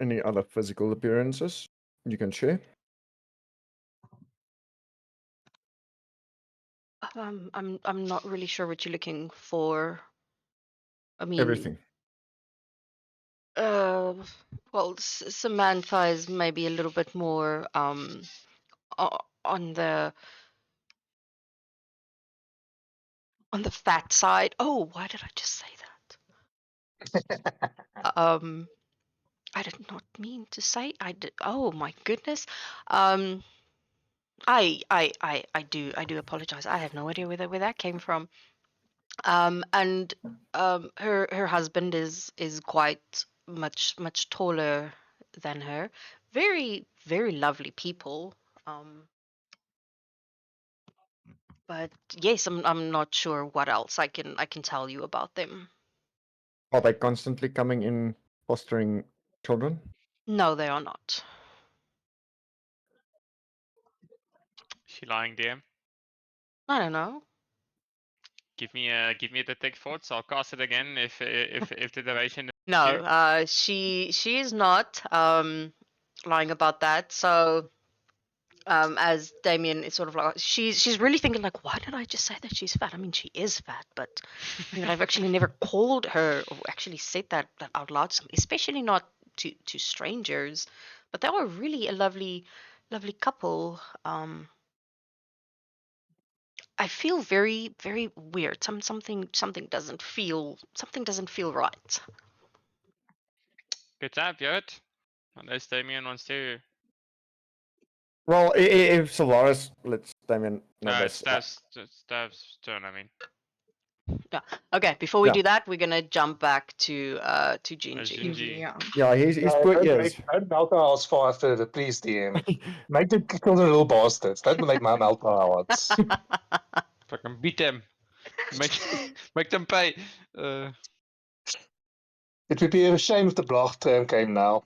Any other physical appearances you can share? I'm not really sure what you're looking for. I mean, Everything. well, Samantha is maybe a little bit more on the fat side. Oh, why did I just say that? I did not mean to say. I did. Oh my goodness. I do apologize. I have no idea where that came from. And her husband is quite much taller than her. Very lovely people. But yes, I'm not sure what else I can tell you about them. Are they constantly coming in fostering children? No, they are not. She lying, DM. I don't know. Give me a detect force. I'll cast it again if the duration. No, she is not lying about that. So as Damien is sort of like she's really thinking like, why did I just say that she's fat? I mean, she is fat, but I mean, I've actually never called her or actually said that out loud, especially not to strangers. But they were really a lovely couple. I feel very weird. Something doesn't feel right. Good time, Björn. Unless Damien wants to. Well, if Solaris lets Damien know No, it's this, Stav's turn, I mean. Yeah. Okay. Before we Yeah. do that, we're gonna jump back to Gingy. Gingy. Yeah. yeah, he's put ears. Don't melt our house faster, please, DM. Make them kill the little bastards. Don't make my melt our hearts. Fucking beat them. Make them pay. It would be a shame if the block term came now.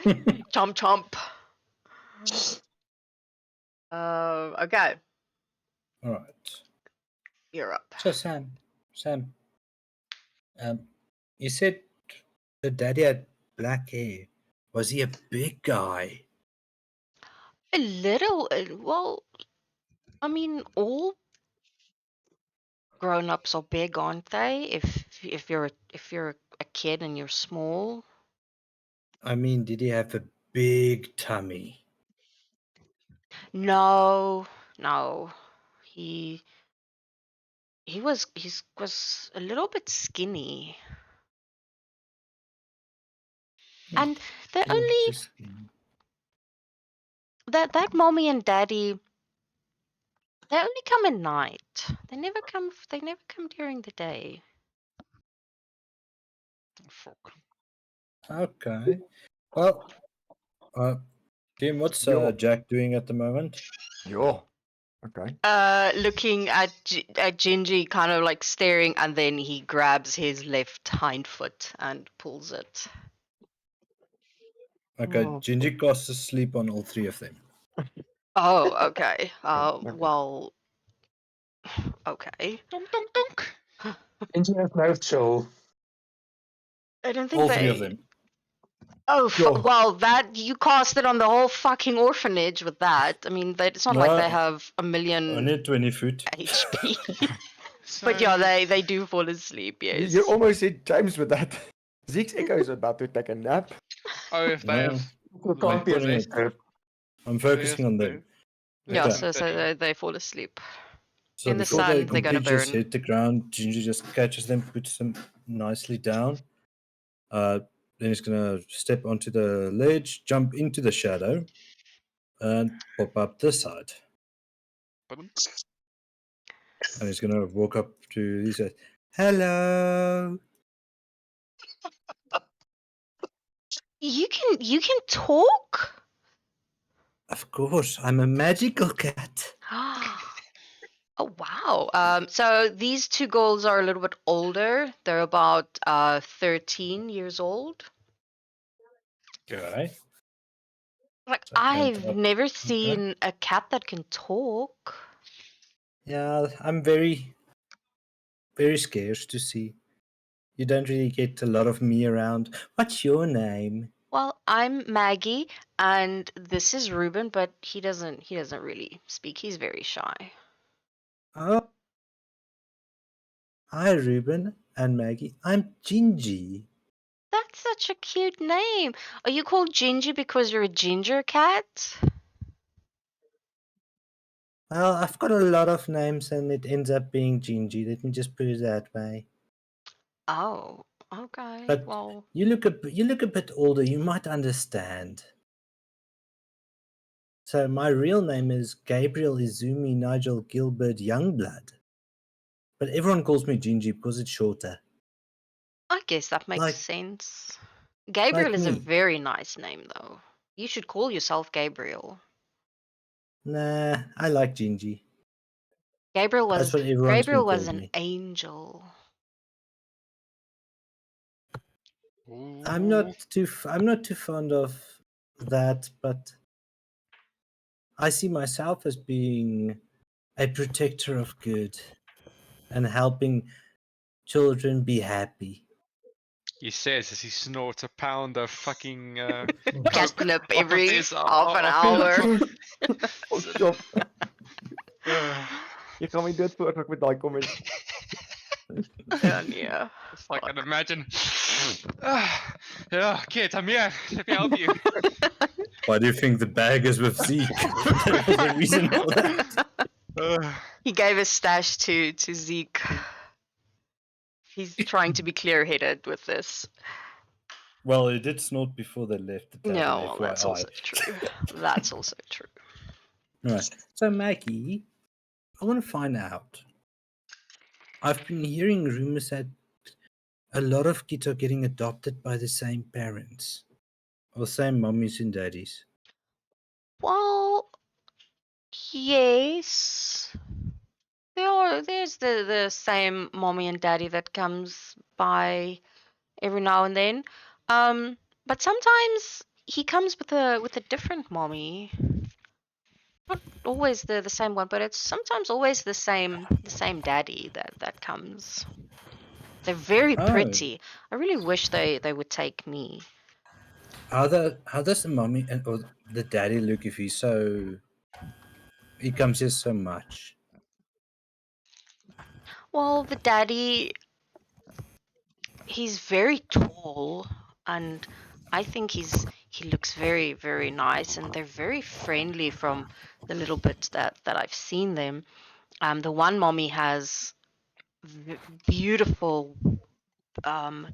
Chomp chomp. Okay, All right. you're up. So Sam, you said the daddy had black hair. Was he a big guy? A little. Well, I mean, all grown-ups are big, aren't they? If you're a kid and you're small. I mean, did he have a big tummy? No. He was a little bit skinny. And they only Interesting. that mommy and daddy, they only come at night. They never come during the day. Fuck. Okay. Well, Tim, what's Yo. Jack doing at the moment? Yeah. Okay. Looking at Gingy, kind of like staring, and then he grabs his left hind foot and pulls it. Okay, Oh. Gingy casts a sleep on all three of them. Oh, okay. Okay. Well, okay. Dunk, dunk, dunk. Inji has no chill. I don't think All they. three of them. Oh, Sure. well, that you cast it on the whole fucking orphanage with that. I mean, it's not like No, they have a million Only 20 foot. HP. So, But yeah, they do fall asleep. Yes. You almost hit James with that. Zeke's Echo is about to take a nap. Oh, if they No, have. You can't be a poisonous. trip. I'm focusing on them. Yeah, Okay. so they fall asleep. So In the before sun, they they're gonna completely just burn. hit the ground, Ginger just catches them, puts them nicely down. Then he's gonna step onto the ledge, jump into the shadow, and pop up this side. And he's gonna walk up to these guys. Hello. You can talk? Of course, I'm a magical cat. Oh wow. So these two girls are a little bit older. They're about 13 years old. Okay. Like So and I've up- never seen a cat that can talk. Yeah, I'm very, very scarce to see. You don't really get a lot of me around. What's your name? Well, I'm Maggie and this is Ruben, but he doesn't really speak. He's very shy. Oh. Hi, Ruben and Maggie. I'm Gingy. That's such a cute name. Are you called Gingy because you're a ginger cat? Well, I've got a lot of names and it ends up being Gingy. Let me just put it that way. Oh, okay. But well, you look a bit older. You might understand. So my real name is Gabriel Izumi Nigel Gilbert Youngblood. But everyone calls me Gingy because it's shorter. I guess that makes Like- sense. Gabriel is a me. very nice name, though. You should call yourself Gabriel. Nah, I like Gingy. Gabriel That's was what everyone's been an called me. angel. I'm not too fond of that, but I see myself as being a protector of good and helping children be happy. He says as he snorts a pound of fucking Catnip off of every his- half an off- hour. Oh, stop. Jy gaan my dood voormaak met daai comment. Ja, nee. If I can imagine. Yeah, kid, I'm here. Let me help you. Why do you think the bag is with Zeke? There's a reason for that. He gave his stash to Zeke. He's trying to be clear-headed with this. Well, he did snort before they left the tavern, No, well, that's FYI. also true. That's also true. Right. So, Maggie, I want to find out. I've been hearing rumors that a lot of kids are getting adopted by the same parents or same mummies and daddies. Well, yes. There's the same mommy and daddy that comes by every now and then. But sometimes he comes with a different mommy. Not always the same one, but it's sometimes always the same daddy that comes. They're very Oh. pretty. I really wish they would take me. How does the mummy and or the daddy look if he comes here so much? Well, the daddy, he's very tall, and I think he looks very, very nice, and they're very friendly from the little bit that I've seen them. The one mommy has beautiful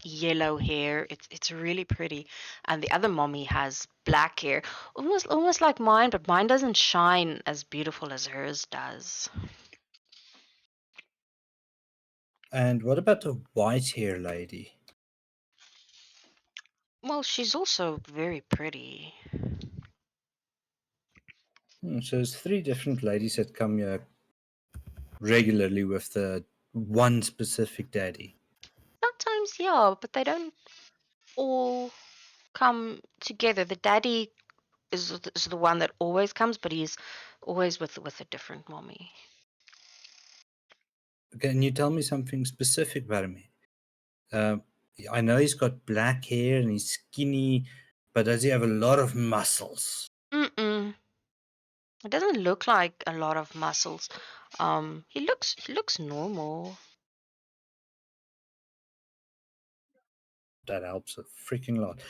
yellow hair. It's really pretty, and the other mommy has black hair, almost like mine, but mine doesn't shine as beautiful as hers does. And what about the white hair lady? Well, she's also very pretty. So there's 3 different ladies that come here regularly with the one specific daddy. Sometimes, yeah, but they don't all come together. The daddy is the one that always comes, but he's always with a different mommy. Can you tell me something specific about him? I know he's got black hair and he's skinny, but does he have a lot of muscles? Mm-mm. It doesn't look like a lot of muscles. He looks normal. That helps a freaking lot.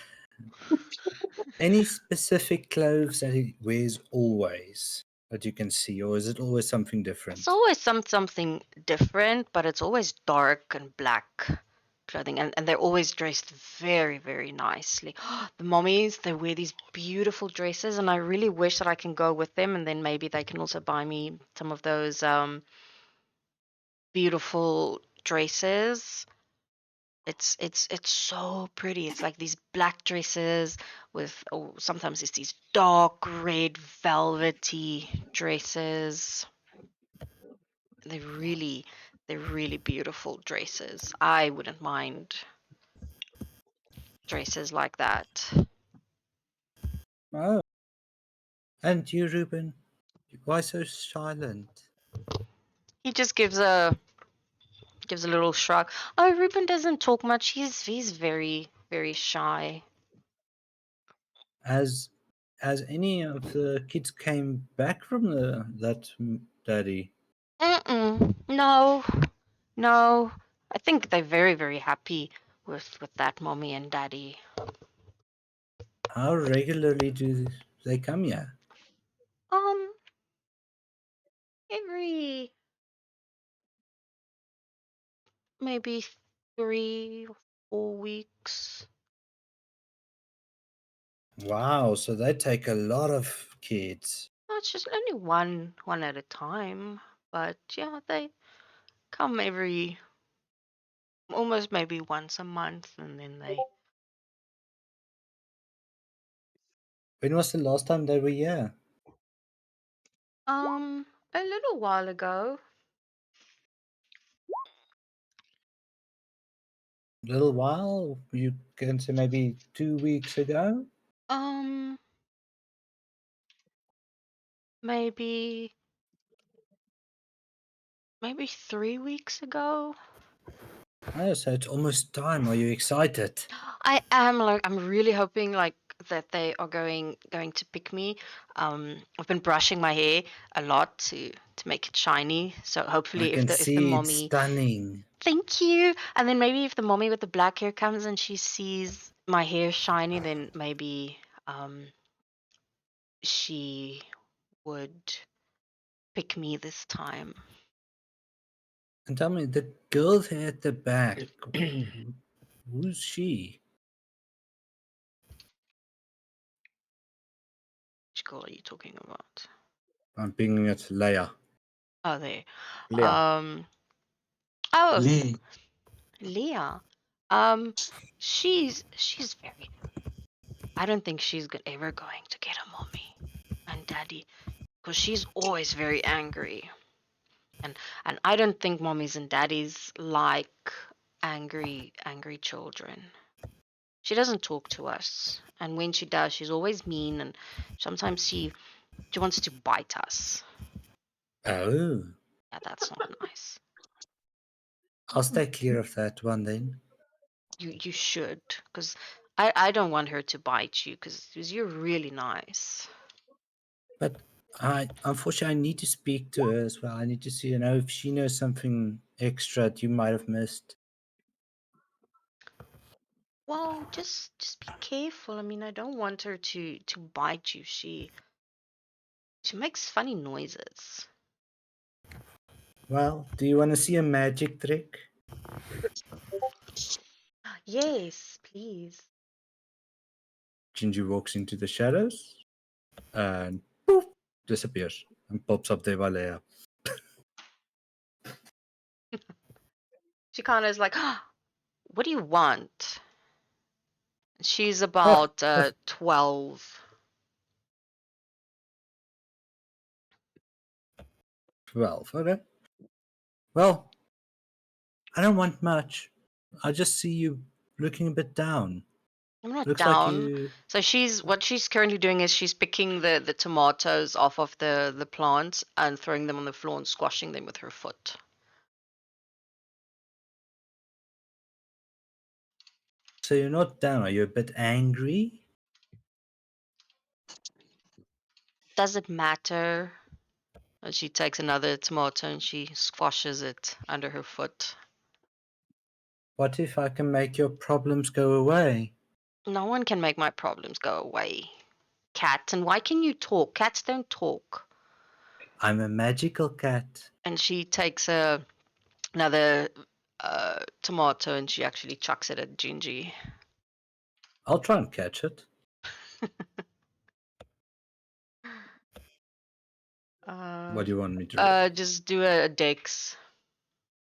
Any specific clothes that he wears always that you can see, or is it always something different? It's always something different, but it's always dark and black clothing, and they're always dressed very, very nicely. The mommies, they wear these beautiful dresses, and I really wish that I can go with them, and then maybe they can also buy me some of those beautiful dresses. It's so pretty. It's like these black dresses with, oh, sometimes it's these dark red velvety dresses. They're really beautiful dresses. I wouldn't mind dresses like that. Oh. And you, Ruben? Why so silent? He just gives a little shrug. Oh, Ruben doesn't talk much. He's very, very shy. Has any of the kids came back from that daddy? No. I think they're very, very happy with that mommy and daddy. How regularly do they come here? Every maybe 3 or 4 weeks. Wow, so they take a lot of kids. No, it's just only one at a time. But yeah, they come every almost maybe once a month, and then they. When was the last time they were here? A little while ago. A little while? You can say maybe 2 weeks ago? Maybe 3 weeks ago. Oh, so it's almost time. Are you excited? I am like I'm really hoping like that they are going to pick me. I've been brushing my hair a lot to make it shiny. So I hopefully can if the see it's mommy stunning. thank you. And then maybe if the mommy with the black hair comes and she sees my hair shiny, then maybe she would pick me this time. And tell me, the girl there at the back, who's she? Which girl are you talking about? I'm thinking it's Leia. Oh, there. Leah. Oh, Lee. Leah. She's very. I don't think she's ever going to get a mommy and daddy, because she's always very angry, and I don't think mommies and daddies like angry children. She doesn't talk to us, and when she does, she's always mean, and sometimes she wants to bite us. Oh, Yeah, that's not nice. I'll stay clear of that one then. You should, because I don't want her to bite you, because you're really nice. But unfortunately, I need to speak to her as well. I need to see, if she knows something extra that you might have missed. Well, just be careful. I mean, I don't want her to bite you. She makes funny noises. Well, do you want to see a magic trick? Yes, please. Gingy walks into the shadows and poof, disappears and pops up there by Leia. She kind of is like, what do you want? She's about 12. 12, okay. Well, I don't want much. I just see you looking a bit down. I'm not Looks down. like you. So what she's currently doing is she's picking the tomatoes off of the plants and throwing them on the floor and squashing them with her foot. So you're not down. Are you a bit angry? Does it matter? And she takes another tomato and she squashes it under her foot. What if I can make your problems go away? No one can make my problems go away. Cat, and why can you talk? Cats don't talk. I'm a magical cat. And she takes another tomato and she actually chucks it at Gingy. I'll try and catch it. What do you want me to do? Just do a dex.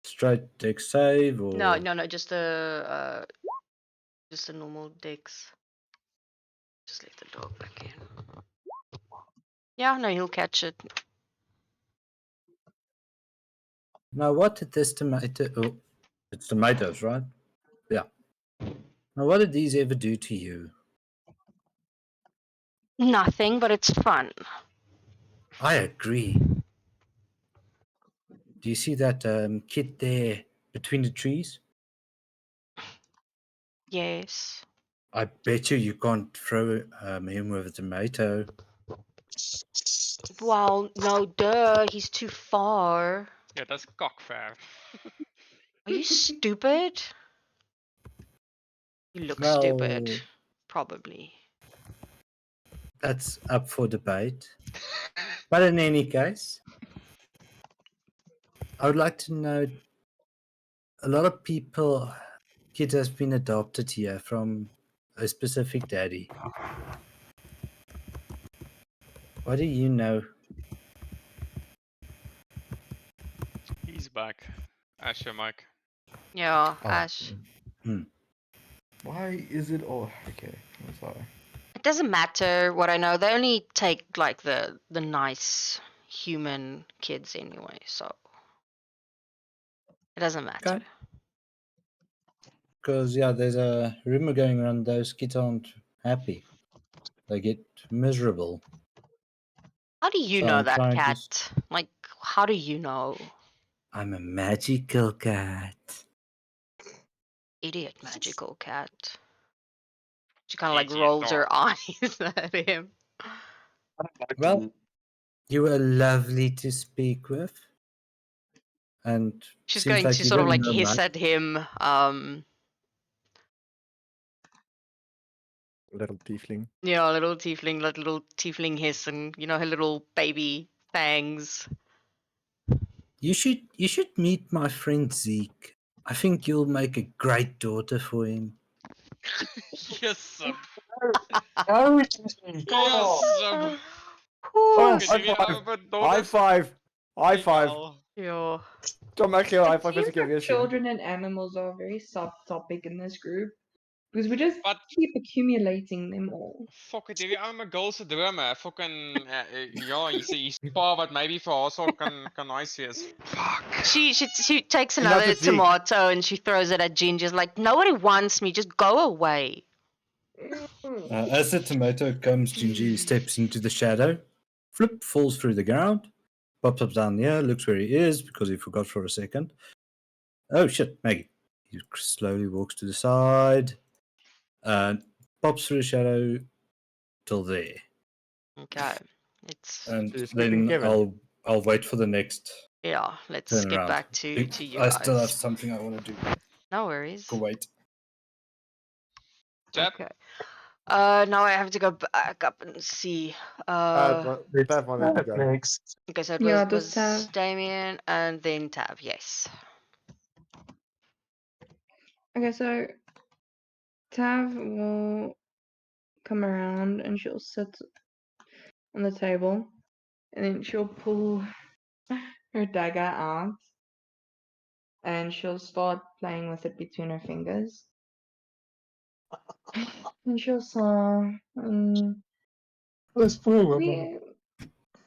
Straight deck save or No, just a normal dex. Just let the dog back in. Yeah, no, he'll catch it. Now what did this tomato? Oh, it's tomatoes, right? Yeah. Now what did these ever do to you? Nothing, but it's fun. I agree. Do you see that kid there between the trees? Yes. I bet you can't throw him with a tomato. Well, no, duh, he's too far. Yeah, that's cockfair. Are you stupid? You look Well, stupid. Probably. that's up for debate. But in any case, I would like to know, a lot of kids have been adopted here from a specific daddy. What do you know? He's back. Asher Mike. Yeah, Oh. Ash. Why is it all okay? I'm sorry. It doesn't matter what I know. They only take like the nice human kids anyway, so it doesn't matter. Okay. Because, yeah, there's a rumor going around those kids aren't happy. They get miserable. How do you So know I'm that, trying to Cat? Like, how do you know? I'm a magical cat. Idiot magical cat. She kind of like Idiot rolls her dog. eyes at him. Well, you were lovely to speak with. And She's seems going like to you sort of don't like know hiss much. at him. Little tiefling. Yeah, little tiefling, that little tiefling hiss, and her little baby fangs. You should meet my friend Zeke. I think you'll make a great daughter for him. Yes, sir. Oh, Yes, sir. Oh, Can high you five! have a High daughter? five! High five! Yeah. Tom actually high It five as a seems like caveat. children and animals are a very soft topic in this group because we just But keep accumulating them all. fuck it, hierdie ou my girl se drome. Fucking ja, hier's pa wat maybe vir haar sal kan nice wees. Fuck. She takes And that's another a Zeke. tomato and she throws it at Ginger's like, nobody wants me, just go away. As the tomato comes, Gingy steps into the shadow. Flip falls through the ground. Pops up down here, looks where he is because he forgot for a second. Oh shit, Maggie. He slowly walks to the side and pops through the shadow till there. Okay. It's And So you're skipping then Kevin. I'll wait for the next yeah, let's turn get around. back to you I guys. still have something I want to do. No worries. Go wait. Chat. Okay. Now I have to go back up and see. Tav wanted to go. Next. Okay, so it Yeah, was just Tav. Damien and then Tab, yes. Okay, so Tav will come around and she'll sit on the table and then she'll pull her dagger out and she'll start playing with it between her fingers. And she'll say, This poor woman.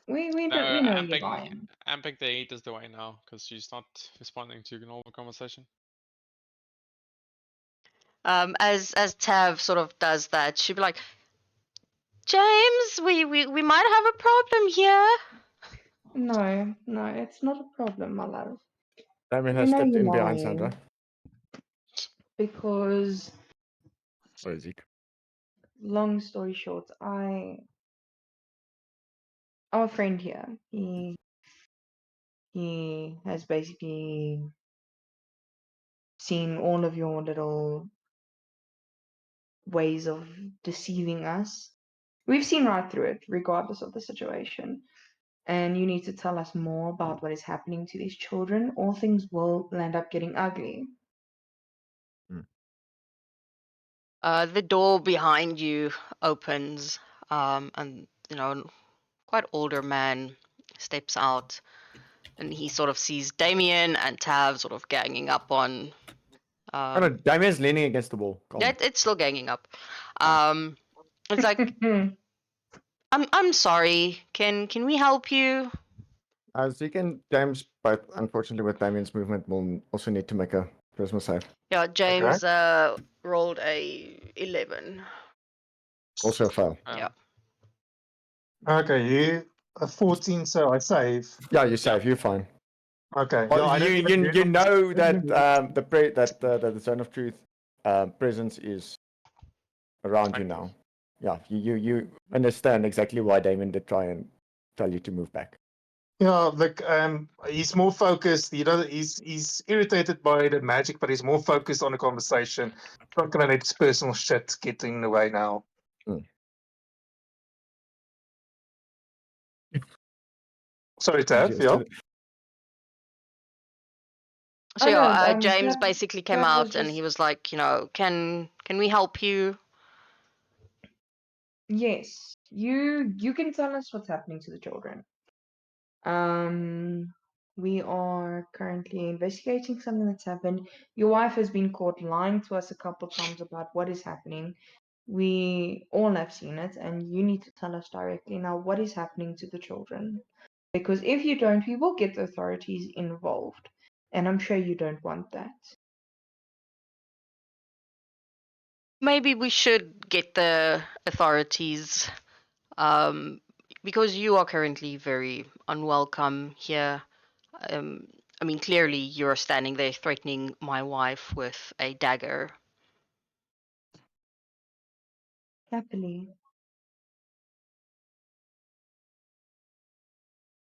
we No, don't we know you're lying. amping the heat is the way now, because she's not responding to normal conversation. As Tav sort of does that, she'd be like, James, we might have a problem here. No, it's not a problem, my love. Damien You has know stepped you're in behind lying. Sandra. Because Sorry, Zeke. long story short, our friend here, he has basically seen all of your little ways of deceiving us. We've seen right through it, regardless of the situation. And you need to tell us more about what is happening to these children, or things will end up getting ugly. The door behind you opens, and quite older man steps out, and he sort of sees Damien and Tav sort of ganging up on. Oh no, Damien's leaning against the wall. Calm. It's still ganging up. It's like, I'm sorry. Can we help you? Zeke and James, but unfortunately with Damien's movement, will also need to make a charisma save. Yeah, James rolled a 11. Also a fail. Yeah. Okay, you a 14, so I save. Yeah, you save. You're fine. Okay. Well, yeah, I don't you even you know that that the Zone of Truth presence is around you now. Yeah, you understand exactly why Damien did try and tell you to move back. Yeah, look, he's more focused. He's irritated by the magic, but he's more focused on the conversation. Not gonna let his personal shit get in the way now. Sorry, Tav. Yes, Yeah. So Oh, yeah, no, James Tav- basically came Tav was out and just- he was like, can we help you? Yes, you can tell us what's happening to the children. We are currently investigating something that's happened. Your wife has been caught lying to us a couple times about what is happening. We all have seen it, and you need to tell us directly now what is happening to the children. Because if you don't, we will get the authorities involved, and I'm sure you don't want that. Maybe we should get the authorities, because you are currently very unwelcome here. I mean, clearly you're standing there threatening my wife with a dagger. Happily.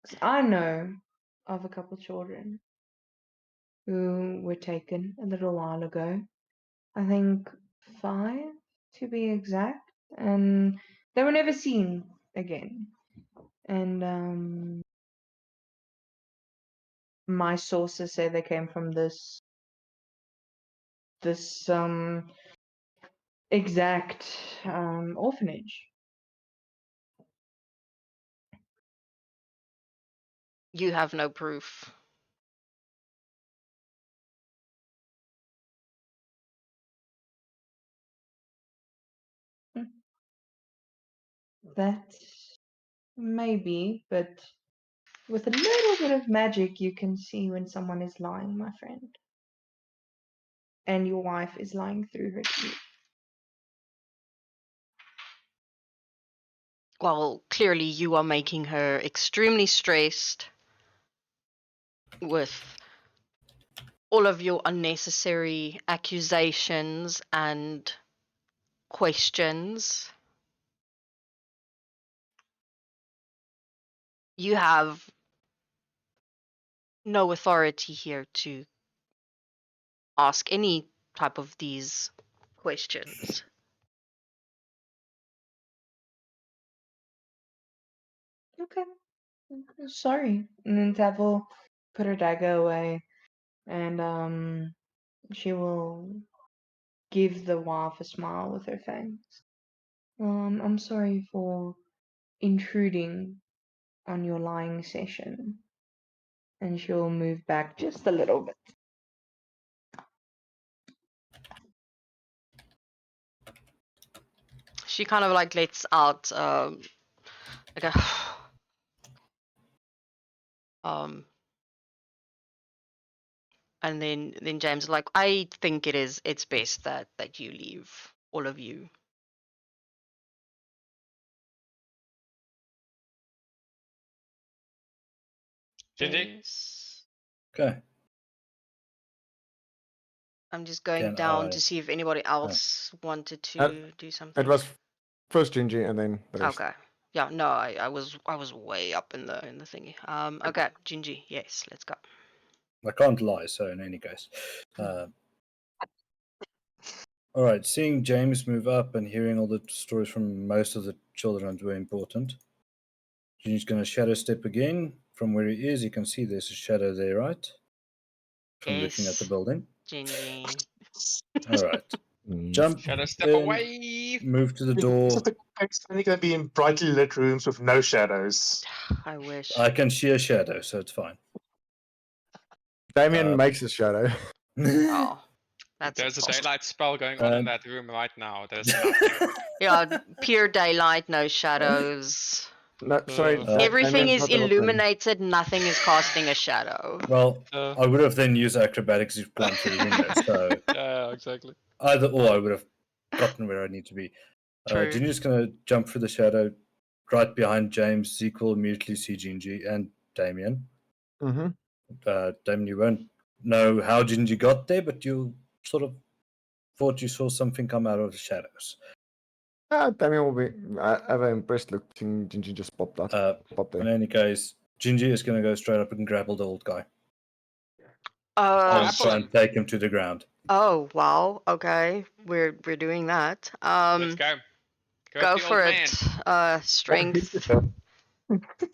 'Cause I know of a couple children who were taken a little while ago. I think 5 to be exact, and they were never seen again. And my sources say they came from this exact orphanage. You have no proof. That maybe, but with a little bit of magic, you can see when someone is lying, my friend. And your wife is lying through her teeth. Well, clearly you are making her extremely stressed with all of your unnecessary accusations and questions. You have no authority here to ask any type of these questions. Okay. Sorry. And then Tab will put her dagger away, and she will give the wife a smile with her fangs. I'm sorry for intruding on your lying session. And she'll move back just a little bit. She kind of like lets out like a and then James is like, I think it's best that you leave, all of you. Gingy? Yes. Okay. I'm just going Can down I- to see if anybody else wanted Uh, to do something. It was first Gingy and then the rest. Okay. Yeah, no, I was way up in the thingy. Okay, Gingy, yes, let's go. I can't lie, so in any case. All right, seeing James move up and hearing all the stories from most of the children were important. He's going to shadow step again. From where he is, you can see there's a shadow there, right? From looking at the Yes, building. Gingy. All right. Mm. Jump. Shadow step in, away. Move to the Because door. of the it's only going to be in brightly lit rooms with no shadows. I wish. I can see a shadow, so it's fine. Damien makes a shadow. Oh, that's There's a insulting. daylight spell going on in that room right now. There's nothing. Yeah, pure daylight, no shadows. No, sorry. Everything Damien's is not open. illuminated. Nothing is casting a shadow. Well, Uh. I would have then used acrobatics to climb through the window, so Yeah, exactly. either or I would have gotten where I need to be. True. Gingy's going to jump through the shadow right behind James. Zeke will immediately see Gingy and Damien. Mm-hmm. Damien, you won't know how Gingy got there, but you sort of thought you saw something come out of the shadows. Damien will be. I have an impressed look. Seeing Gingy just popped out. Popped In there. any case, Gingy is going to go straight up and grapple the old guy Uh, and try and take him to the ground. oh wow. Okay, we're doing that. Let's go. Go the for old it. man. Strength.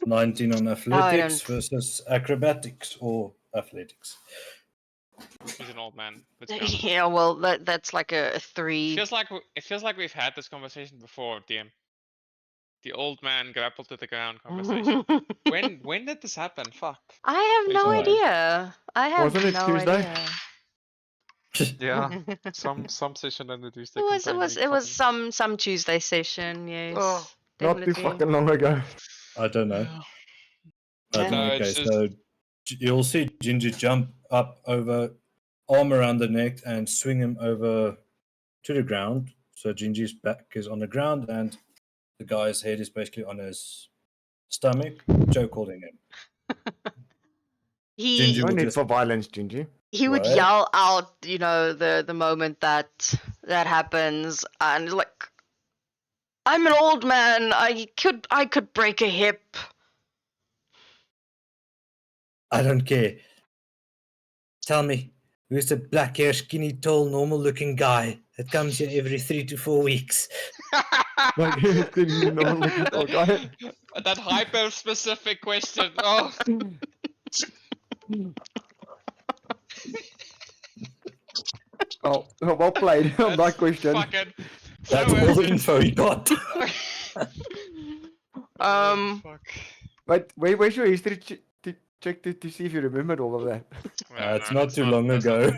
19 on I athletics don't- versus acrobatics or athletics. He's an old man. Let's go. Yeah, well, that's like a 3. It feels like we've had this conversation before, DM. The old man grappled to the ground conversation. when did this happen? Fuck. I have no Right. idea. I have Wasn't it no Tuesday? idea. Yeah. some session on the Tuesday. It was some Tuesday session. Yes. Oh, Not too definitely. fucking long ago. I don't know. Yeah. No, Okay, it's just- so you'll see Ginger jump up over, arm around the neck, and swing him over to the ground. So Gingy's back is on the ground, and the guy's head is basically on his stomach, choke holding him. He Gingy No will need just for violence, Gingy. he would What? yell out, you know, the moment that happens, and like, I'm an old man. I could break a hip. I don't care. Tell me, who's the black hair, skinny, tall, normal looking guy that comes here every 3 to 4 weeks? Like, no looking dog. That hyper specific question. Oh, Oh, well played on that's that question. fucking. That's so all the info he got. Um, Fuck. But where's your history check to see if you remembered all of that? It's not too long that's ago.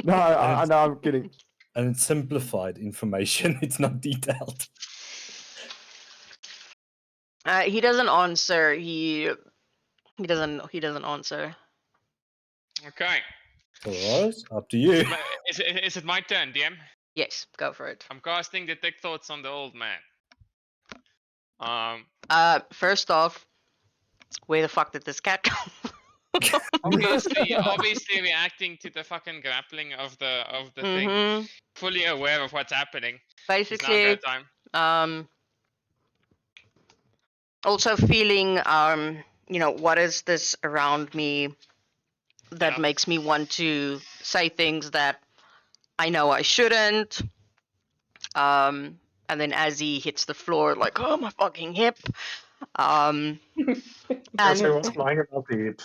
No, I know, I'm kidding. And it's simplified information, it's not detailed. he doesn't answer. He doesn't answer. Okay. Alright, up to you. Is it my turn, DM? Yes, go for it. I'm casting Detect Thoughts on the old man. First off, where the fuck did this cat come? Obviously reacting to the fucking grappling of the thing. Mhm. Fully aware of what's happening. It's now Basically, go time. also feeling, you know, what is this around me that Yeah. makes me want to say things that I know I shouldn't. And then as he hits the floor, like, oh, my fucking hip. As I And was flying about the hip.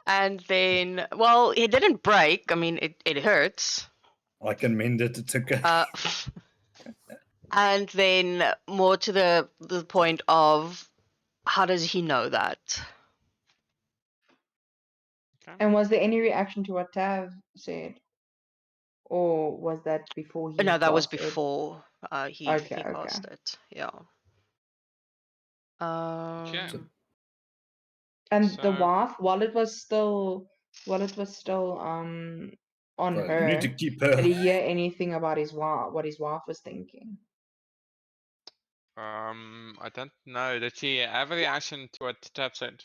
and then, well, it didn't break. I mean, it hurts. I can mend it, it's okay. And then more to the point of, how does he know that? And was there any reaction to what Tav said? Or was that before he No, that was cast it? before he Okay, cast okay. it. Yeah. Okay. And the So- wife, while it was still on Right, her, you need to keep her. did he hear anything about his wife, what his wife was thinking? I don't know. Did she have a reaction to what Tab said?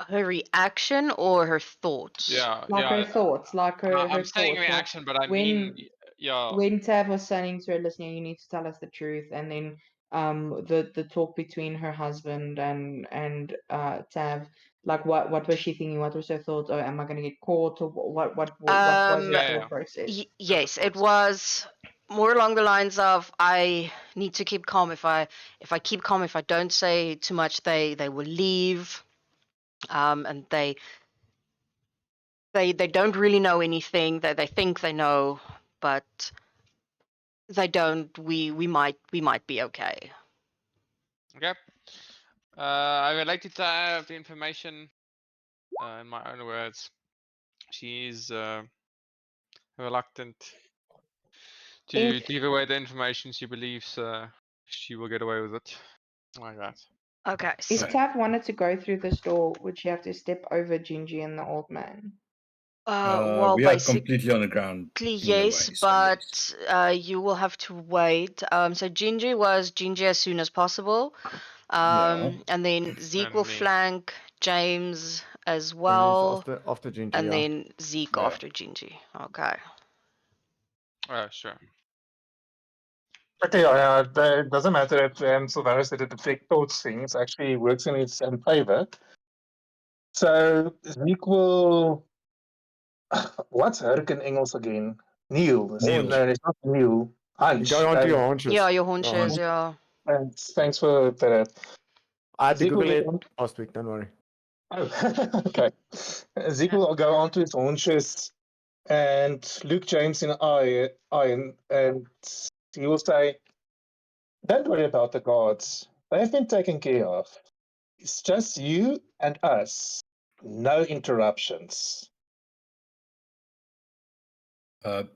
Her reaction or her thoughts? Yeah, Like yeah. her thoughts, like her I'm saying thoughts, like reaction, but I when- mean, yeah. when Tav was saying to her, listening, you need to tell us the truth, and then the talk between her husband and Tav, like what was she thinking? What was her thoughts? Oh, am I gonna get caught? Or what was her Yeah. thought process? Yes, it was more along the lines of, I need to keep calm. If I keep calm, if I don't say too much, they will leave. And they don't really know anything. They think they know, but they don't. We might be okay. Okay. I would like to have the information in my own words. She's reluctant to give away the information she believes she will get away with it. Like that. Okay. If So, Tav wanted to go through this door, would she have to step over Gingy and the old man? well, we are basically, completely on the ground. yes, anyway, so yes. but you will have to wait. So Gingy was Gingy as soon as possible. Yeah. And then Zeke will And me. flank James as well, After Gingy, and yeah. then Zeke Yeah. after Gingy. Okay. Oh, sure. Okay, it doesn't matter if Sylvanas did a Detect Thoughts thing. It actually works in his favor. So Zeke will. What's Hurricane Engels again? Kneel. Kneel. No, it's not kneel. Hunch. Go onto your haunches. Yeah, your haunches, yeah. Thanks for that. I had to Zeke will Google it get on- last week, don't worry. Oh, okay. Zeke will go onto his haunches and look James in the eye, and he will say, "Don't worry about the guards. They've been taken care of. It's just you and us. No interruptions." Well,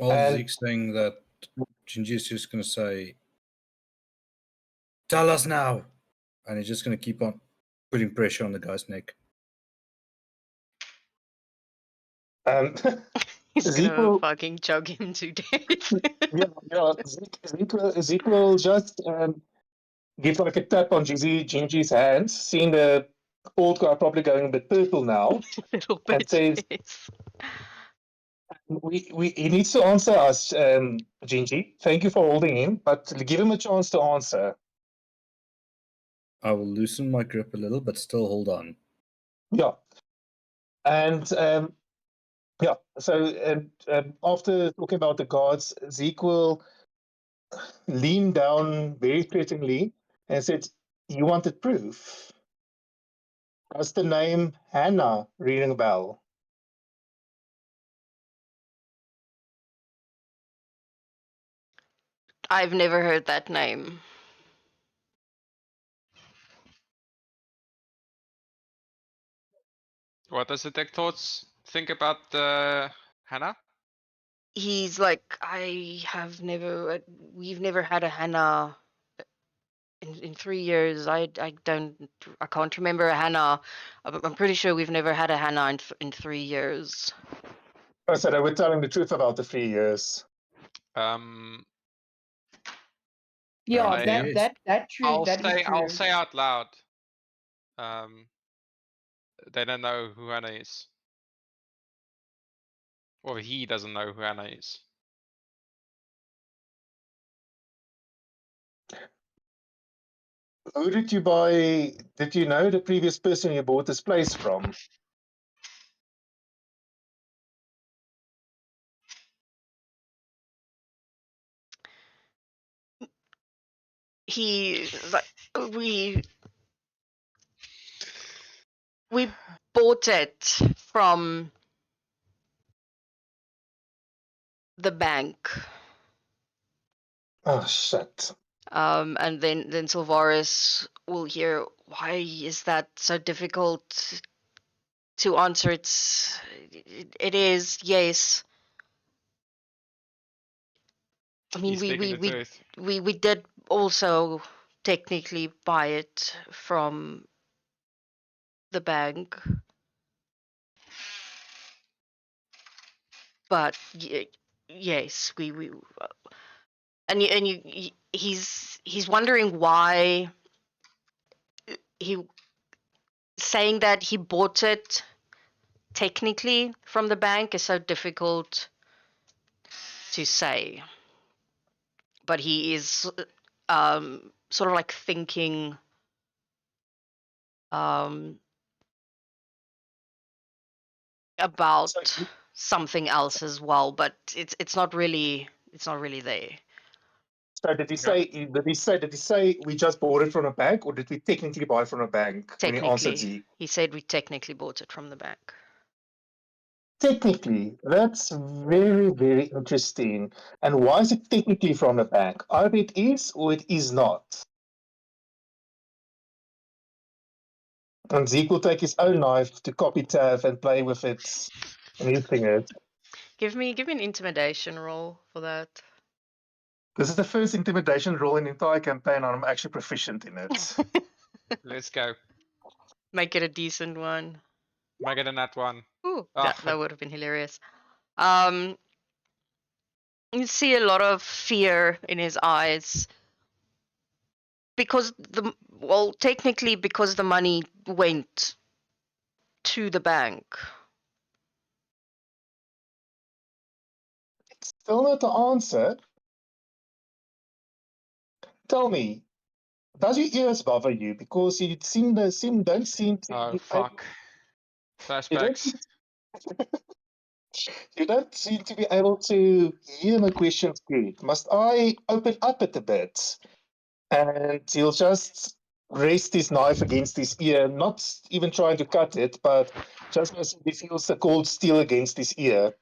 And- Zeke's saying that Gingy is just going to say, "Tell us now," and he's just going to keep on putting pressure on the guy's neck. He's Zeke gonna will- fucking choke him to death. Zeke will just give like a tap on Gingy's hands, seeing the old guy probably going a bit purple now, Little and bit. says, Yes. he needs to answer us, Gingy. Thank you for holding him, but give him a chance to answer. I will loosen my grip a little, but still hold on. Yeah. And yeah, so after talking about the gods, Zeke will lean down very threateningly and said, "You wanted proof? Does the name Hannah ring a bell?" I've never heard that name. What does the tech thoughts think about Hannah? He's like, we've never had a Hannah in 3 years. I can't remember a Hannah. I'm pretty sure we've never had a Hannah in 3 years. I said I would tell him the truth about the 3 years. Yeah, I- that true. That is true. I'll say out loud. They don't know who Hannah is. Or he doesn't know who Hannah is. Who did you buy? Did you know the previous person you bought this place from? He like we bought it from the bank. Oh shit. And then Sylvaris will hear, why is that so difficult to answer? It is, yes. I mean, He's taking the truth. we did also technically buy it from the bank, but yes, we he's wondering why he saying that he bought it technically from the bank is so difficult to say. But he is sort of like thinking about something else as well, but it's not really there. So did he say we just bought it from a bank, or did we technically buy it from a bank when he answered Technically, Z? he said we technically bought it from the bank. Technically, that's very, very interesting. And why is it technically from the bank? Either it is or it is not. And Zeke will take his own knife to copy Tav and play with it and using it. Give me an intimidation roll for that. This is the first intimidation roll in the entire campaign, and I'm actually proficient in it. Let's go. Make it a decent one. Make it a nat one. Ooh, Ah, that would have been hilarious. You see a lot of fear in his eyes because technically because the money went to the bank. Still not the answer. Tell me, does your ears bother you? Because you don't seem to. oh fuck. You don't, Flashbacks. you don't seem to be able to hear my questions good. Must I open up it a bit? And he'll just rest his knife against his ear, not even trying to cut it, but just as he feels the cold steel against his ear.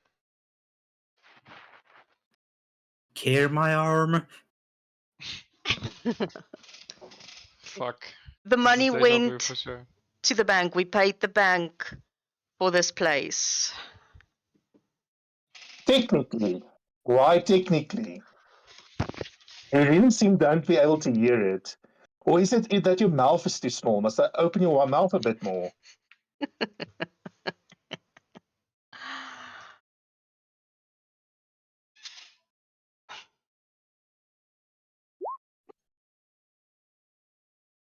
Care my arm. Fuck. The money This is deja vu went for sure. to the bank. We paid the bank for this place. Technically. Why technically? You really don't be able to hear it. Or is it that your mouth is too small? Must I open your mouth a bit more?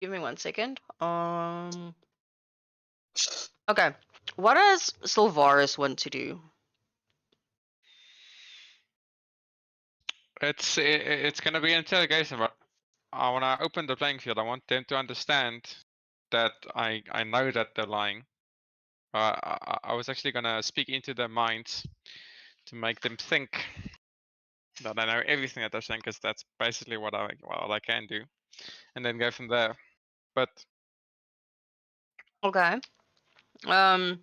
Give me 1 second. Okay. What does Sylvaris want to do? It's gonna be an interrogation, but I wanna open the playing field. I want them to understand that I know that they're lying. I was actually gonna speak into their minds to make them think that I know everything that they're saying, because that's basically what I can do, and then go from there. But Okay. Well,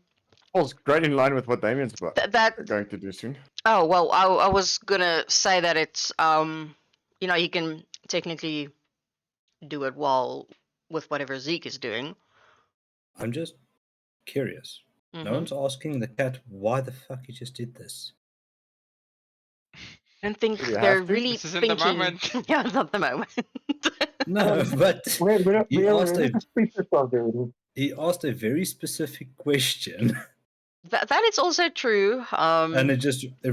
it's great in line with what Damien's about That. going to do soon. Oh well, I was gonna say that it's you know, he can technically do it while with whatever Zeke is doing. I'm just curious. Mhm. No one's asking the cat why the fuck he just did this. I don't think Do you they're have to? really This isn't the thinking. moment. Yeah, it's not the moment. No, but We're he asked a suspicious of them. he asked a very specific question, That is also true. and it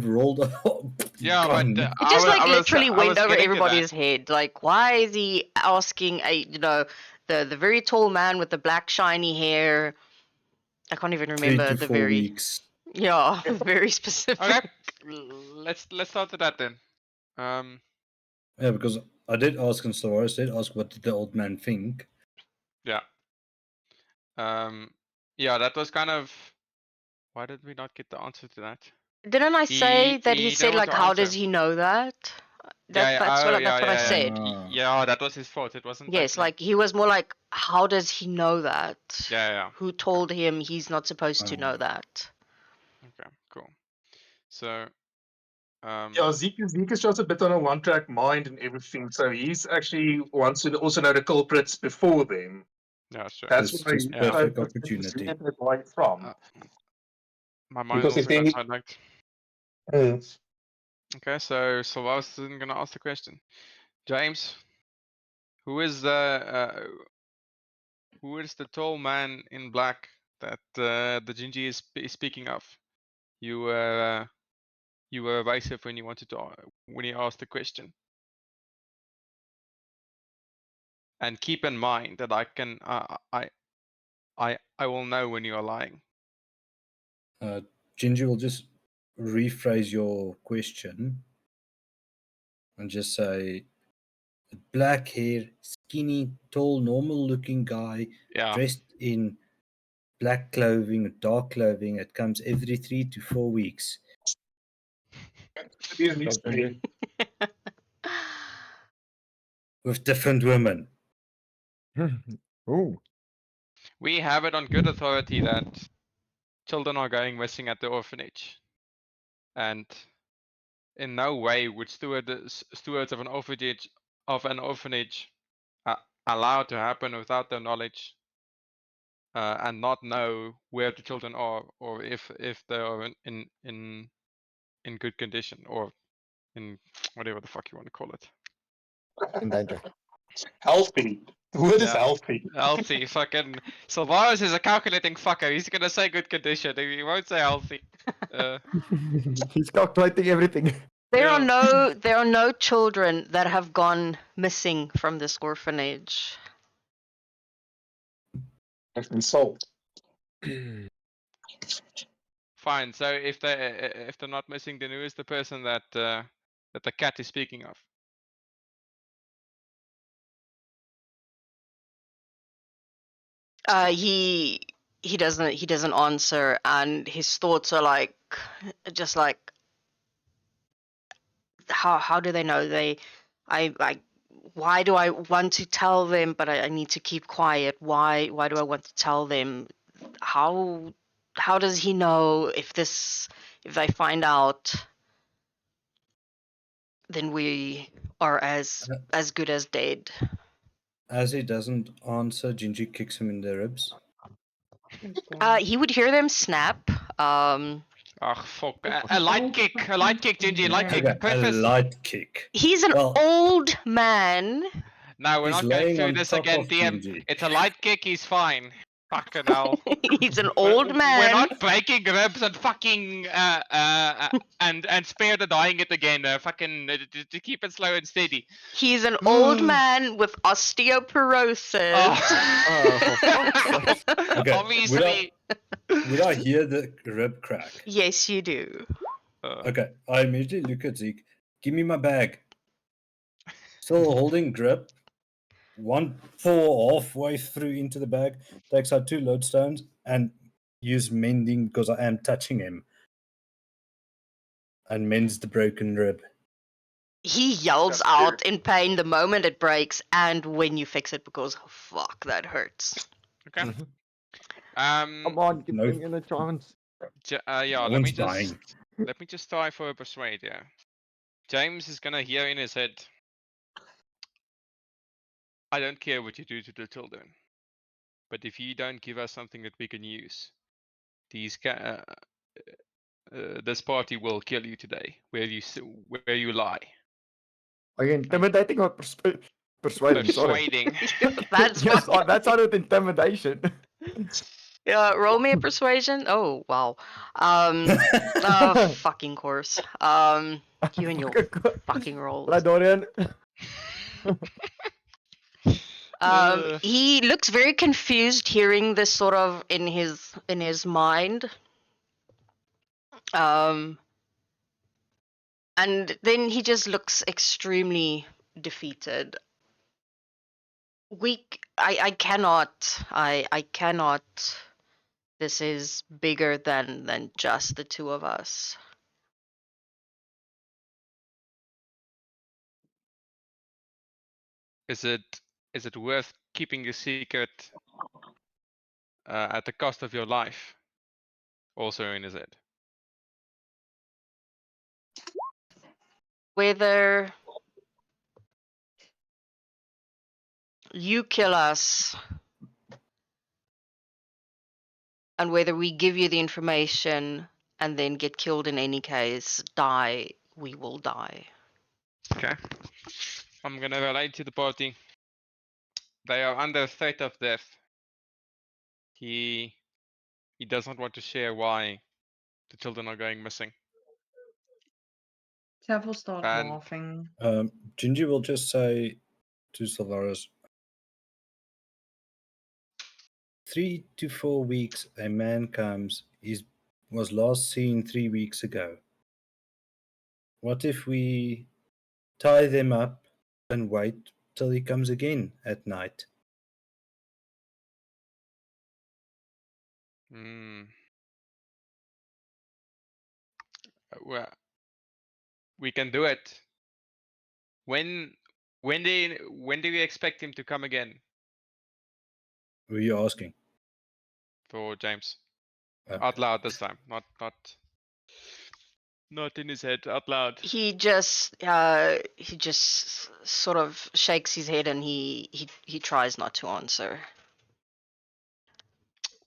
rolled off. yeah, gone. but It just like literally I went was over getting to that. everybody's head. Like, why is he asking the very tall man with the black shiny hair? I can't even 3 remember to the 4 very weeks. yeah very specific. Okay, let's start with that then. Yeah, because I did ask in Solaris, did ask what did the old man think. Yeah. Yeah, that was kind of. Why did we not get the answer to that? Didn't I say that he he said didn't want like, to how does answer. he know that? Yeah, That's what yeah, I said. Ah. Yeah, that was his fault. It wasn't. Yes, actually- like he was more like, how does he know that? Yeah. Who told him he's not supposed to know that? Okay, cool. So. Yeah, Zeke is just a bit on a one-track mind and everything, so he's actually wants to also know the culprits before them. Yeah, sure. That's It's why just he's perfect so opportunity. specific with where it's from. My mind Because also if they got need- sidetracked. Mm. Okay, so Sylvaris isn't gonna ask the question. James, who is the tall man in black that the Gingy is speaking of? You were evasive when you wanted to when he asked the question. And keep in mind that I can I will know when you are lying. Ginger will just rephrase your question and just say black hair, skinny, tall, normal looking guy Yeah. dressed in black clothing, dark clothing. It comes every 3 to 4 weeks To be a mystery. with different women. Ooh. We have it on good authority that children are going missing at the orphanage. And in no way would stewards of an orphanage allow to happen without their knowledge and not know where the children are, or if they are in good condition, or in whatever the fuck you want to call it. In danger. Healthy. The word is Yeah. healthy. Healthy. Fucking Sylvaris is a calculating fucker. He's gonna say good condition. He won't say healthy. He's calculating everything. There Yeah. are no children that have gone missing from this orphanage. Has been solved. Fine. So if they're not missing, then who is the person that the cat is speaking of? He doesn't answer, and his thoughts are like just like how do they know? Why do I want to tell them, but I need to keep quiet? Why do I want to tell them? How does he know if they find out, then we are as good as dead? As he doesn't answer, Ginger kicks him in the ribs. He would hear them snap. Oh fuck! A light kick, Gingy, light kick. Okay, a Purpose. light kick. He's an Well- old man. No, we're He's not going laying through on this top again, of DM. Gingy. It's a light kick. He's fine. Fucking hell. He's an We're- old man. We're not breaking ribs and fucking and spare the dying it again. Fucking to keep it slow and steady. He's an old Mm. man with osteoporosis. Oh, for fuck's sake. Okay, Obviously. Would I hear the rib crack? Yes, you do. Okay, I immediately look at Zeke. Give me my bag. Still holding grip. One paw halfway through into the bag, takes out 2 lodestones, and use mending because I am touching him. And mends the broken rib. He yells That's out in pain the moment it breaks and when you fix it because fuck, that hurts. Okay. Mhm. Um. Come on, give No. him a chance. Yeah. No Let me one's just dying. let me just try for a persuade. Yeah. James is gonna hear in his head. I don't care what you do to the children, but if you don't give us something that we can use, this party will kill you today, where you lie. Are you intimidating or persuading? Sorry. Persuading. That's Yes, fine. that sounded intimidation. Yeah, roll me a persuasion. Oh wow. Oh, fucking course. You and your fucking rolls. Hello, Dorian. He looks very confused hearing this sort of in his mind. And then he just looks extremely defeated. I cannot. This is bigger than just the two of us. Is it worth keeping a secret at the cost of your life? Also in his head. Whether you kill us and whether we give you the information and then get killed in any case, we will die. Okay. I'm gonna relate to the party. They are under threat of death. He does not want to share why the children are going missing. Tav will start And- laughing. Gingy will just say to Sylvaris, 3 to 4 weeks, a man comes. He was last seen 3 weeks ago. What if we tie them up and wait till he comes again at night? Hmm. Well, we can do it. When do you expect him to come again Who are you asking? for James? Okay. Out loud this time, not in his head. Out loud. He just sort of shakes his head and he tries not to answer.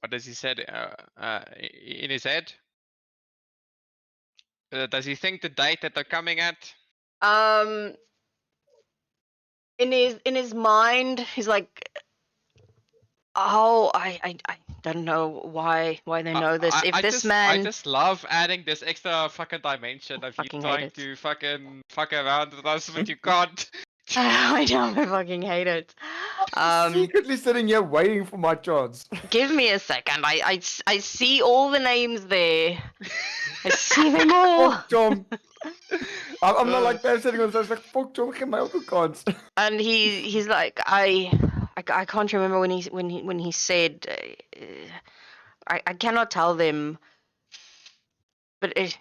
What does he said? In his head. Does he think the date that they're coming at? In his mind, he's like, oh, I don't know why they know this. If this I man, just love adding this extra fucking dimension of you fucking hate trying it. to fucking fuck around with us, but you can't. I know, I fucking hate it. Secretly sitting here waiting for my chance. Give me a second. I see all the names there. I see them all. Fuck, Tom. I'm not like that sitting on the side, like, fuck, Tom, get my other cards. And he's like, I can't remember when he said, I cannot tell them, but it's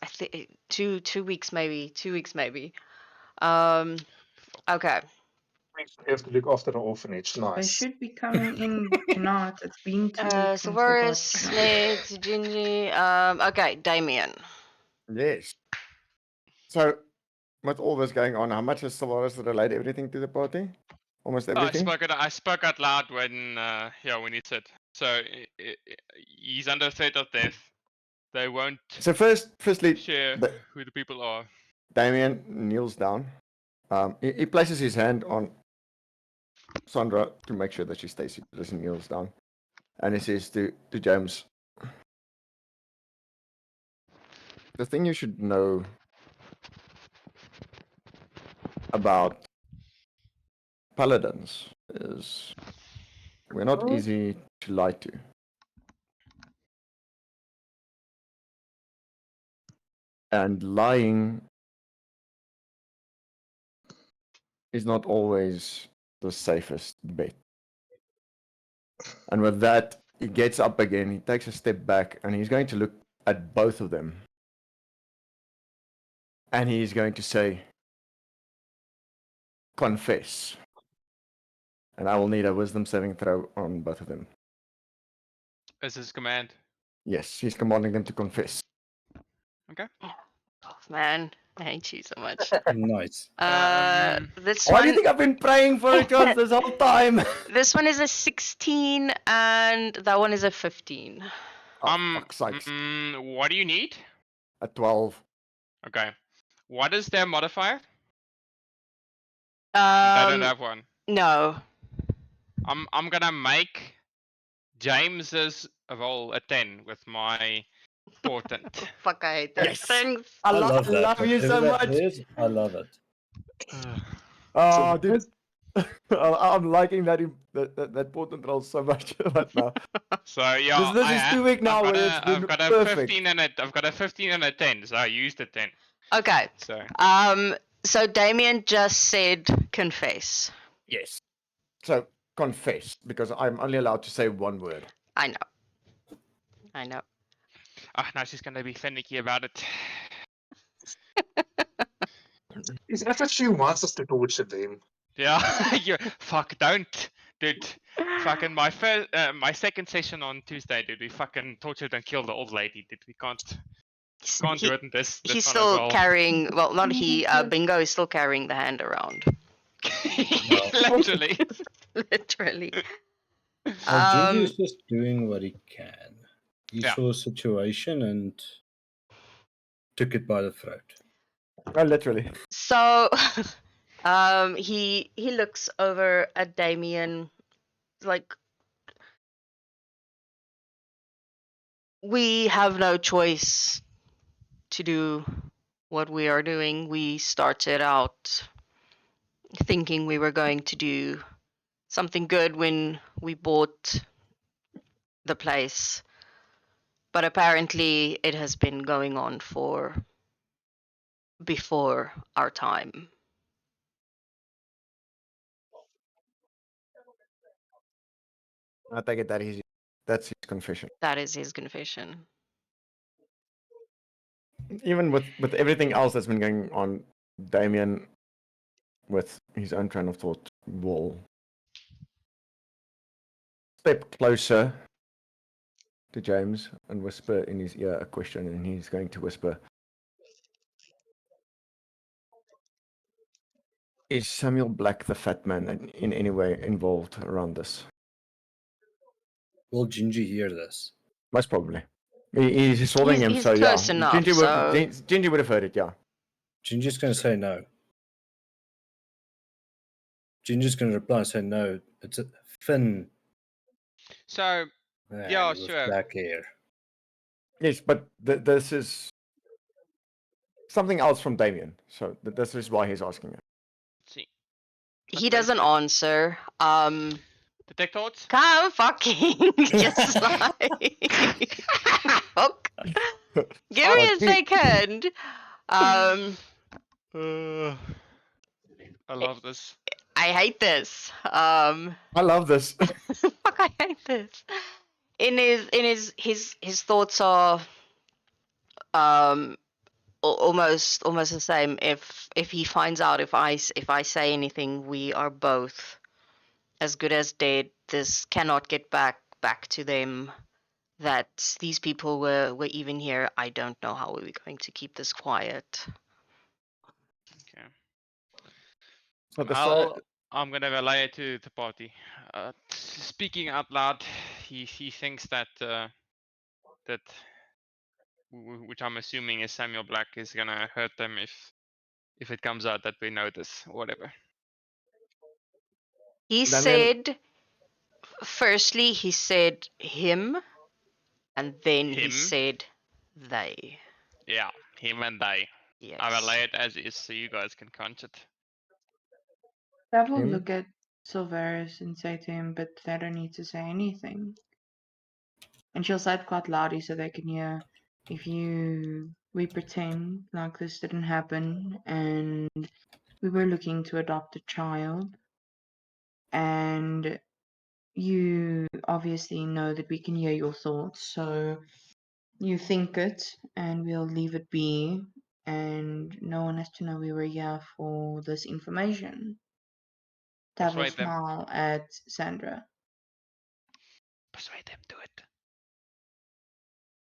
I think 2 weeks maybe 2 weeks maybe. Okay. We have to look after the orphanage. They Nice. should be coming in tonight. It's been 2 weeks. since they got Sylvaris, here. Ned, Gingy. Okay, Damien. Yes. So, with all this going on, how much has Solaris relayed everything to the party? Almost everything? I spoke out loud when when he said. So he's under threat of death. They won't So firstly, share the- who the people are. Damien kneels down. He places his hand on Sandra to make sure that she stays seated as he kneels down. And he says to James, the thing you should know about paladins is we're not easy to lie to. And lying is not always the safest bet. And with that, he gets up again, he takes a step back, and he's going to look at both of them. And he's going to say, confess. And I will need a wisdom saving throw on both of them. Is his command? Yes, he's commanding them to confess. Okay. Oh, man, I hate you so much. Nice. This Why do you one, think I've been praying for it Jones, this whole time? this one is a 16, and that one is a 15. Oh, fuck's sakes. What do you need? A 12. Okay. What is their modifier? They don't Um, have one. no. I'm gonna make James's roll a 10 with my portent. Fuck, I hate those Yes. things. I love that. love you so Whatever that much. is, I love it. Oh, dude. I'm liking that portent roll so much right now. So yeah, This is 2 weeks now I've where got, it's been I've got a perfect. 15 and I've got a 15 and a 10, so I used a 10. Okay. So So Damien just said confess. Yes. So, confess, because I'm only allowed to say one word. I know. I know. now she's gonna be finicky about it. Is that what she wants us to torture them? Yeah, fuck, don't, dude. Fucking my second session on Tuesday, dude. We fucking tortured and killed the old lady, dude. We can't He- do it in this He's one as still well. carrying, well, not he, Bingo is still carrying the hand around. Literally. Literally. Gingy is just doing what he can. He Yeah. saw a situation and took it by the throat. Oh, literally. So, he looks over at Damien, like, we have no choice to do what we are doing. We started out thinking we were going to do something good when we bought the place, but apparently it has been going on for before our time. I take it that's his confession. That is his confession. Even with everything else that's been going on, Damien, with his own train of thought, will step closer to James and whisper in his ear a question, and he's going to whisper, is Samuel Black the fat man in any way involved around this? Will Gingy hear this? Most probably. He's holding him, He's so close yeah. enough, Gingy would have heard it, yeah. Gingy's going to say no. Gingy's going to reply and say no. It's a Finn. So Man Yeah, with sure. black hair. Yes, but this is something else from Damien, so this is why he's asking it. see. He doesn't answer. Detect thoughts? Come fucking just like fuck. Give me a second. I love this. I hate this. I love this. Fuck, I hate this. In his thoughts are almost the same. If he finds out if I say anything, we are both as good as dead. This cannot get back to them. That these people were even here. I don't know how we're going to keep this quiet. Okay. So the I'm gonna relay it to the party. Speaking out loud, he thinks that which I'm assuming is Samuel Black is gonna hurt them if it comes out that we know this or whatever. He Damien- said, firstly, he said him, and then he Him? said they. Yeah, him and they. I will Yes. lay it as is so you guys can crunch it. That will Him? look at Silverus and say to him, but they don't need to say anything. And she'll say it quite loudly so they can hear. We pretend like this didn't happen and we were looking to adopt a child. And you obviously know that we can hear your thoughts. So you think it and we'll leave it be. And no one has to know we were here for this information. Tab will Persuade them. smile at Sandra. Persuade them to it.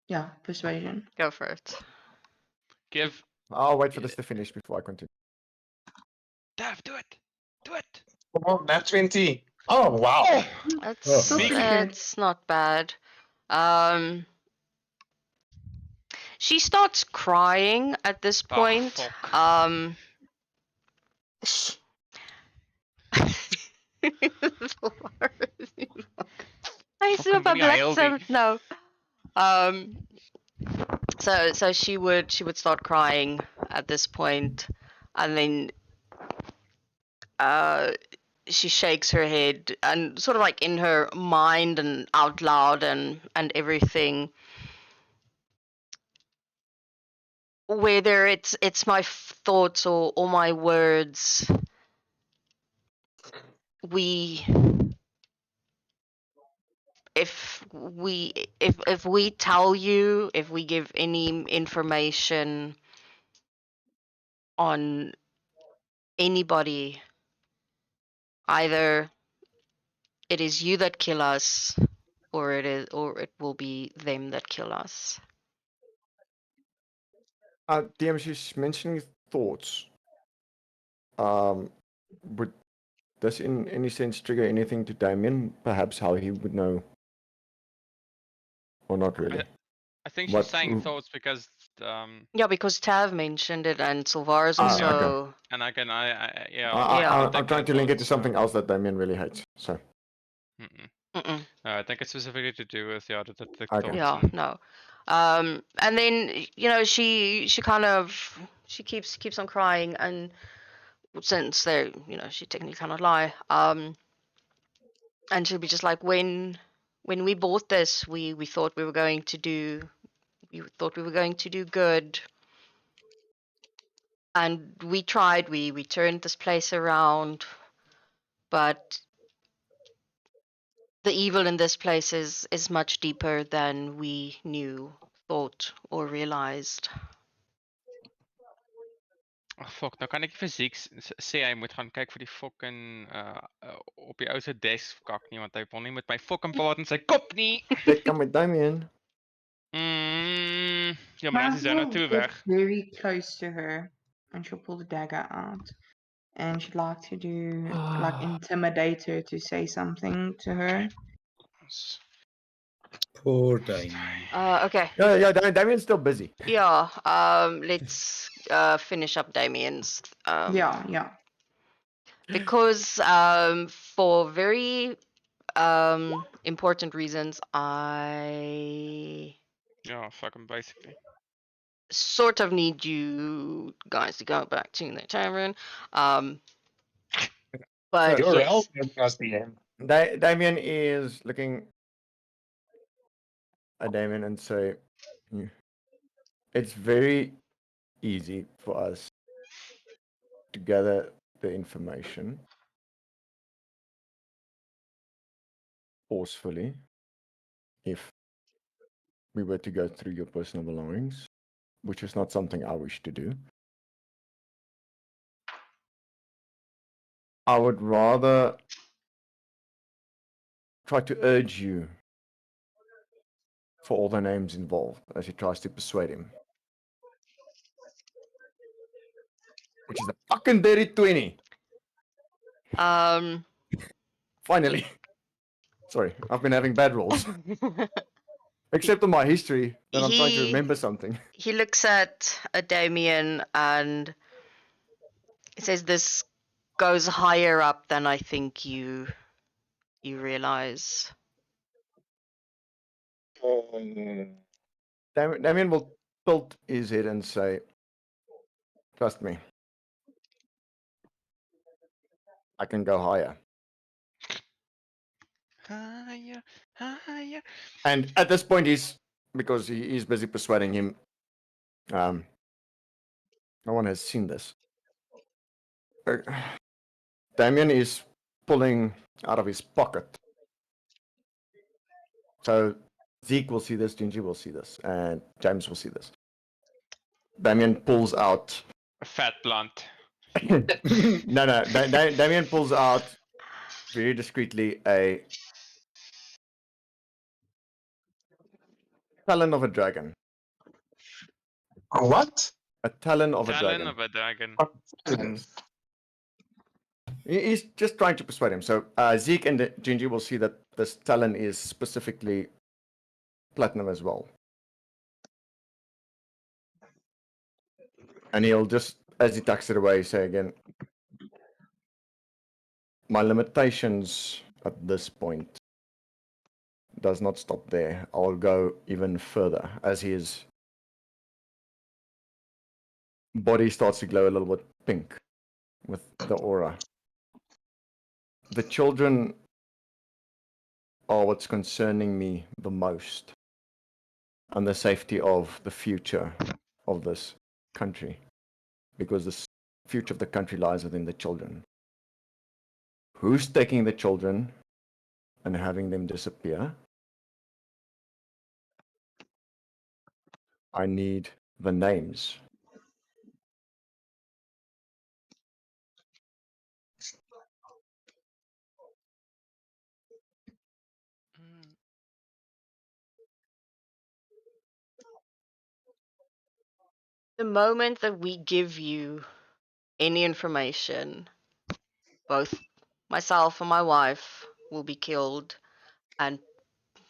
Yeah, persuasion. Go for it. Give I'll wait for this to finish before I continue. Dav, do it. Do it. Oh, nat 20. Oh, wow. That's Oh, nice. that's not bad. She starts crying at this Oh, point. fuck. I Fucking super Moenia blacked him. No. So she would start crying at this point, and then she shakes her head and sort of like in her mind and out loud and everything. Whether it's my thoughts or my words, if we tell you, if we give any information on anybody, either it is you that kill us or it will be them that kill us. DM, she's mentioning thoughts. Would this in any sense trigger anything to Damien? Perhaps how he would know? Or not really? I think she's What- saying who- thoughts because Yeah, because Tav mentioned it and Sylvaris Ah, also. okay. and I can yeah. Yeah. I'm trying to link it to something else that Damien really hates. So, Mm-mm. I think it's specifically to do with the Okay. thoughts. Yeah, and- no. And then she kind of she keeps on crying, and since they she technically cannot lie. And she'll be just like, when we bought this, we thought we were going to do good, and we tried. We turned this place around, but the evil in this place is much deeper than we knew, thought, or realized. Oh, fuck, nou kan ek vir Zeke sê hy moet gaan kyk vir die fucking op die ou se desk kak nie, want hy wil nie met my fucking praat in sy kop nie. Dit kan met Damien. Ja, maar dan is hy nou Tab toe will get weg. very close to her and she'll pull the dagger out. And she'd like to do like intimidate her to say something to her. Poor Damien. Okay. Yeah, Damien's still busy. Yeah. Let's finish up Damien's. Yeah. Because for very important reasons, I Ja, fucking basically. sort of need you guys to go back to the tavern. But You're yes. helping us, DM. Damien is looking at Damien and say, it's very easy for us to gather the information forcefully if we were to go through your personal belongings, which is not something I wish to do. I would rather try to urge you for all the names involved as he tries to persuade him. Which is a fucking dirty 20. Finally. Sorry, I've been having bad rolls. Except on my history, then I'm trying to remember something. He looks at Damien and he says, "This goes higher up than I think you realize. Damien will tilt his head and say, "Trust me, I can go higher." Higher, higher. And at this point, because he's busy persuading him. No one has seen this. Damien is pulling out of his pocket. So Zeke will see this, Gingy will see this, and James will see this. Damien pulls out. A fat blunt. No. Damien pulls out very discreetly a talon of a dragon. What? A talon of a Talon dragon. of a dragon. Yes. He's just trying to persuade him. So Zeke and Gingy will see that this talon is specifically platinum as well. And he'll just, as he tucks it away, say again, my limitations at this point does not stop there. I'll go even further as his body starts to glow a little bit pink with the aura. The children are what's concerning me the most, and the safety of the future of this country, because the future of the country lies within the children. Who's taking the children and having them disappear? I need the names. The moment that we give you any information, both myself and my wife will be killed, and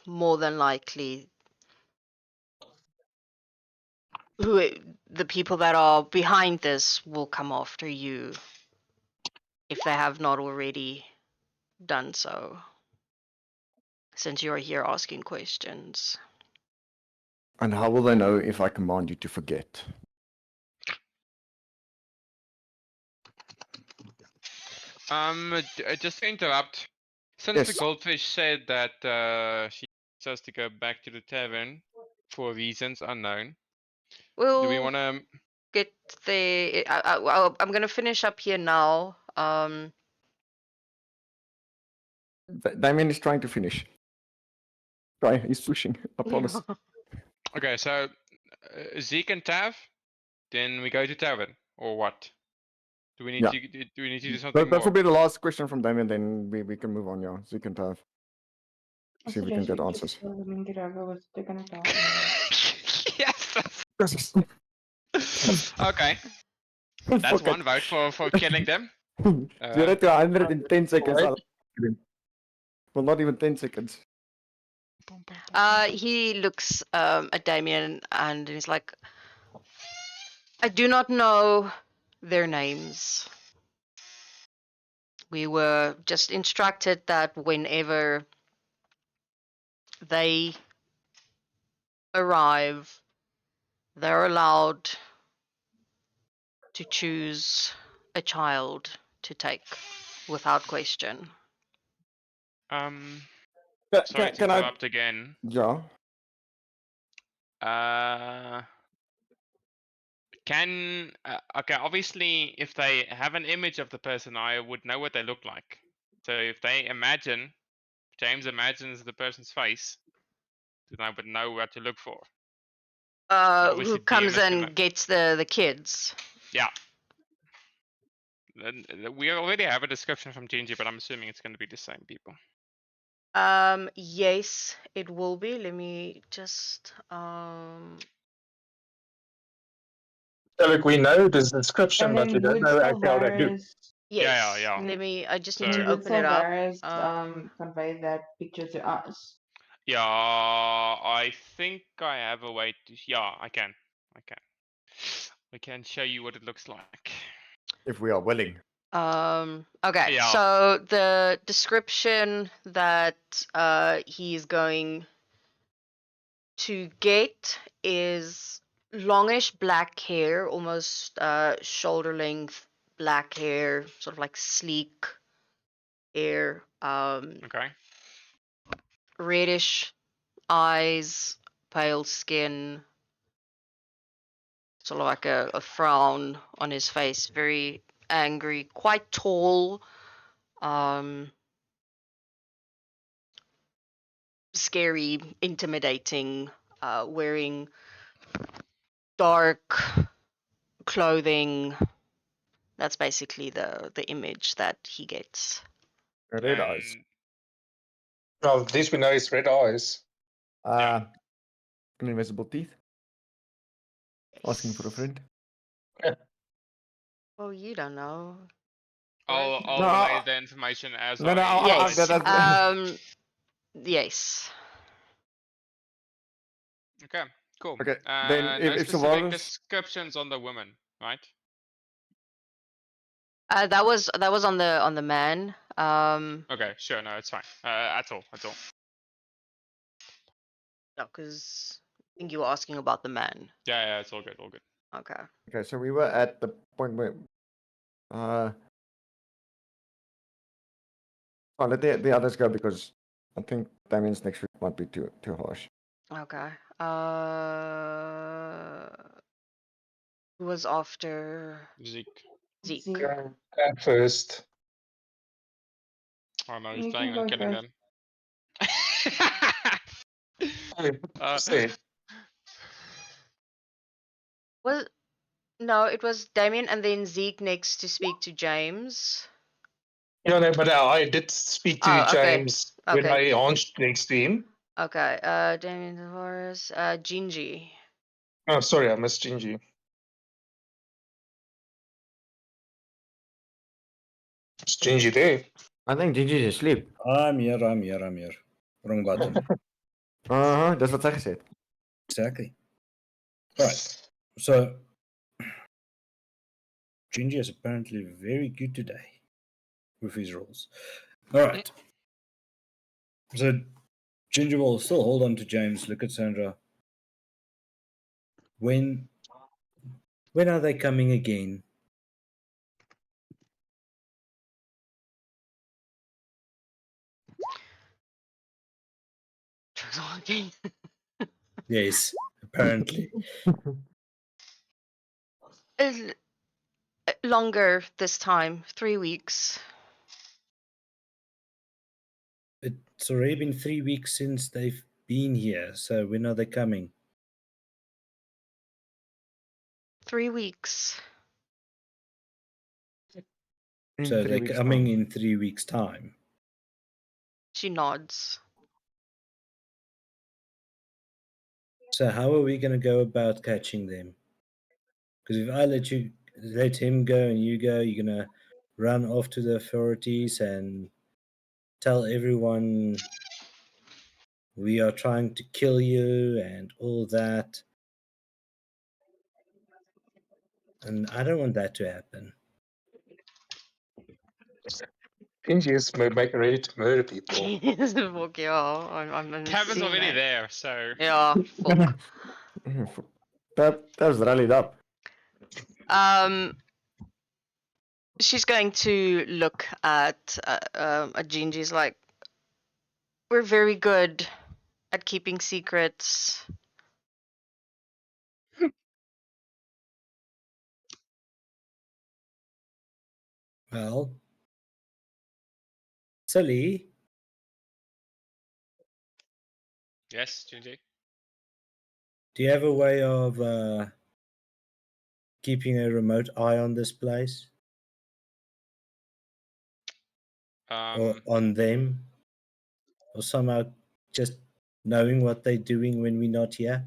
more than likely the people that are behind this will come after you if they have not already done so, since you're here asking questions. And how will they know if I command you to forget? Just to interrupt. Since Yes. the goldfish said that she wants us to go back to the tavern for reasons unknown, do we We'll want to? get the. I'm gonna finish up here now. Damien is trying to finish. Try, he's pushing. I promise. Okay, so Zeke and Tav, then we go to tavern, or what? Do we need Yeah. to do we need to do something That will more? be the last question from Damien, then we can move on, yeah. So you can have. I See if we can suggest get we answers. just tell them and get over with they're gonna die. Yes. Yes. Okay, that's one vote for killing them. 0 to 110 seconds. Well, not even 10 seconds. He looks at Damien and he's like, I do not know their names. We were just instructed that whenever they arrive, they're allowed to choose a child to take without question. Sorry to Can I? interrupt again. Yeah. Okay, obviously, if they have an image of the person, I would know what they look like. So if James imagines the person's face, then I would know what to look for. Who obviously comes DM is and gonna- gets the kids? Yeah. Then we already have a description from Gingy, but I'm assuming it's going to be the same people. Yes, it will be. Let me just So look, we know the description, And but we then don't would know actually how they look. Salvaris yes. Yeah. Let me. I just So- need to would open it up. Salvaris convey that picture to us? Yeah, I think I have a way to. Yeah, I can. I can show you what it looks like. If we are willing. Okay, Yeah. so the description that he's going to get is longish black hair, almost shoulder length black hair, sort of like sleek hair, Okay. reddish eyes, pale skin, sort of like a frown on his face, very angry, quite tall, scary, intimidating, wearing dark clothing. That's basically the image that he gets. Red eyes. And- Well, at least we know it's red eyes. Invisible teeth. Asking for a friend. Well, you don't know. I'll No, relay the information as no, no, I. Yes. that's- Yes. Okay. Cool. Okay, then no if specific Savalas- descriptions on the woman, right? That was on the man. Okay. Sure. No, it's fine. That's all. That's all. No, because I think you were asking about the man. Yeah. Yeah. It's all good. All good. Okay. Okay, so we were at the point where oh, let the others go because I think Damien's next week might be too harsh. Okay. Who was after Zeke. Zeke? At first. Oh no, he's You playing can on go killing them. Say, Was no, it was Damien and then Zeke next to speak to James. yeah, no, but I did speak to Oh, okay. James when I Okay. launched next to him. Okay. Damien Tavares, Gingy. Oh, sorry, I missed Gingy. Is Gingy there? I think Gigi's asleep. I'm here. Wrong button. That's what I said. Exactly. Right. So, Gingy is apparently very good today with his rolls. All right. So, Ginger will still hold on to James. Look at Sandra. When are they coming again? Yes, apparently. Longer this time, 3 weeks. It's already been 3 weeks since they've been here. So, when are they coming? 3 weeks. So, they're coming in 3 weeks' time. She nods. So, how are we going to go about catching them? Because if I let him go and you go, you're going to run off to the authorities and tell everyone we are trying to kill you and all that. And I don't want that to happen. Gingy is making ready to murder people. Fuck yeah, I'm Kevin's seeing already that. there, so. Yeah, fuck. that was rallied up. She's going to look at Gingy's like, we're very good at keeping secrets. Well, Sully, Yes, GG. do you have a way of keeping a remote eye on this place? Or on them? Or somehow just knowing what they're doing when we're not here?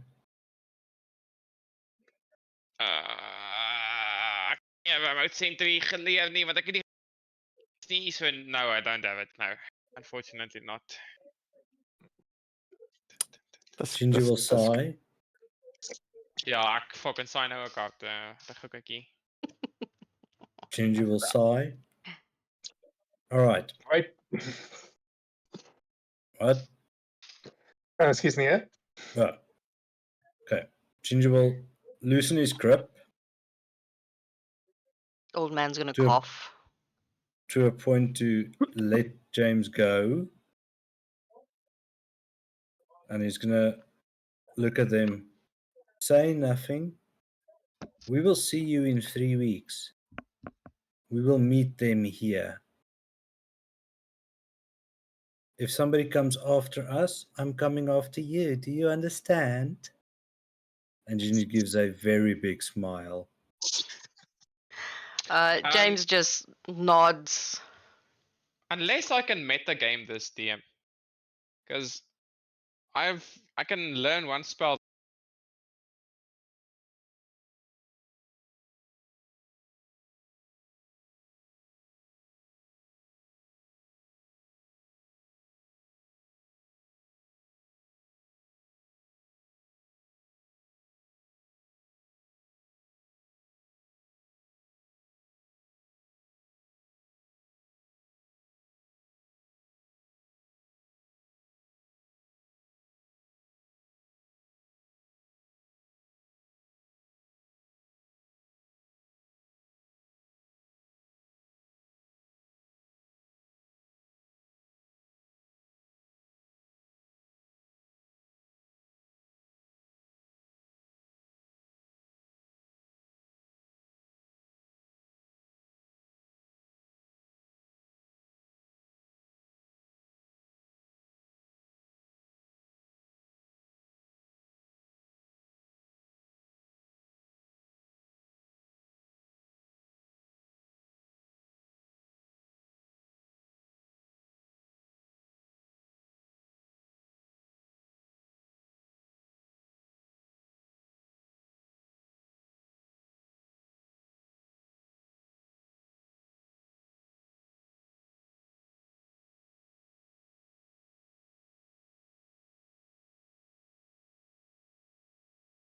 Yeah, remote sentry geleer nie, want ek het nie so no, I don't have it. No, unfortunately not. Ginger will sigh. Ja, ek fucking sign nou ook op, de goekie. Ginger will sigh. All right. Right. What? Excuse me, yeah? Oh. Okay. Ginger will loosen his grip Old man's gonna To a- cough. to a point to let James go. And he's gonna look at them, say nothing. We will see you in 3 weeks. We will meet them here. If somebody comes after us, I'm coming after you. Do you understand? And Ginger gives a very big smile. James just nods. Unless I can meta game this DM, because I can learn one spell